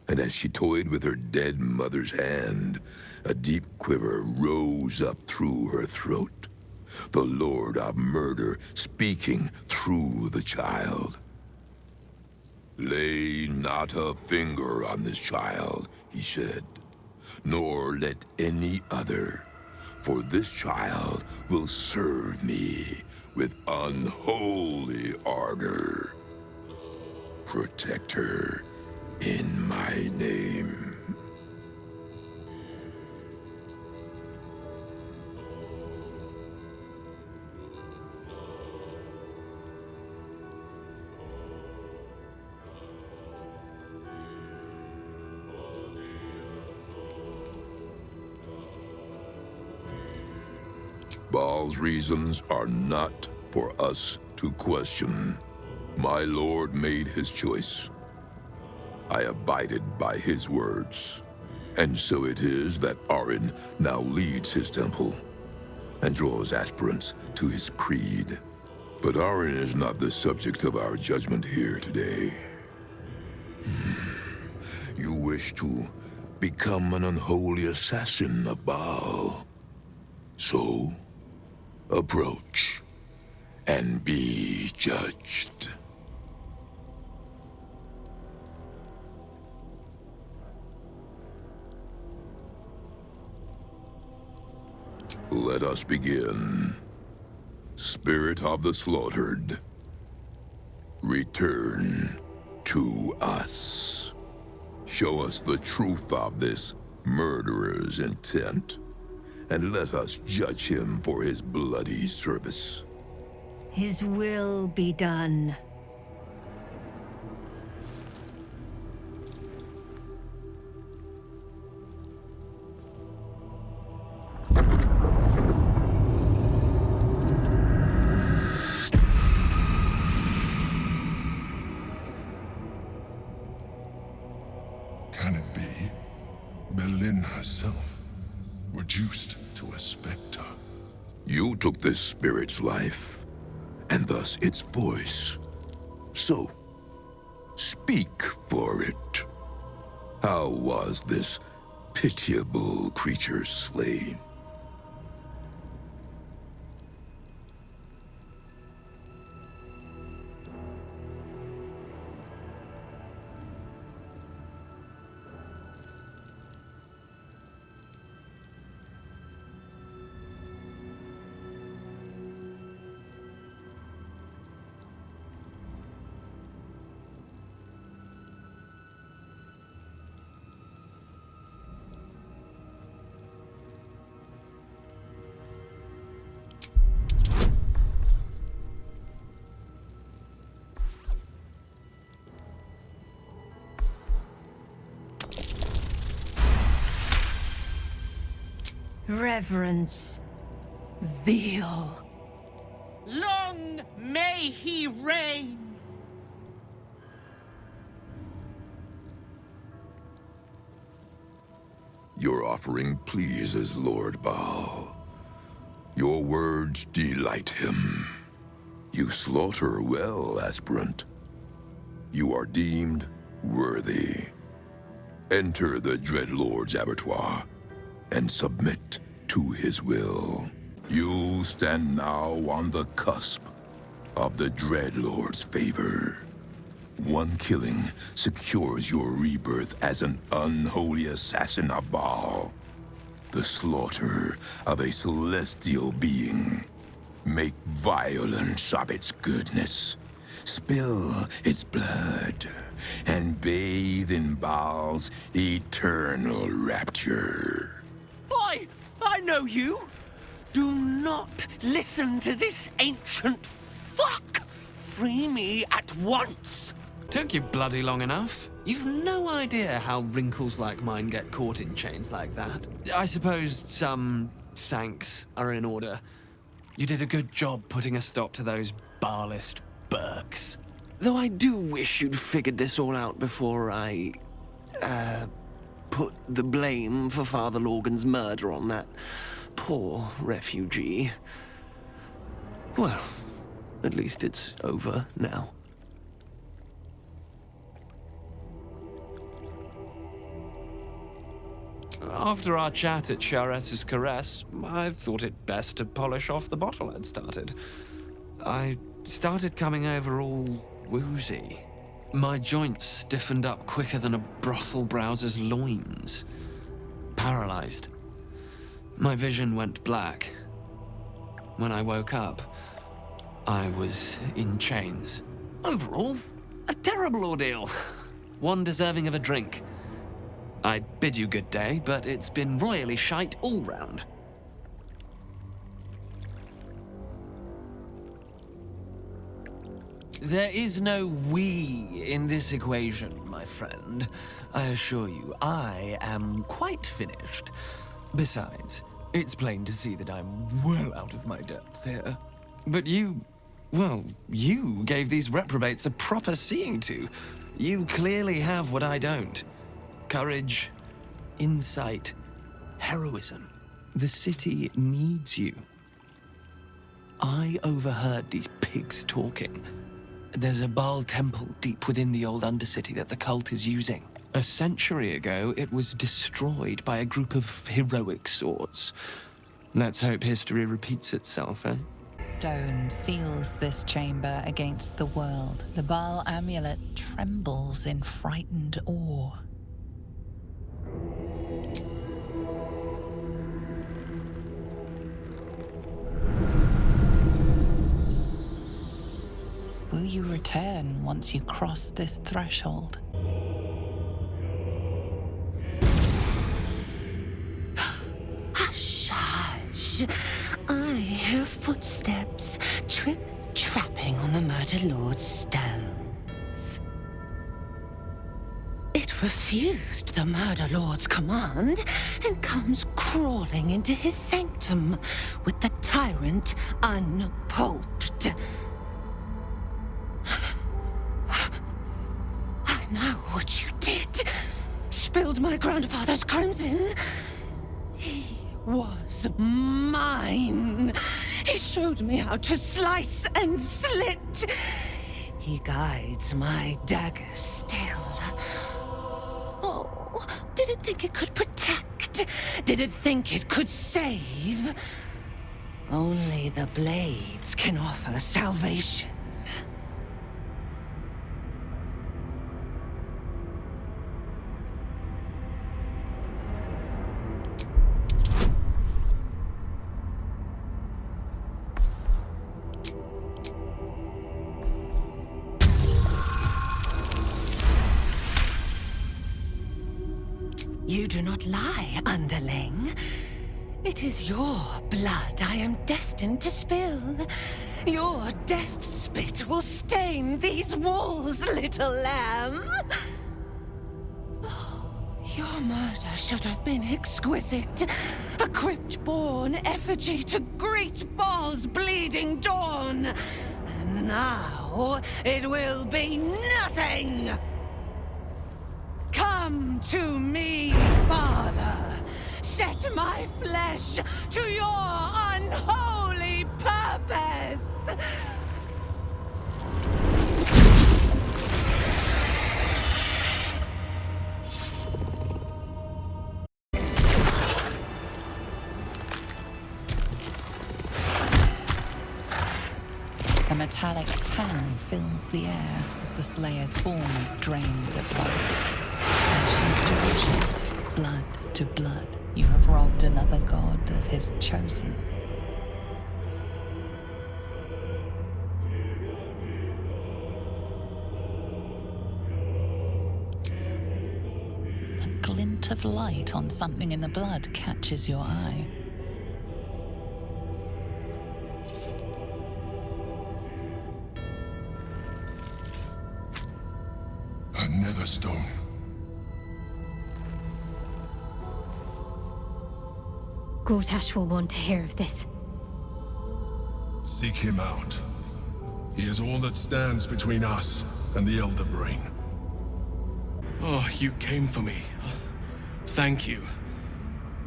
Speaker 9: And as she toyed with her dead mother's hand, a deep quiver rose up through her throat. The Lord of Murder speaking through the child. Lay not a finger on this child, he said, nor let any other, for this child will serve me with unholy ardor. Protect her in my name. Baal's reasons are not for us to question. My lord made his choice. I abided by his words. And so it is that Arin now leads his temple and draws aspirants to his creed. But Arin is not the subject of our judgment here today. You wish to become an unholy assassin of Baal. So, approach and be judged. Let us begin. Spirit of the slaughtered, return to us. Show us the truth of this murderer's intent, and let us judge him for his bloody service.
Speaker 20: His will be done.
Speaker 9: Can it be Berlin herself, reduced to a specter? You took this spirit's life, and thus its voice. So, speak for it. How was this pitiable creature slain?
Speaker 20: Reverence.
Speaker 23: Zeal.
Speaker 22: Long may he reign!
Speaker 9: Your offering pleases Lord Baal. Your words delight him. You slaughter well, aspirant. You are deemed worthy. Enter the Dreadlord's abattoir and submit to his will. You stand now on the cusp of the Dreadlord's favor. One killing secures your rebirth as an unholy assassin of Baal. The slaughter of a celestial being. Make violence of its goodness. Spill its blood, and bathe in Baal's eternal rapture.
Speaker 2: I know you! Do not listen to this ancient fuck! Free me at once!
Speaker 6: Took you bloody long enough. You've no idea how wrinkles like mine get caught in chains like that. I suppose some thanks are in order. You did a good job putting a stop to those Baalist Burks.
Speaker 2: Though I do wish you'd figured this all out before I, put the blame for Father Lorgan's murder on that poor refugee. Well, at least it's over now.
Speaker 6: After our chat at Charrette's Caress, I thought it best to polish off the bottle I'd started. I started coming over all woozy. My joints stiffened up quicker than a brothel browser's loins. Paralyzed. My vision went black. When I woke up, I was in chains. Overall, a terrible ordeal. One deserving of a drink. I bid you good day, but it's been royally shite all round. There is no we in this equation, my friend. I assure you, I am quite finished. Besides, it's plain to see that I'm well out of my depth here. But you gave these reprobates a proper seeing to. You clearly have what I don't. Courage, insight, heroism. The city needs you. I overheard these pigs talking. There's a Baal temple deep within the old Undercity that the cult is using. A century ago, it was destroyed by a group of heroic sorts. Let's hope history repeats itself, eh?
Speaker 1: Stone seals this chamber against the world. The Baal amulet trembles in frightened awe. Will you return once you cross this threshold?
Speaker 7: Hush, hush. I hear footsteps trip-trapping on the Murder Lord's stones. It refused the Murder Lord's command and comes crawling into his sanctum with the tyrant unpulped. I know what you did. Spilled my grandfather's crimson. He was mine. He showed me how to slice and slit. He guides my dagger still. Oh, did it think it could protect? Did it think it could save? Only the blades can offer salvation. You do not lie, underling. It is your blood I am destined to spill. Your death spit will stain these walls, little lamb. Oh, your murder should have been exquisite. A crypt-born effigy to greet Baal's bleeding dawn. And now it will be nothing. Come to me, Father. Set my flesh to your unholy purpose.
Speaker 1: A metallic tang fills the air as the Slayer's form is drained of life. Ashes to ashes, blood to blood, you have robbed another god of his chosen. A glint of light on something in the blood catches your eye.
Speaker 9: A nether stone.
Speaker 11: Gortash will want to hear of this.
Speaker 9: Seek him out. He is all that stands between us and the Elder Brain.
Speaker 8: Oh, you came for me. Thank you.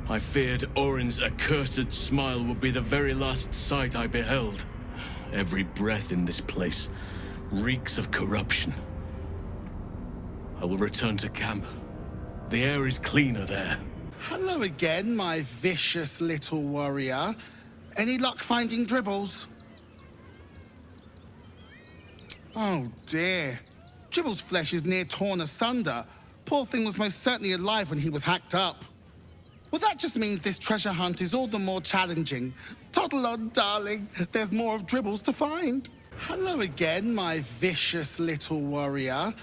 Speaker 8: I feared Orin's accursed smile would be the very last sight I beheld. Every breath in this place reeks of corruption. I will return to camp. The air is cleaner there.
Speaker 13: Hello again, my vicious little warrior. Any luck finding dribbles? Oh dear. Dribble's flesh is near torn asunder. Poor thing was most certainly alive when he was hacked up. Well, that just means this treasure hunt is all the more challenging. Toddle on, darling. There's more of Dribbles to find. Hello again, my vicious little warrior.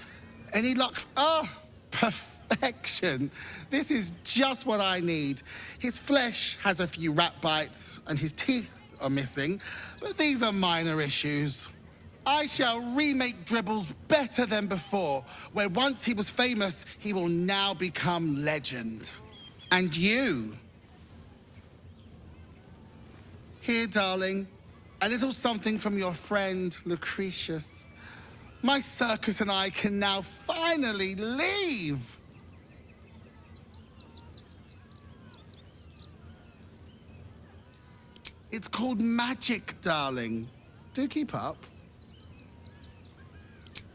Speaker 13: Any luck? Oh, perfection. This is just what I need. His flesh has a few rat bites and his teeth are missing, but these are minor issues. I shall remake Dribbles better than before, where once he was famous, he will now become legend. And you? Here, darling, a little something from your friend, Lucretius. My circus and I can now finally leave. It's called magic, darling. Do keep up.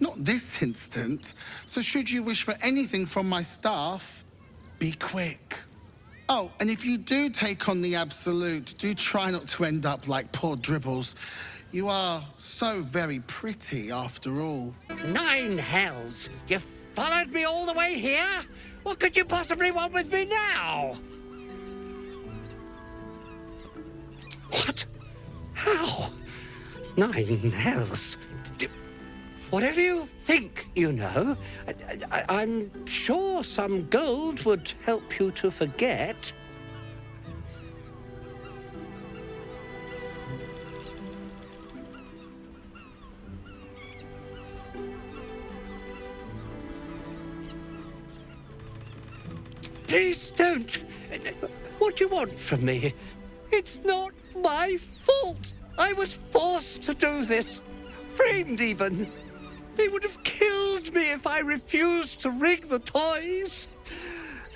Speaker 13: Not this instant, so should you wish for anything from my staff, be quick. Oh, and if you do take on the Absolute, do try not to end up like poor Dribbles. You are so very pretty, after all.
Speaker 4: 9 hells! You followed me all the way here? What could you possibly want with me now? What? How? 9 hells? Whatever you think you know, I'm sure some gold would help you to forget. Please don't. What do you want from me? It's not my fault. I was forced to do this. Framed even. They would have killed me if I refused to rig the toys.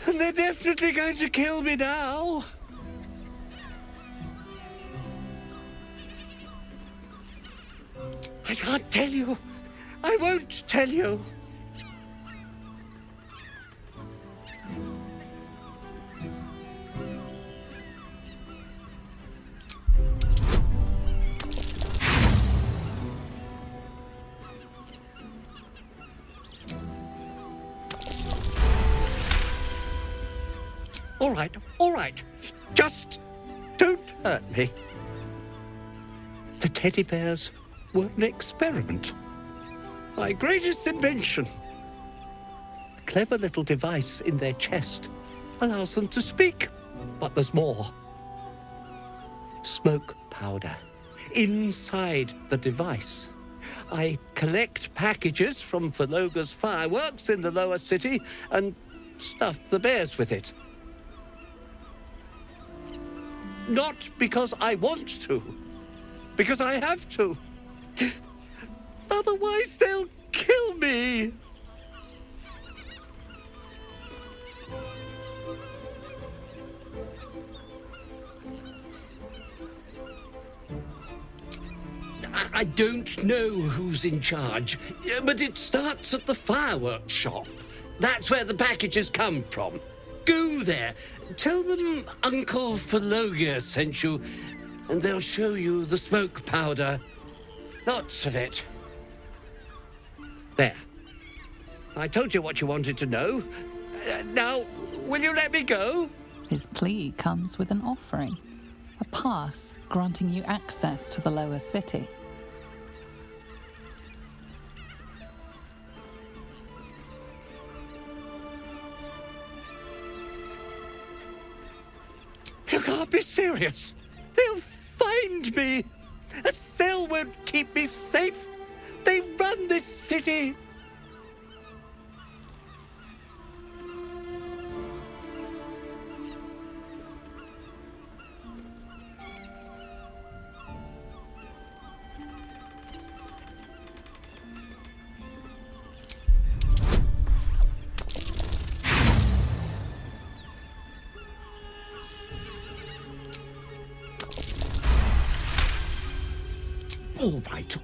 Speaker 4: And they're definitely going to kill me now. I can't tell you. I won't tell you. All right. Just don't hurt me. The teddy bears were an experiment. My greatest invention. A clever little device in their chest allows them to speak. But there's more. Smoke powder inside the device. I collect packages from Verloga's fireworks in the lower city and stuff the bears with it. Not because I want to, because I have to. Otherwise, they'll kill me. I don't know who's in charge, but it starts at the fireworks shop. That's where the packages come from. Go there. Tell them Uncle Verloga sent you, and they'll show you the smoke powder. Lots of it. There. I told you what you wanted to know. Now, will you let me go?
Speaker 1: His plea comes with an offering. A pass granting you access to the lower city.
Speaker 4: You can't be serious. They'll find me. A cell won't keep me safe. They run this city.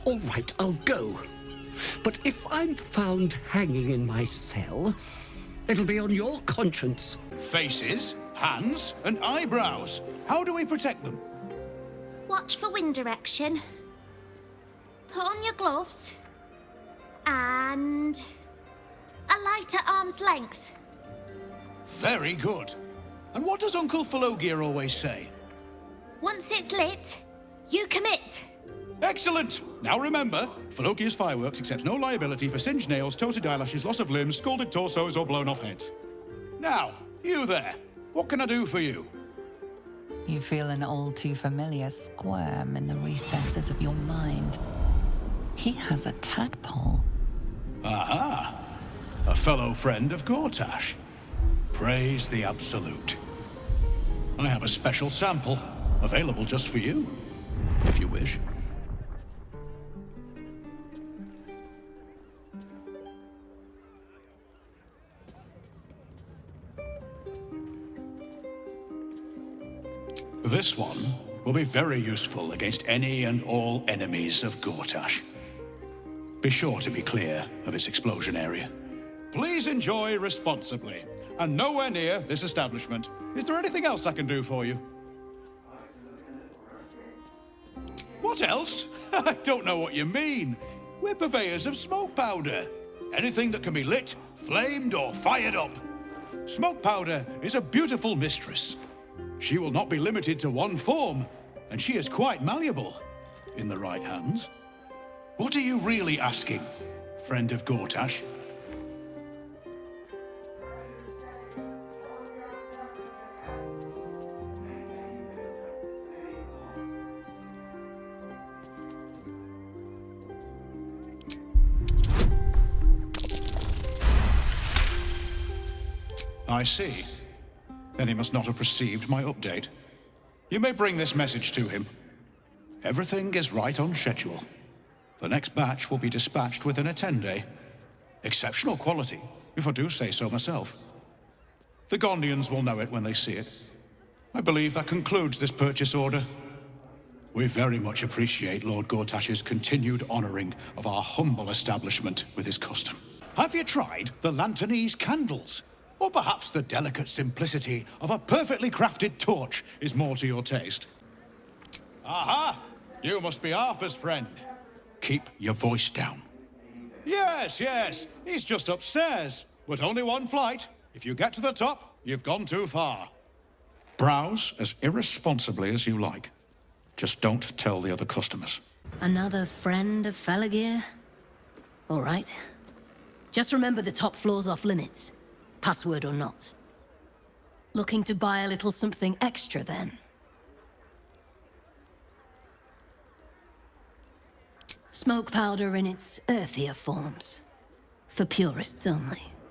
Speaker 4: All right, I'll go. But if I'm found hanging in my cell, it'll be on your conscience.
Speaker 16: Faces, hands, and eyebrows. How do we protect them?
Speaker 17: Watch for wind direction. Put on your gloves. And right at arm's length.
Speaker 16: Very good. And what does Uncle Falogir always say?
Speaker 17: Once it's lit, you commit.
Speaker 16: Excellent! Now remember, Falogir's Fireworks accepts no liability for singed nails, toasted eyelashes, loss of limbs, scalded torsos, or blown off heads. Now, you there. What can I do for you?
Speaker 1: You feel an all too familiar squirm in the recesses of your mind. He has a tadpole.
Speaker 16: Aha! A fellow friend of Gortash. Praise the Absolute. I have a special sample, available just for you, if you wish. This one will be very useful against any and all enemies of Gortash. Be sure to be clear of its explosion area. Please enjoy responsibly, and nowhere near this establishment. Is there anything else I can do for you? What else? I don't know what you mean. We're purveyors of smoke powder. Anything that can be lit, flamed, or fired up. Smoke powder is a beautiful mistress. She will not be limited to one form, and she is quite malleable in the right hands. What are you really asking, friend of Gortash? I see. Then he must not have received my update. You may bring this message to him. Everything is right on schedule. The next batch will be dispatched within a 10-day. Exceptional quality, if I do say so myself. The Gondians will know it when they see it. I believe that concludes this purchase order. We very much appreciate Lord Gortash's continued honoring of our humble establishment with his custom. Have you tried the Lanternese candles? Or perhaps the delicate simplicity of a perfectly crafted torch is more to your taste. Aha! You must be Arthur's friend. Keep your voice down. Yes, yes, he's just upstairs. But only one flight. If you get to the top, you've gone too far. Browse as irresponsibly as you like. Just don't tell the other customers.
Speaker 3: Another friend of Falogir? All right. Just remember the top floor's off limits. Password or not. Looking to buy a little something extra, then? Smoke powder in its earthier forms. For purists only.